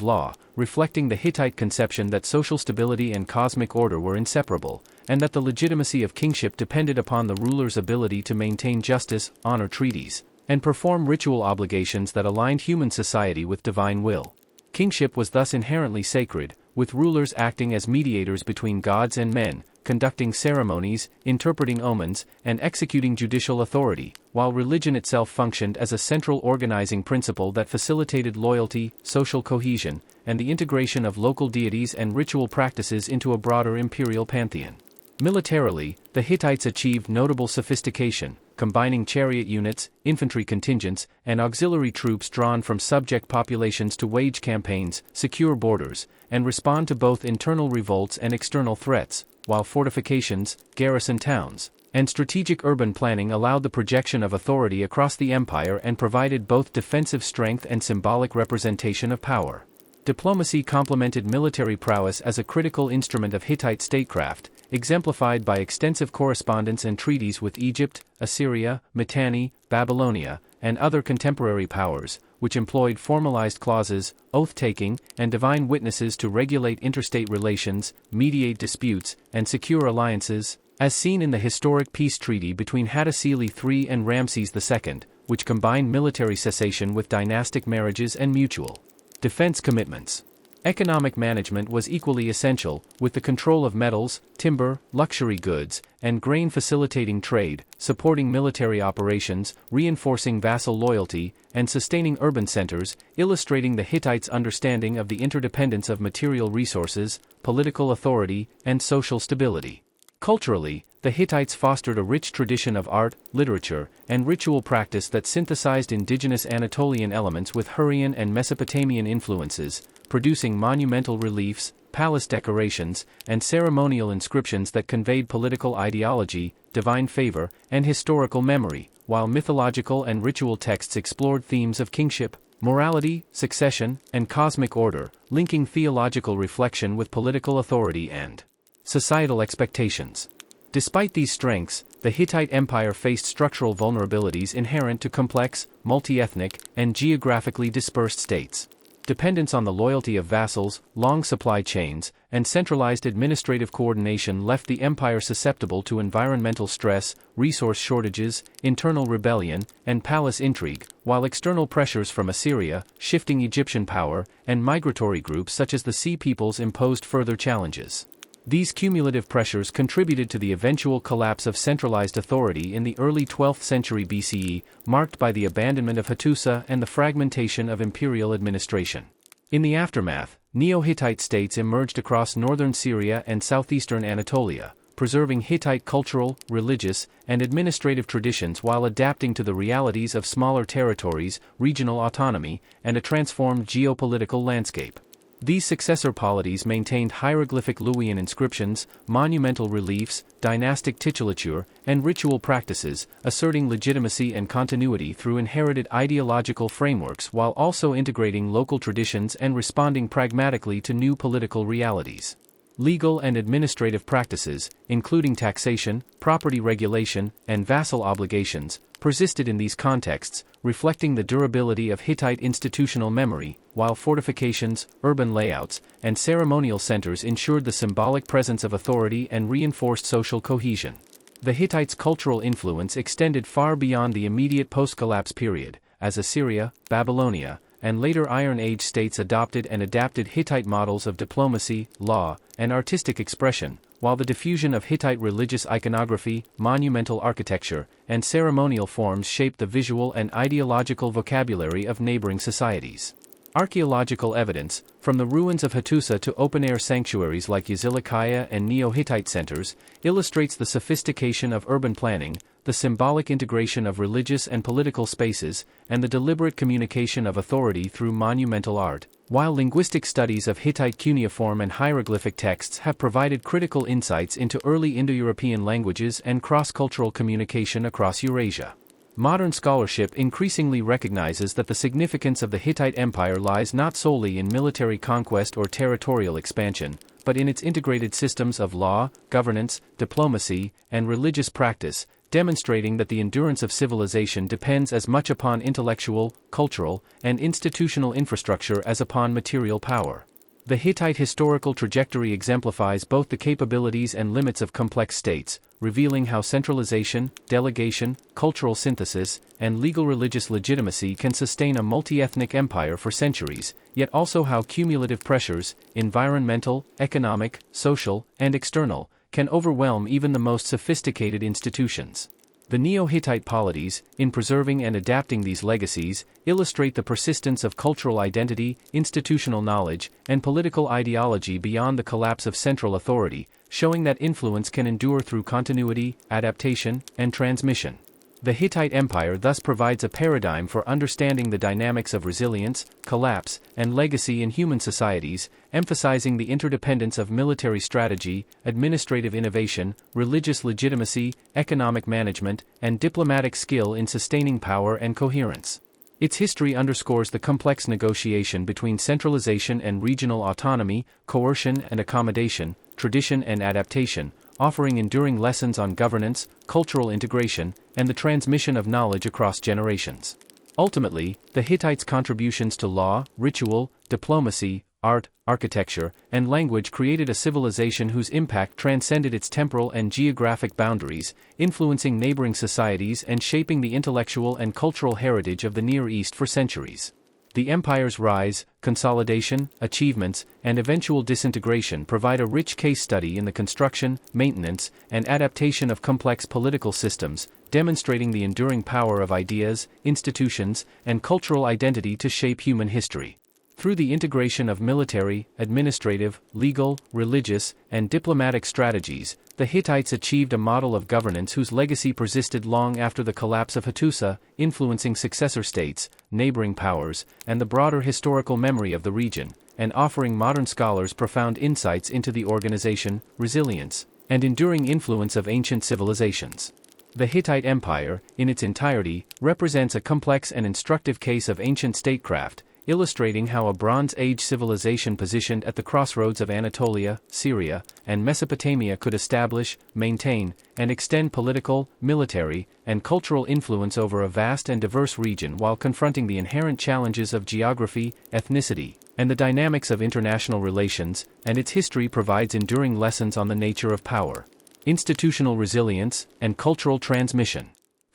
law, reflecting the Hittite conception that social stability and cosmic order were inseparable, and that the legitimacy of kingship depended upon the ruler's ability to maintain justice, honor treaties, and perform ritual obligations that aligned human society with divine will. Kingship was thus inherently sacred, with rulers acting as mediators between gods and men, conducting ceremonies, interpreting omens, and executing judicial authority, while religion itself functioned as a central organizing principle that facilitated loyalty, social cohesion, and the integration of local deities and ritual practices into a broader imperial pantheon. Militarily, the Hittites achieved notable sophistication, combining chariot units, infantry contingents, and auxiliary troops drawn from subject populations to wage campaigns, secure borders, and respond to both internal revolts and external threats, while fortifications, garrison towns, and strategic urban planning allowed the projection of authority across the empire and provided both defensive strength and symbolic representation of power. Diplomacy complemented military prowess as a critical instrument of Hittite statecraft, exemplified by extensive correspondence and treaties with Egypt, Assyria, Mitanni, Babylonia, and other contemporary powers, which employed formalized clauses, oath-taking, and divine witnesses to regulate interstate relations, mediate disputes, and secure alliances, as seen in the historic peace treaty between Hattusili III and Ramses II, which combined military cessation with dynastic marriages and mutual defense commitments. Economic management was equally essential, with the control of metals, timber, luxury goods, and grain facilitating trade, supporting military operations, reinforcing vassal loyalty, and sustaining urban centers, illustrating the Hittites' understanding of the interdependence of material resources, political authority, and social stability. Culturally, the Hittites fostered a rich tradition of art, literature, and ritual practice that synthesized indigenous Anatolian elements with Hurrian and Mesopotamian influences, producing monumental reliefs, palace decorations, and ceremonial inscriptions that conveyed political ideology, divine favor, and historical memory, while mythological and ritual texts explored themes of kingship, morality, succession, and cosmic order, linking theological reflection with political authority and societal expectations. Despite these strengths, the Hittite Empire faced structural vulnerabilities inherent to complex, multi-ethnic, and geographically dispersed states. Dependence on the loyalty of vassals, long supply chains, and centralized administrative coordination left the empire susceptible to environmental stress, resource shortages, internal rebellion, and palace intrigue, while external pressures from Assyria, shifting Egyptian power, and migratory groups such as the Sea Peoples imposed further challenges. These cumulative pressures contributed to the eventual collapse of centralized authority in the early 12th century BCE, marked by the abandonment of Hattusa and the fragmentation of imperial administration. In the aftermath, Neo-Hittite states emerged across northern Syria and southeastern Anatolia, preserving Hittite cultural, religious, and administrative traditions while adapting to the realities of smaller territories, regional autonomy, and a transformed geopolitical landscape. These successor polities maintained hieroglyphic Luwian inscriptions, monumental reliefs, dynastic titulature, and ritual practices, asserting legitimacy and continuity through inherited ideological frameworks while also integrating local traditions and responding pragmatically to new political realities. legal and administrative practices, including taxation, property regulation, and vassal obligations, persisted in these contexts, reflecting the durability of Hittite institutional memory, while fortifications, urban layouts, and ceremonial centers ensured the symbolic presence of authority and reinforced social cohesion. The Hittites' cultural influence extended far beyond the immediate post-collapse period, as Assyria, Babylonia, and later Iron Age states adopted and adapted Hittite models of diplomacy, law, and artistic expression, while the diffusion of Hittite religious iconography, monumental architecture, and ceremonial forms shaped the visual and ideological vocabulary of neighboring societies. Archaeological evidence, from the ruins of Hattusa to open-air sanctuaries like Yazilikiya and Neo-Hittite centers, illustrates the sophistication of urban planning, the symbolic integration of religious and political spaces, and the deliberate communication of authority through monumental art, while linguistic studies of Hittite cuneiform and hieroglyphic texts have provided critical insights into early Indo-European languages and cross-cultural communication across Eurasia. Modern scholarship increasingly recognizes that the significance of the Hittite Empire lies not solely in military conquest or territorial expansion, but in its integrated systems of law, governance, diplomacy, and religious practice, demonstrating that the endurance of civilization depends as much upon intellectual, cultural, and institutional infrastructure as upon material power. The Hittite historical trajectory exemplifies both the capabilities and limits of complex states, revealing how centralization, delegation, cultural synthesis, and legal religious legitimacy can sustain a multi-ethnic empire for centuries, yet also how cumulative pressures, environmental, economic, social, and external, can overwhelm even the most sophisticated institutions. The Neo-Hittite polities, in preserving and adapting these legacies, illustrate the persistence of cultural identity, institutional knowledge, and political ideology beyond the collapse of central authority, showing that influence can endure through continuity, adaptation, and transmission. The Hittite Empire thus provides a paradigm for understanding the dynamics of resilience, collapse, and legacy in human societies, emphasizing the interdependence of military strategy, administrative innovation, religious legitimacy, economic management, and diplomatic skill in sustaining power and coherence. Its history underscores the complex negotiation between centralization and regional autonomy, coercion and accommodation, tradition and adaptation, offering enduring lessons on governance, cultural integration, and the transmission of knowledge across generations. Ultimately, the Hittites' contributions to law, ritual, diplomacy, art, architecture, and language created a civilization whose impact transcended its temporal and geographic boundaries, influencing neighboring societies and shaping the intellectual and cultural heritage of the Near East for centuries. The empire's rise, consolidation, achievements, and eventual disintegration provide a rich case study in the construction, maintenance, and adaptation of complex political systems, demonstrating the enduring power of ideas, institutions, and cultural identity to shape human history. Through the integration of military, administrative, legal, religious, and diplomatic strategies, the Hittites achieved a model of governance whose legacy persisted long after the collapse of Hattusa, influencing successor states, neighboring powers, and the broader historical memory of the region, and offering modern scholars profound insights into the organization, resilience, and enduring influence of ancient civilizations. The Hittite Empire, in its entirety, represents a complex and instructive case of ancient statecraft, illustrating how a Bronze Age civilization positioned at the crossroads of Anatolia, Syria, and Mesopotamia could establish, maintain, and extend political, military, and cultural influence over a vast and diverse region while confronting the inherent challenges of geography, ethnicity, and the dynamics of international relations, and its history provides enduring lessons on the nature of power, institutional resilience, and cultural transmission.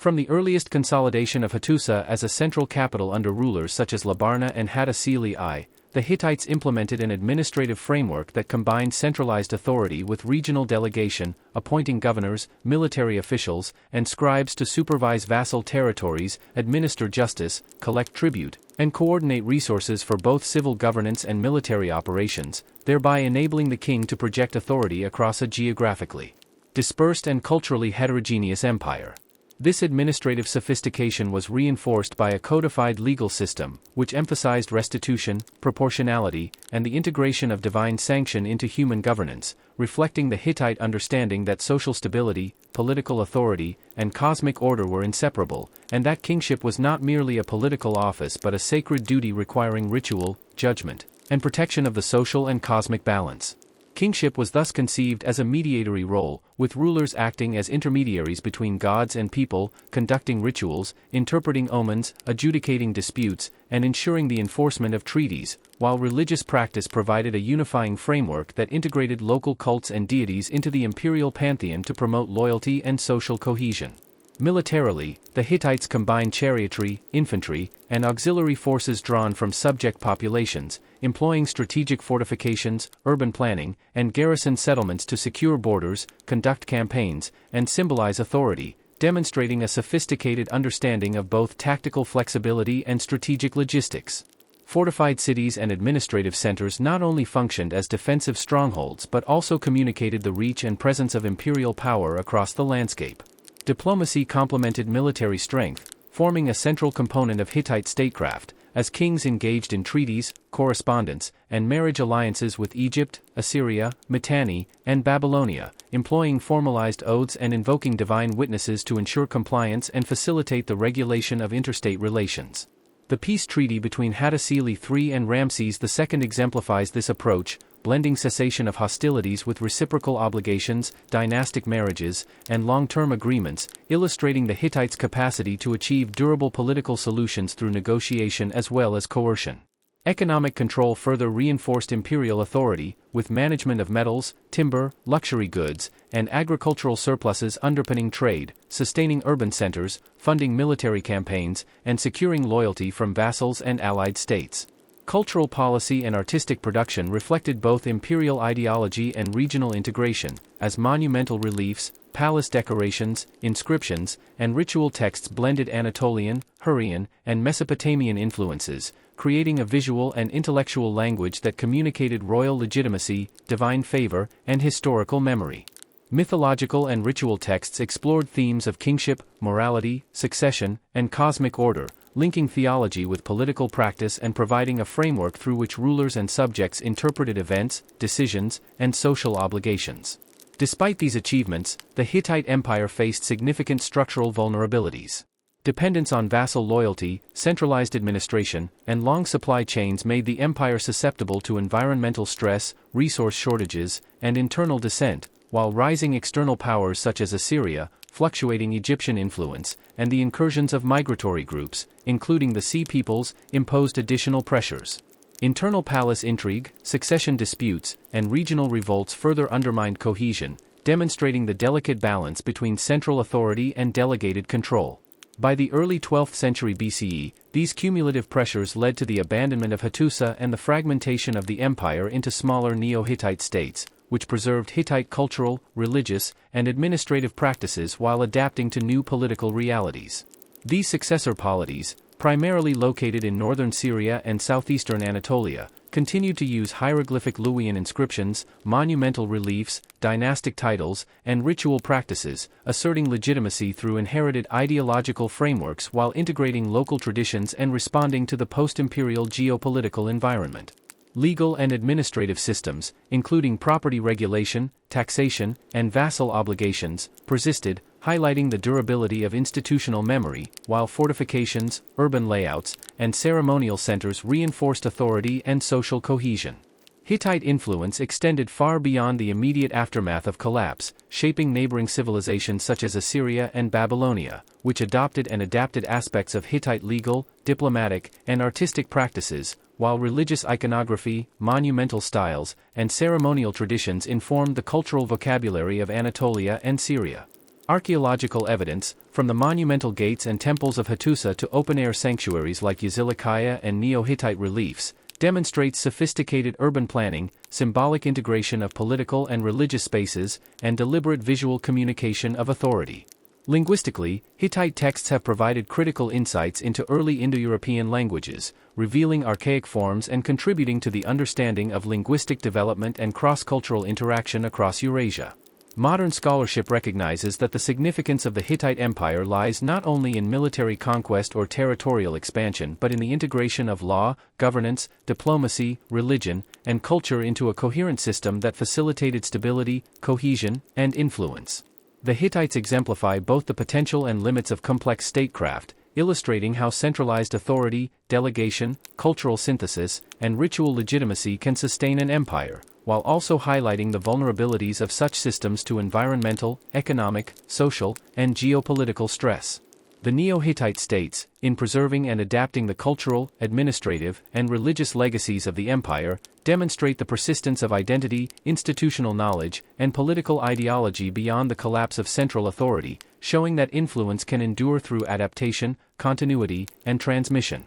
From the earliest consolidation of Hattusa as a central capital under rulers such as Labarna and Hattusili I, the Hittites implemented an administrative framework that combined centralized authority with regional delegation, appointing governors, military officials, and scribes to supervise vassal territories, administer justice, collect tribute, and coordinate resources for both civil governance and military operations, thereby enabling the king to project authority across a geographically dispersed and culturally heterogeneous empire. This administrative sophistication was reinforced by a codified legal system, which emphasized restitution, proportionality, and the integration of divine sanction into human governance, reflecting the Hittite understanding that social stability, political authority, and cosmic order were inseparable, and that kingship was not merely a political office but a sacred duty requiring ritual, judgment, and protection of the social and cosmic balance. Kingship was thus conceived as a mediatory role, with rulers acting as intermediaries between gods and people, conducting rituals, interpreting omens, adjudicating disputes, and ensuring the enforcement of treaties, while religious practice provided a unifying framework that integrated local cults and deities into the imperial pantheon to promote loyalty and social cohesion. Militarily, the Hittites combined chariotry, infantry, and auxiliary forces drawn from subject populations, employing strategic fortifications, urban planning, and garrison settlements to secure borders, conduct campaigns, and symbolize authority, demonstrating a sophisticated understanding of both tactical flexibility and strategic logistics. Fortified cities and administrative centers not only functioned as defensive strongholds but also communicated the reach and presence of imperial power across the landscape. Diplomacy complemented military strength, forming a central component of Hittite statecraft, as kings engaged in treaties, correspondence, and marriage alliances with Egypt, Assyria, Mitanni, and Babylonia, employing formalized oaths and invoking divine witnesses to ensure compliance and facilitate the regulation of interstate relations. The peace treaty between Hattusili III and Ramses II exemplifies this approach, blending cessation of hostilities with reciprocal obligations, dynastic marriages, and long-term agreements, illustrating the Hittites' capacity to achieve durable political solutions through negotiation as well as coercion. Economic control further reinforced imperial authority, with management of metals, timber, luxury goods, and agricultural surpluses underpinning trade, sustaining urban centers, funding military campaigns, and securing loyalty from vassals and allied states. Cultural policy and artistic production reflected both imperial ideology and regional integration, as monumental reliefs, palace decorations, inscriptions, and ritual texts blended Anatolian, Hurrian, and Mesopotamian influences, creating a visual and intellectual language that communicated royal legitimacy, divine favor, and historical memory. Mythological and ritual texts explored themes of kingship, morality, succession, and cosmic order, linking theology with political practice and providing a framework through which rulers and subjects interpreted events, decisions, and social obligations. Despite these achievements, the Hittite Empire faced significant structural vulnerabilities. Dependence on vassal loyalty, centralized administration, and long supply chains made the empire susceptible to environmental stress, resource shortages, and internal dissent, while rising external powers such as Assyria, fluctuating Egyptian influence, and the incursions of migratory groups, including the Sea Peoples, imposed additional pressures. Internal palace intrigue, succession disputes, and regional revolts further undermined cohesion, demonstrating the delicate balance between central authority and delegated control. By the early 12th century BCE, these cumulative pressures led to the abandonment of Hattusa and the fragmentation of the empire into smaller Neo-Hittite states, which preserved Hittite cultural, religious, and administrative practices while adapting to new political realities. These successor polities, primarily located in northern Syria and southeastern Anatolia, continued to use hieroglyphic Luwian inscriptions, monumental reliefs, dynastic titles, and ritual practices, asserting legitimacy through inherited ideological frameworks while integrating local traditions and responding to the post-imperial geopolitical environment. Legal and administrative systems, including property regulation, taxation, and vassal obligations, persisted, highlighting the durability of institutional memory, while fortifications, urban layouts, and ceremonial centers reinforced authority and social cohesion. Hittite influence extended far beyond the immediate aftermath of collapse, shaping neighboring civilizations such as Assyria and Babylonia, which adopted and adapted aspects of Hittite legal, diplomatic, and artistic practices, while religious iconography, monumental styles, and ceremonial traditions informed the cultural vocabulary of Anatolia and Syria. Archaeological evidence, from the monumental gates and temples of Hattusa to open-air sanctuaries like Yazilikiya and Neo-Hittite reliefs, demonstrates sophisticated urban planning, symbolic integration of political and religious spaces, and deliberate visual communication of authority. Linguistically, Hittite texts have provided critical insights into early Indo-European languages, revealing archaic forms and contributing to the understanding of linguistic development and cross-cultural interaction across Eurasia. Modern scholarship recognizes that the significance of the Hittite Empire lies not only in military conquest or territorial expansion but in the integration of law, governance, diplomacy, religion, and culture into a coherent system that facilitated stability, cohesion, and influence. The Hittites exemplify both the potential and limits of complex statecraft, illustrating how centralized authority, delegation, cultural synthesis, and ritual legitimacy can sustain an empire, while also highlighting the vulnerabilities of such systems to environmental, economic, social, and geopolitical stress. The Neo-Hittite states, in preserving and adapting the cultural, administrative, and religious legacies of the empire, demonstrate the persistence of identity, institutional knowledge, and political ideology beyond the collapse of central authority, showing that influence can endure through adaptation, continuity, and transmission.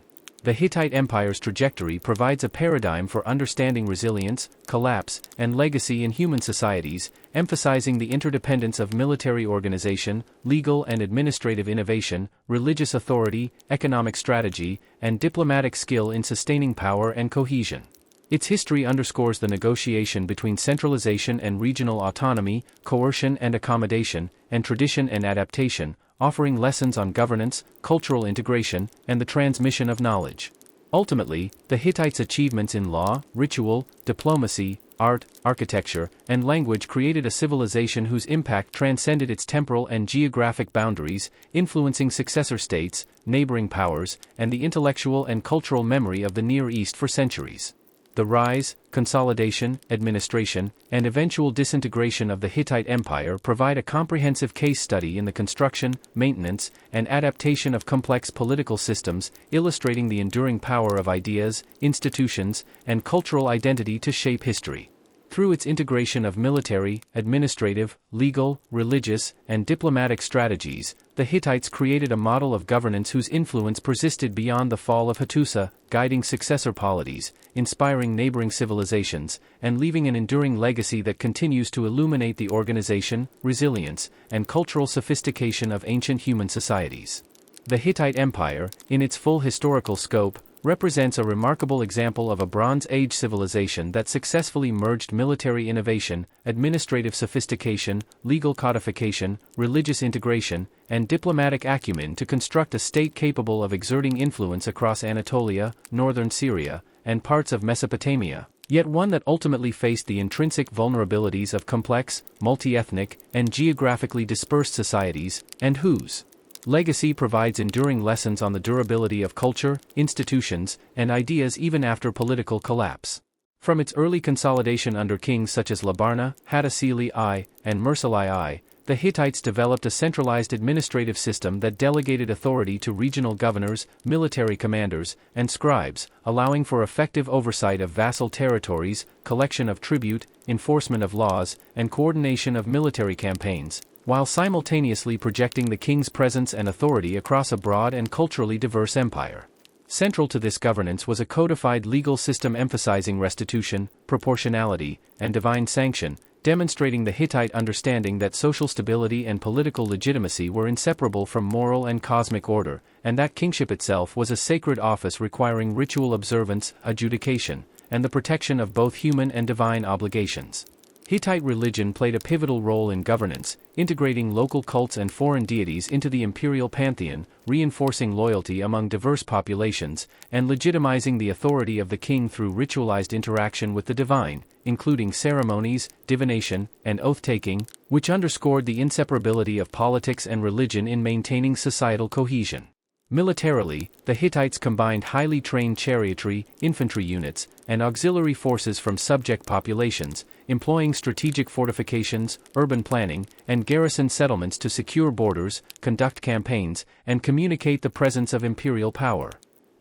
The Hittite Empire's trajectory provides a paradigm for understanding resilience, collapse, and legacy in human societies, emphasizing the interdependence of military organization, legal and administrative innovation, religious authority, economic strategy, and diplomatic skill in sustaining power and cohesion. Its history underscores the negotiation between centralization and regional autonomy, coercion and accommodation, and tradition and adaptation, offering lessons on governance, cultural integration, and the transmission of knowledge. Ultimately, the Hittites' achievements in law, ritual, diplomacy, art, architecture, and language created a civilization whose impact transcended its temporal and geographic boundaries, influencing successor states, neighboring powers, and the intellectual and cultural memory of the Near East for centuries. The rise, consolidation, administration, and eventual disintegration of the Hittite Empire provide a comprehensive case study in the construction, maintenance, and adaptation of complex political systems, illustrating the enduring power of ideas, institutions, and cultural identity to shape history. Through its integration of military, administrative, legal, religious, and diplomatic strategies, the Hittites created a model of governance whose influence persisted beyond the fall of Hattusa, guiding successor polities, inspiring neighboring civilizations, and leaving an enduring legacy that continues to illuminate the organization, resilience, and cultural sophistication of ancient human societies. The Hittite Empire, in its full historical scope, represents a remarkable example of a Bronze Age civilization that successfully merged military innovation, administrative sophistication, legal codification, religious integration, and diplomatic acumen to construct a state capable of exerting influence across Anatolia, northern Syria, and parts of Mesopotamia, yet one that ultimately faced the intrinsic vulnerabilities of complex, multi-ethnic, and geographically dispersed societies, and whose legacy provides enduring lessons on the durability of culture, institutions, and ideas even after political collapse. From its early consolidation under kings such as Labarna, Hattusili I, and Mursili I, the Hittites developed a centralized administrative system that delegated authority to regional governors, military commanders, and scribes, allowing for effective oversight of vassal territories, collection of tribute, enforcement of laws, and coordination of military campaigns, while simultaneously projecting the king's presence and authority across a broad and culturally diverse empire. Central to this governance was a codified legal system emphasizing restitution, proportionality, and divine sanction, demonstrating the Hittite understanding that social stability and political legitimacy were inseparable from moral and cosmic order, and that kingship itself was a sacred office requiring ritual observance, adjudication, and the protection of both human and divine obligations. Hittite religion played a pivotal role in governance, integrating local cults and foreign deities into the imperial pantheon, reinforcing loyalty among diverse populations, and legitimizing the authority of the king through ritualized interaction with the divine, including ceremonies, divination, and oath-taking, which underscored the inseparability of politics and religion in maintaining societal cohesion. Militarily, the Hittites combined highly trained chariotry, infantry units, and auxiliary forces from subject populations, employing strategic fortifications, urban planning, and garrison settlements to secure borders, conduct campaigns, and communicate the presence of imperial power.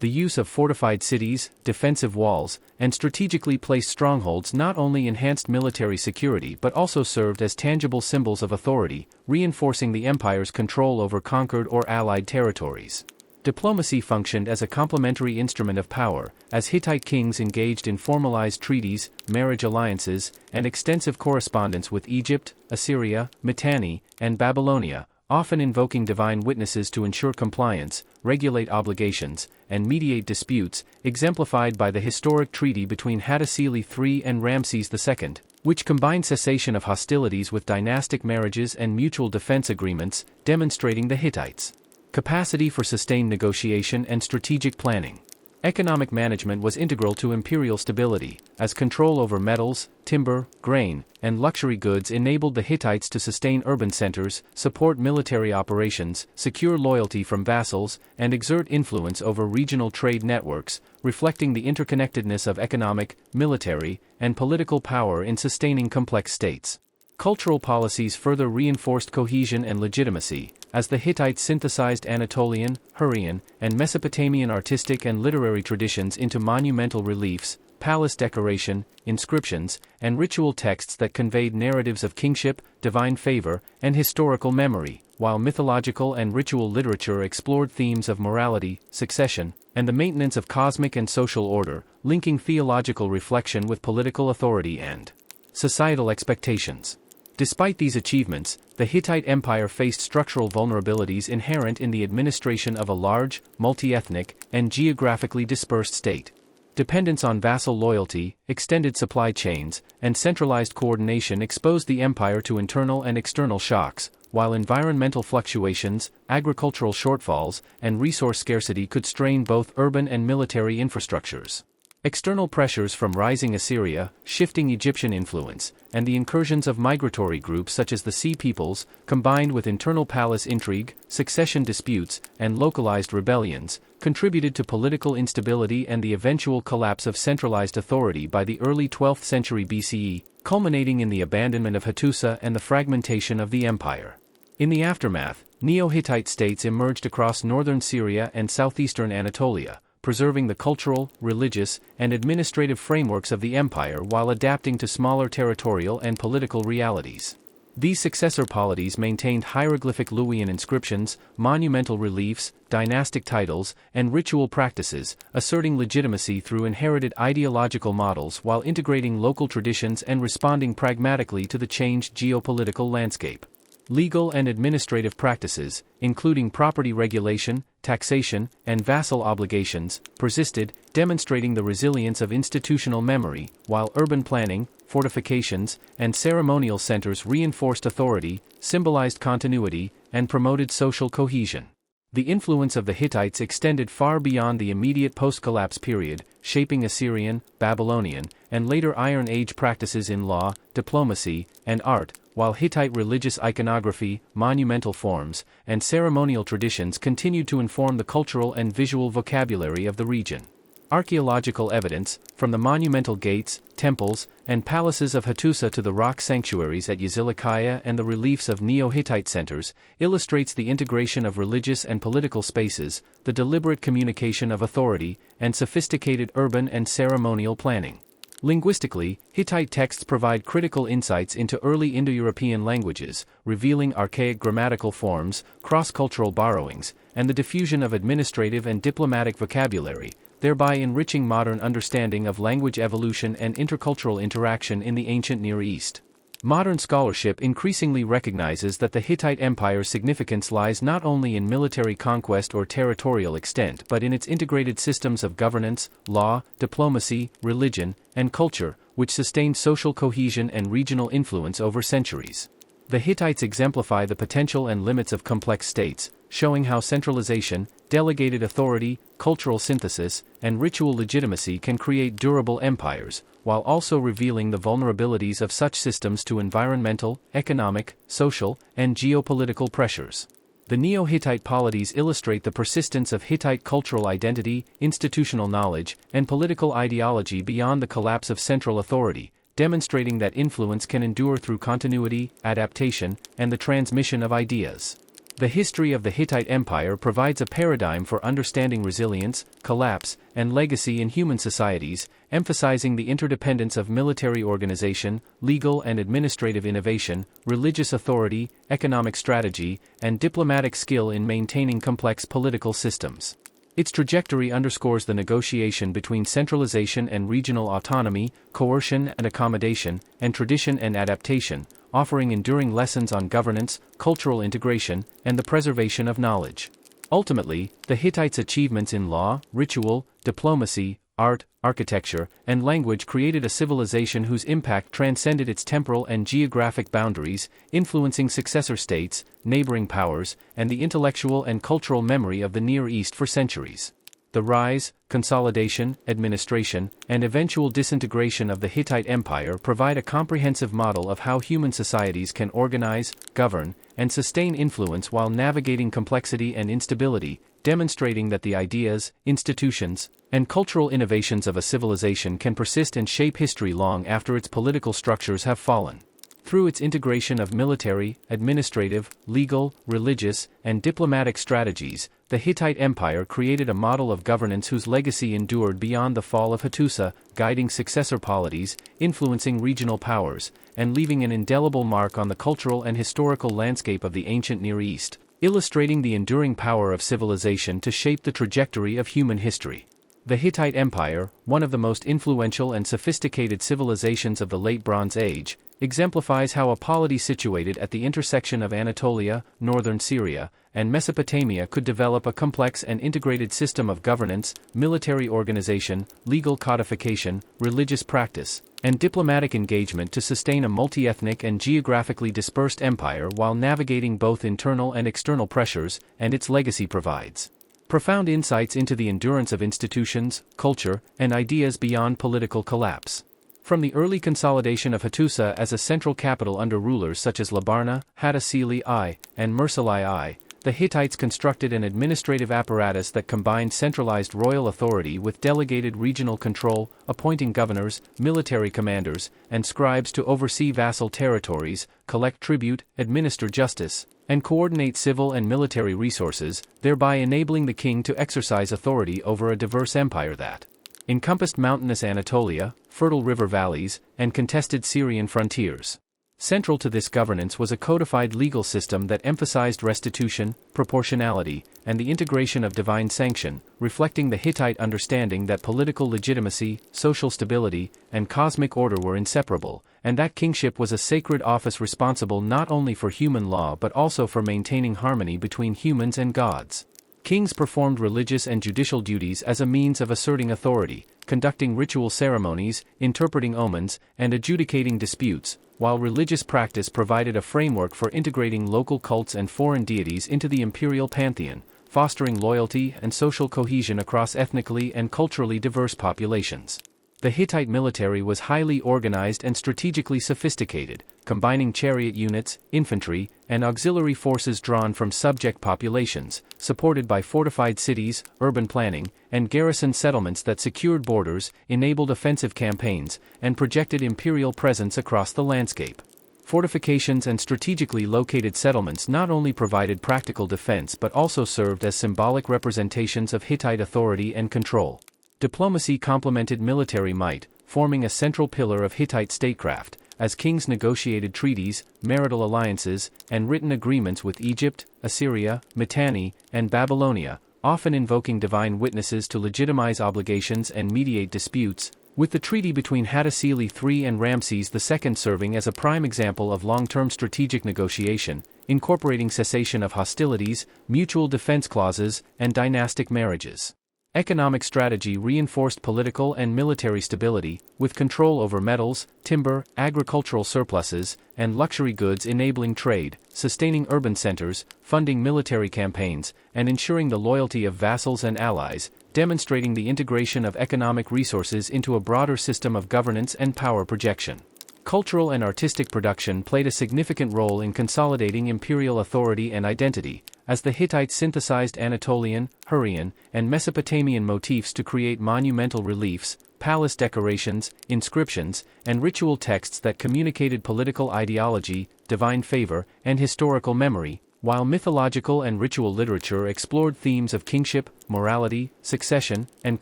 The use of fortified cities, defensive walls, and strategically placed strongholds not only enhanced military security but also served as tangible symbols of authority, reinforcing the empire's control over conquered or allied territories. Diplomacy functioned as a complementary instrument of power, as Hittite kings engaged in formalized treaties, marriage alliances, and extensive correspondence with Egypt, Assyria, Mitanni, and Babylonia, often invoking divine witnesses to ensure compliance, regulate obligations, and mediate disputes, exemplified by the historic treaty between Hattusili III and Ramses II, which combined cessation of hostilities with dynastic marriages and mutual defense agreements, demonstrating the Hittites' capacity for sustained negotiation and strategic planning. Economic management was integral to imperial stability, as control over metals, timber, grain, and luxury goods enabled the Hittites to sustain urban centers, support military operations, secure loyalty from vassals, and exert influence over regional trade networks, reflecting the interconnectedness of economic, military, and political power in sustaining complex states. Cultural policies further reinforced cohesion and legitimacy, as the Hittites synthesized Anatolian, Hurrian, and Mesopotamian artistic and literary traditions into monumental reliefs, palace decoration, inscriptions, and ritual texts that conveyed narratives of kingship, divine favor, and historical memory, while mythological and ritual literature explored themes of morality, succession, and the maintenance of cosmic and social order, linking theological reflection with political authority and societal expectations. Despite these achievements, the Hittite Empire faced structural vulnerabilities inherent in the administration of a large, multi-ethnic, and geographically dispersed state. Dependence on vassal loyalty, extended supply chains, and centralized coordination exposed the empire to internal and external shocks, while environmental fluctuations, agricultural shortfalls, and resource scarcity could strain both urban and military infrastructures. External pressures from rising Assyria, shifting Egyptian influence, and the incursions of migratory groups such as the Sea Peoples, combined with internal palace intrigue, succession disputes, and localized rebellions, contributed to political instability and the eventual collapse of centralized authority by the early 12th century BCE, culminating in the abandonment of Hattusa and the fragmentation of the empire. In the aftermath, Neo-Hittite states emerged across northern Syria and southeastern Anatolia, preserving the cultural, religious, and administrative frameworks of the empire while adapting to smaller territorial and political realities. These successor polities maintained hieroglyphic Luwian inscriptions, monumental reliefs, dynastic titles, and ritual practices, asserting legitimacy through inherited ideological models while integrating local traditions and responding pragmatically to the changed geopolitical landscape. Legal and administrative practices, including property regulation, taxation, and vassal obligations, persisted, demonstrating the resilience of institutional memory, while urban planning, fortifications, and ceremonial centers reinforced authority, symbolized continuity, and promoted social cohesion. The influence of the Hittites extended far beyond the immediate post-collapse period, shaping Assyrian, Babylonian, and later Iron Age practices in law, diplomacy, and art, while Hittite religious iconography, monumental forms, and ceremonial traditions continued to inform the cultural and visual vocabulary of the region. Archaeological evidence, from the monumental gates, temples, and palaces of Hattusa to the rock sanctuaries at Yazilikiya and the reliefs of Neo-Hittite centers, illustrates the integration of religious and political spaces, the deliberate communication of authority, and sophisticated urban and ceremonial planning. Linguistically, Hittite texts provide critical insights into early Indo-European languages, revealing archaic grammatical forms, cross-cultural borrowings, and the diffusion of administrative and diplomatic vocabulary, thereby enriching modern understanding of language evolution and intercultural interaction in the ancient Near East. Modern scholarship increasingly recognizes that the Hittite Empire's significance lies not only in military conquest or territorial extent but in its integrated systems of governance, law, diplomacy, religion, and culture, which sustained social cohesion and regional influence over centuries. The Hittites exemplify the potential and limits of complex states, showing how centralization, delegated authority, cultural synthesis, and ritual legitimacy can create durable empires, while also revealing the vulnerabilities of such systems to environmental, economic, social, and geopolitical pressures. The Neo-Hittite polities illustrate the persistence of Hittite cultural identity, institutional knowledge, and political ideology beyond the collapse of central authority, demonstrating that influence can endure through continuity, adaptation, and the transmission of ideas. The history of the Hittite Empire provides a paradigm for understanding resilience, collapse, and legacy in human societies, emphasizing the interdependence of military organization, legal and administrative innovation, religious authority, economic strategy, and diplomatic skill in maintaining complex political systems. Its trajectory underscores the negotiation between centralization and regional autonomy, coercion and accommodation, and tradition and adaptation, offering enduring lessons on governance, cultural integration, and the preservation of knowledge. Ultimately, the Hittites' achievements in law, ritual, diplomacy, art, architecture, and language created a civilization whose impact transcended its temporal and geographic boundaries, influencing successor states, neighboring powers, and the intellectual and cultural memory of the Near East for centuries. The rise, consolidation, administration, and eventual disintegration of the Hittite Empire provide a comprehensive model of how human societies can organize, govern, and sustain influence while navigating complexity and instability, demonstrating that the ideas, institutions, and cultural innovations of a civilization can persist and shape history long after its political structures have fallen. Through its integration of military, administrative, legal, religious, and diplomatic strategies, the Hittite Empire created a model of governance whose legacy endured beyond the fall of Hattusa, guiding successor polities, influencing regional powers, and leaving an indelible mark on the cultural and historical landscape of the ancient Near East, illustrating the enduring power of civilization to shape the trajectory of human history. The Hittite Empire, one of the most influential and sophisticated civilizations of the Late Bronze Age, exemplifies how a polity situated at the intersection of Anatolia, northern Syria, and Mesopotamia could develop a complex and integrated system of governance, military organization, legal codification, religious practice, and diplomatic engagement to sustain a multi-ethnic and geographically dispersed empire while navigating both internal and external pressures, and its legacy provides profound insights into the endurance of institutions, culture, and ideas beyond political collapse. From the early consolidation of Hattusa as a central capital under rulers such as Labarna, Hattusili I, and Mursalai I, the Hittites constructed an administrative apparatus that combined centralized royal authority with delegated regional control, appointing governors, military commanders, and scribes to oversee vassal territories, collect tribute, administer justice, and coordinate civil and military resources, thereby enabling the king to exercise authority over a diverse empire that encompassed mountainous Anatolia, fertile river valleys, and contested Syrian frontiers. Central to this governance was a codified legal system that emphasized restitution, proportionality, and the integration of divine sanction, reflecting the Hittite understanding that political legitimacy, social stability, and cosmic order were inseparable, and that kingship was a sacred office responsible not only for human law but also for maintaining harmony between humans and gods. Kings performed religious and judicial duties as a means of asserting authority, conducting ritual ceremonies, interpreting omens, and adjudicating disputes, while religious practice provided a framework for integrating local cults and foreign deities into the imperial pantheon, fostering loyalty and social cohesion across ethnically and culturally diverse populations. The Hittite military was highly organized and strategically sophisticated, combining chariot units, infantry, and auxiliary forces drawn from subject populations, supported by fortified cities, urban planning, and garrison settlements that secured borders, enabled offensive campaigns, and projected imperial presence across the landscape. Fortifications and strategically located settlements not only provided practical defense but also served as symbolic representations of Hittite authority and control. Diplomacy complemented military might, forming a central pillar of Hittite statecraft, as kings negotiated treaties, marital alliances, and written agreements with Egypt, Assyria, Mitanni, and Babylonia, often invoking divine witnesses to legitimize obligations and mediate disputes, with the treaty between Hattusili III and Ramses II serving as a prime example of long-term strategic negotiation, incorporating cessation of hostilities, mutual defense clauses, and dynastic marriages. Economic strategy reinforced political and military stability, with control over metals, timber, agricultural surpluses, and luxury goods enabling trade, sustaining urban centers, funding military campaigns, and ensuring the loyalty of vassals and allies, demonstrating the integration of economic resources into a broader system of governance and power projection. Cultural and artistic production played a significant role in consolidating imperial authority and identity, as the Hittites synthesized Anatolian, Hurrian, and Mesopotamian motifs to create monumental reliefs, palace decorations, inscriptions, and ritual texts that communicated political ideology, divine favor, and historical memory, while mythological and ritual literature explored themes of kingship, morality, succession, and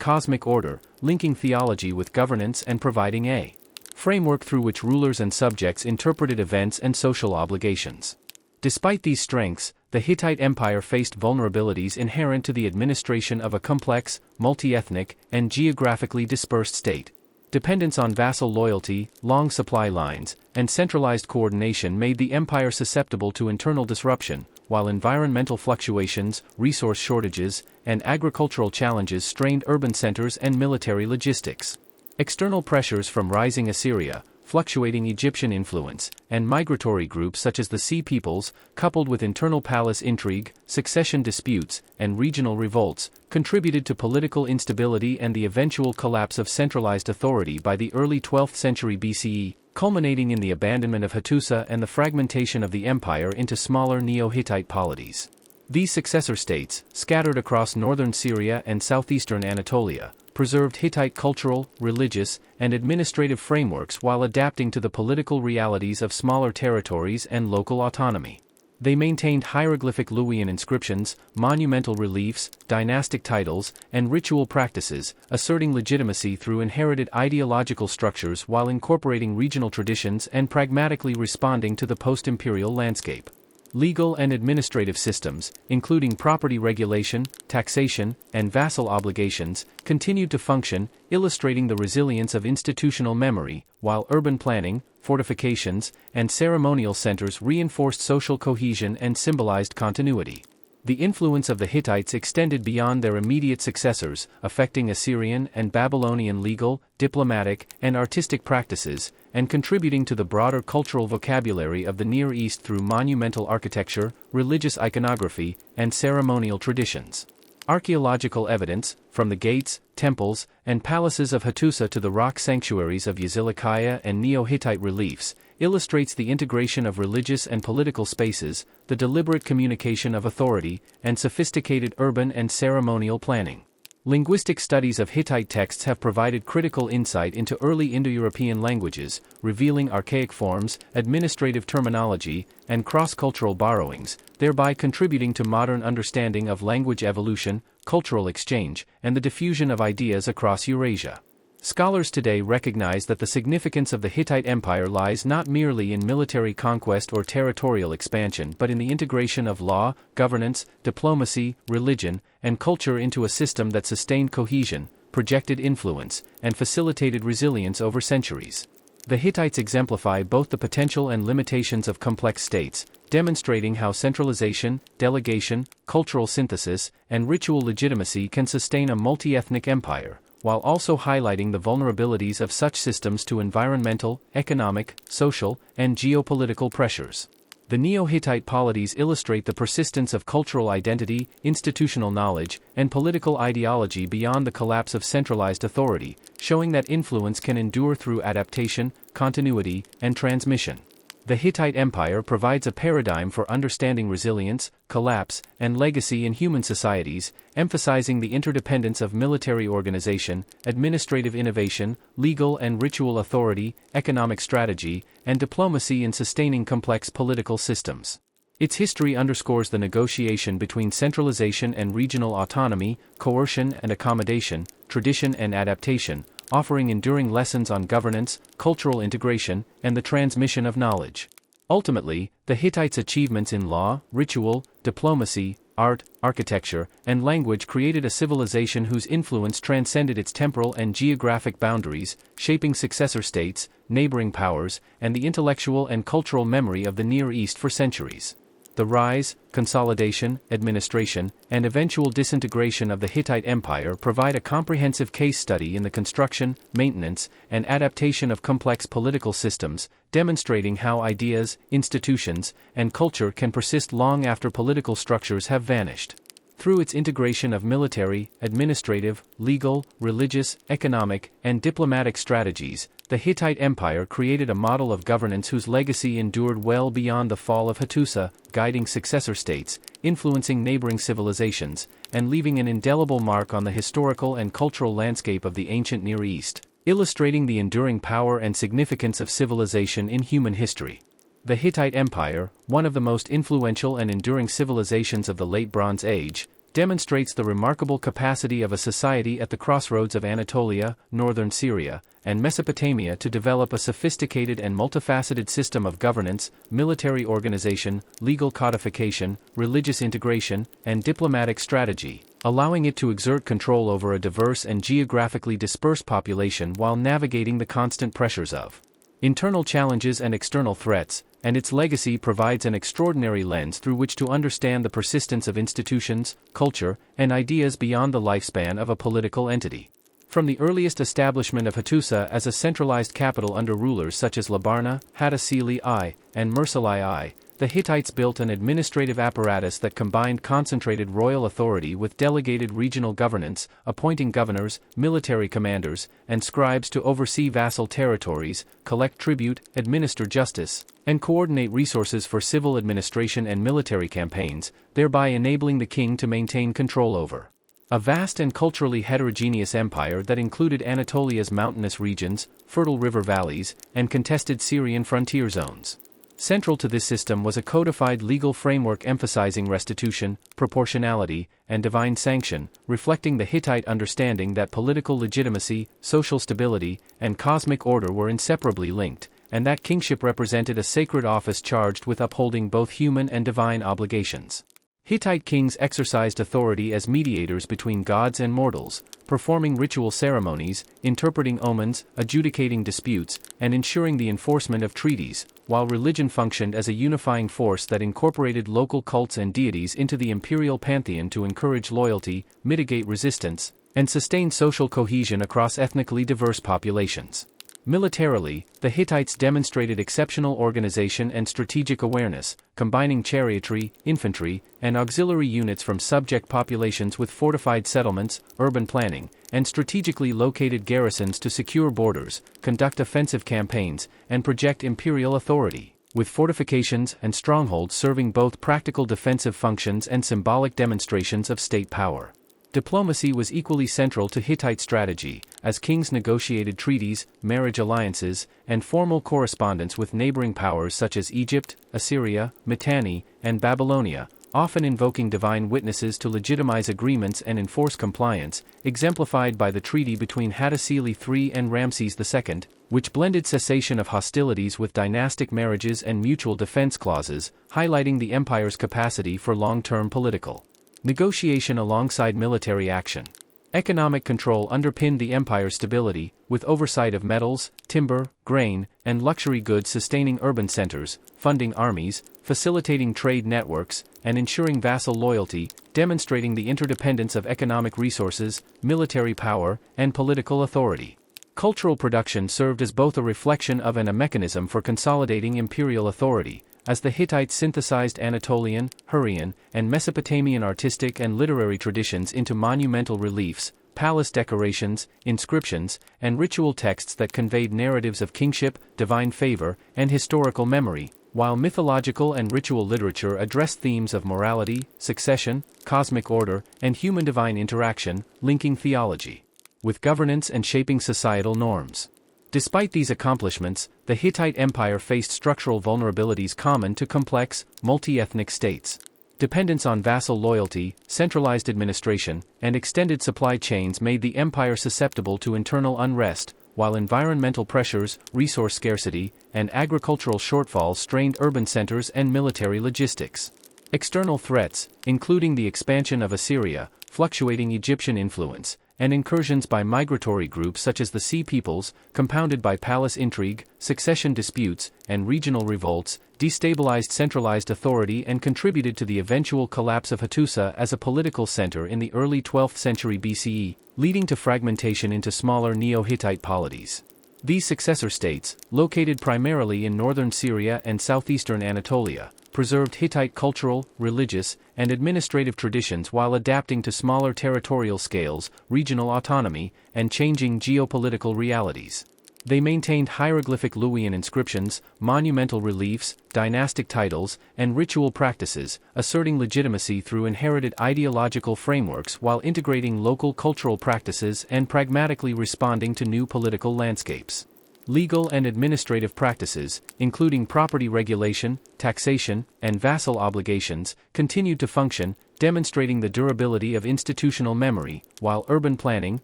cosmic order, linking theology with governance and providing a framework through which rulers and subjects interpreted events and social obligations. Despite these strengths, the Hittite Empire faced vulnerabilities inherent to the administration of a complex, multi-ethnic, and geographically dispersed state. Dependence on vassal loyalty, long supply lines, and centralized coordination made the empire susceptible to internal disruption, while environmental fluctuations, resource shortages, and agricultural challenges strained urban centers and military logistics. External pressures from rising Assyria, fluctuating Egyptian influence, and migratory groups such as the Sea Peoples, coupled with internal palace intrigue, succession disputes, and regional revolts, contributed to political instability and the eventual collapse of centralized authority by the early 12th century BCE, culminating in the abandonment of Hattusa and the fragmentation of the empire into smaller Neo-Hittite polities. These successor states, scattered across northern Syria and southeastern Anatolia, preserved Hittite cultural, religious, and administrative frameworks while adapting to the political realities of smaller territories and local autonomy. They maintained hieroglyphic Luwian inscriptions, monumental reliefs, dynastic titles, and ritual practices, asserting legitimacy through inherited ideological structures while incorporating regional traditions and pragmatically responding to the post-imperial landscape. Legal and administrative systems, including property regulation, taxation, and vassal obligations, continued to function, illustrating the resilience of institutional memory, while urban planning, fortifications, and ceremonial centers reinforced social cohesion and symbolized continuity. The influence of the Hittites extended beyond their immediate successors, affecting Assyrian and Babylonian legal, diplomatic, and artistic practices, and contributing to the broader cultural vocabulary of the Near East through monumental architecture, religious iconography, and ceremonial traditions. Archaeological evidence, from the gates, temples, and palaces of Hattusa to the rock sanctuaries of Yazilikiah and Neo-Hittite reliefs, illustrates the integration of religious and political spaces, the deliberate communication of authority, and sophisticated urban and ceremonial planning. Linguistic studies of Hittite texts have provided critical insight into early Indo-European languages, revealing archaic forms, administrative terminology, and cross-cultural borrowings, thereby contributing to modern understanding of language evolution, cultural exchange, and the diffusion of ideas across Eurasia. Scholars today recognize that the significance of the Hittite Empire lies not merely in military conquest or territorial expansion but in the integration of law, governance, diplomacy, religion, and culture into a system that sustained cohesion, projected influence, and facilitated resilience over centuries. The Hittites exemplify both the potential and limitations of complex states, demonstrating how centralization, delegation, cultural synthesis, and ritual legitimacy can sustain a multi-ethnic empire, while also highlighting the vulnerabilities of such systems to environmental, economic, social, and geopolitical pressures. The Neo-Hittite polities illustrate the persistence of cultural identity, institutional knowledge, and political ideology beyond the collapse of centralized authority, showing that influence can endure through adaptation, continuity, and transmission. The Hittite Empire provides a paradigm for understanding resilience, collapse, and legacy in human societies, emphasizing the interdependence of military organization, administrative innovation, legal and ritual authority, economic strategy, and diplomacy in sustaining complex political systems. Its history underscores the negotiation between centralization and regional autonomy, coercion and accommodation, tradition and adaptation, offering enduring lessons on governance, cultural integration, and the transmission of knowledge. Ultimately, the Hittites' achievements in law, ritual, diplomacy, art, architecture, and language created a civilization whose influence transcended its temporal and geographic boundaries, shaping successor states, neighboring powers, and the intellectual and cultural memory of the Near East for centuries. The rise, consolidation, administration, and eventual disintegration of the Hittite Empire provide a comprehensive case study in the construction, maintenance, and adaptation of complex political systems, demonstrating how ideas, institutions, and culture can persist long after political structures have vanished. Through its integration of military, administrative, legal, religious, economic, and diplomatic strategies, the Hittite Empire created a model of governance whose legacy endured well beyond the fall of Hattusa, guiding successor states, influencing neighboring civilizations, and leaving an indelible mark on the historical and cultural landscape of the ancient Near East, illustrating the enduring power and significance of civilization in human history. The Hittite Empire, one of the most influential and enduring civilizations of the Late Bronze Age, demonstrates the remarkable capacity of a society at the crossroads of Anatolia, northern Syria, and Mesopotamia to develop a sophisticated and multifaceted system of governance, military organization, legal codification, religious integration, and diplomatic strategy, allowing it to exert control over a diverse and geographically dispersed population while navigating the constant pressures of internal challenges and external threats, and its legacy provides an extraordinary lens through which to understand the persistence of institutions, culture, and ideas beyond the lifespan of a political entity. From the earliest establishment of Hattusa as a centralized capital under rulers such as Labarna, Hattusili I, and Mursili I, the Hittites built an administrative apparatus that combined concentrated royal authority with delegated regional governance, appointing governors, military commanders, and scribes to oversee vassal territories, collect tribute, administer justice, and coordinate resources for civil administration and military campaigns, thereby enabling the king to maintain control over a vast and culturally heterogeneous empire that included Anatolia's mountainous regions, fertile river valleys, and contested Syrian frontier zones. Central to this system was a codified legal framework emphasizing restitution, proportionality, and divine sanction, reflecting the Hittite understanding that political legitimacy, social stability, and cosmic order were inseparably linked, and that kingship represented a sacred office charged with upholding both human and divine obligations. Hittite kings exercised authority as mediators between gods and mortals, performing ritual ceremonies, interpreting omens, adjudicating disputes, and ensuring the enforcement of treaties, while religion functioned as a unifying force that incorporated local cults and deities into the imperial pantheon to encourage loyalty, mitigate resistance, and sustain social cohesion across ethnically diverse populations. Militarily, the Hittites demonstrated exceptional organization and strategic awareness, combining chariotry, infantry, and auxiliary units from subject populations with fortified settlements, urban planning, and strategically located garrisons to secure borders, conduct offensive campaigns, and project imperial authority, with fortifications and strongholds serving both practical defensive functions and symbolic demonstrations of state power. Diplomacy was equally central to Hittite strategy, as kings negotiated treaties, marriage alliances, and formal correspondence with neighboring powers such as Egypt, Assyria, Mitanni, and Babylonia, often invoking divine witnesses to legitimize agreements and enforce compliance, exemplified by the treaty between Hattusili III and Ramses II, which blended cessation of hostilities with dynastic marriages and mutual defense clauses, highlighting the empire's capacity for long-term political negotiation alongside military action. Economic control underpinned the empire's stability, with oversight of metals, timber, grain, and luxury goods sustaining urban centers, funding armies, facilitating trade networks, and ensuring vassal loyalty, demonstrating the interdependence of economic resources, military power, and political authority. Cultural production served as both a reflection of and a mechanism for consolidating imperial authority, as the Hittites synthesized Anatolian, Hurrian, and Mesopotamian artistic and literary traditions into monumental reliefs, palace decorations, inscriptions, and ritual texts that conveyed narratives of kingship, divine favor, and historical memory, while mythological and ritual literature addressed themes of morality, succession, cosmic order, and human-divine interaction, linking theology with governance and shaping societal norms. Despite these accomplishments, the Hittite Empire faced structural vulnerabilities common to complex, multi-ethnic states. Dependence on vassal loyalty, centralized administration, and extended supply chains made the empire susceptible to internal unrest, while environmental pressures, resource scarcity, and agricultural shortfalls strained urban centers and military logistics. External threats, including the expansion of Assyria, fluctuating Egyptian influence, and incursions by migratory groups such as the Sea Peoples, compounded by palace intrigue, succession disputes, and regional revolts, destabilized centralized authority and contributed to the eventual collapse of Hattusa as a political center in the early 12th century BCE, leading to fragmentation into smaller Neo-Hittite polities. These successor states, located primarily in northern Syria and southeastern Anatolia, preserved Hittite cultural, religious, and administrative traditions while adapting to smaller territorial scales, regional autonomy, and changing geopolitical realities. They maintained hieroglyphic Luwian inscriptions, monumental reliefs, dynastic titles, and ritual practices, asserting legitimacy through inherited ideological frameworks while integrating local cultural practices and pragmatically responding to new political landscapes. Legal and administrative practices, including property regulation, taxation, and vassal obligations, continued to function, demonstrating the durability of institutional memory, while urban planning,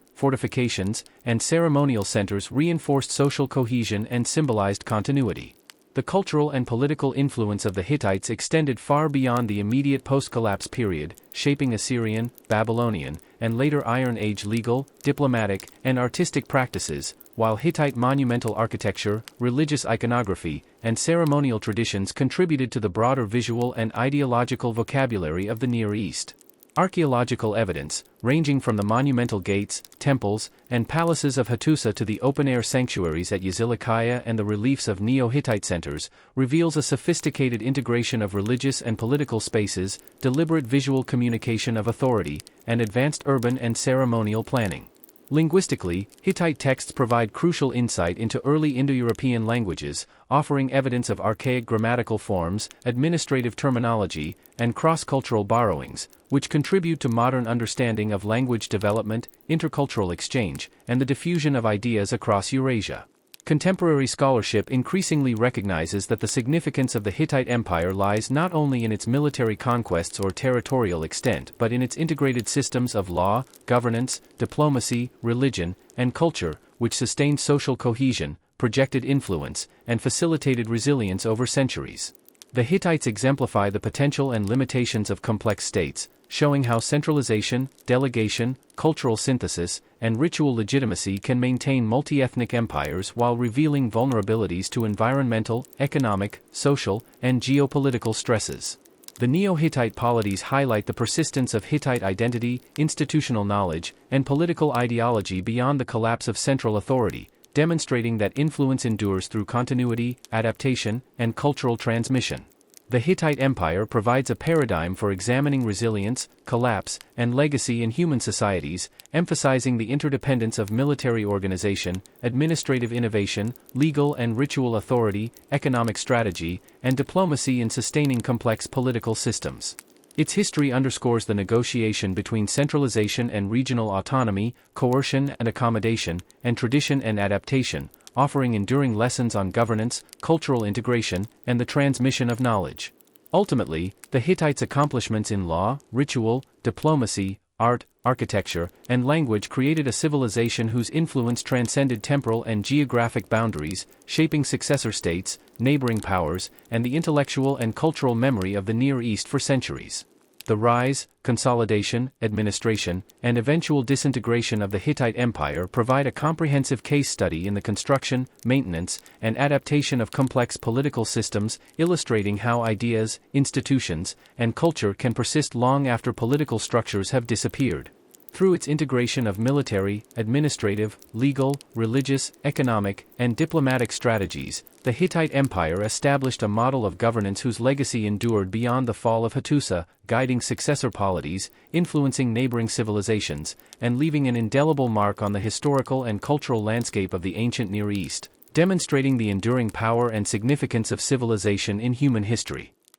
fortifications, and ceremonial centers reinforced social cohesion and symbolized continuity. The cultural and political influence of the Hittites extended far beyond the immediate post-collapse period, shaping Assyrian, Babylonian, and later Iron Age legal, diplomatic, and artistic practices, while Hittite monumental architecture, religious iconography, and ceremonial traditions contributed to the broader visual and ideological vocabulary of the Near East. Archaeological evidence, ranging from the monumental gates, temples, and palaces of Hattusa to the open-air sanctuaries at Yazilakaya and the reliefs of Neo-Hittite centers, reveals a sophisticated integration of religious and political spaces, deliberate visual communication of authority, and advanced urban and ceremonial planning. Linguistically, Hittite texts provide crucial insight into early Indo-European languages, offering evidence of archaic grammatical forms, administrative terminology, and cross-cultural borrowings, which contribute to modern understanding of language development, intercultural exchange, and the diffusion of ideas across Eurasia. Contemporary scholarship increasingly recognizes that the significance of the Hittite Empire lies not only in its military conquests or territorial extent but in its integrated systems of law, governance, diplomacy, religion, and culture, which sustained social cohesion, projected influence, and facilitated resilience over centuries. The Hittites exemplify the potential and limitations of complex states, showing how centralization, delegation, cultural synthesis, and ritual legitimacy can maintain multi-ethnic empires while revealing vulnerabilities to environmental, economic, social, and geopolitical stresses. The Neo-Hittite polities highlight the persistence of Hittite identity, institutional knowledge, and political ideology beyond the collapse of central authority, demonstrating that influence endures through continuity, adaptation, and cultural transmission. The Hittite Empire provides a paradigm for examining resilience, collapse, and legacy in human societies, emphasizing the interdependence of military organization, administrative innovation, legal and ritual authority, economic strategy, and diplomacy in sustaining complex political systems. Its history underscores the negotiation between centralization and regional autonomy, coercion and accommodation, and tradition and adaptation, offering enduring lessons on governance, cultural integration, and the transmission of knowledge. Ultimately, the Hittites' accomplishments in law, ritual, diplomacy, art, architecture, and language created a civilization whose influence transcended temporal and geographic boundaries, shaping successor states, neighboring powers, and the intellectual and cultural memory of the Near East for centuries. The rise, consolidation, administration, and eventual disintegration of the Hittite Empire provide a comprehensive case study in the construction, maintenance, and adaptation of complex political systems, illustrating how ideas, institutions, and culture can persist long after political structures have disappeared. Through its integration of military, administrative, legal, religious, economic, and diplomatic strategies, the Hittite Empire established a model of governance whose legacy endured beyond the fall of Hattusa, guiding successor polities, influencing neighboring civilizations, and leaving an indelible mark on the historical and cultural landscape of the ancient Near East, demonstrating the enduring power and significance of civilization in human history.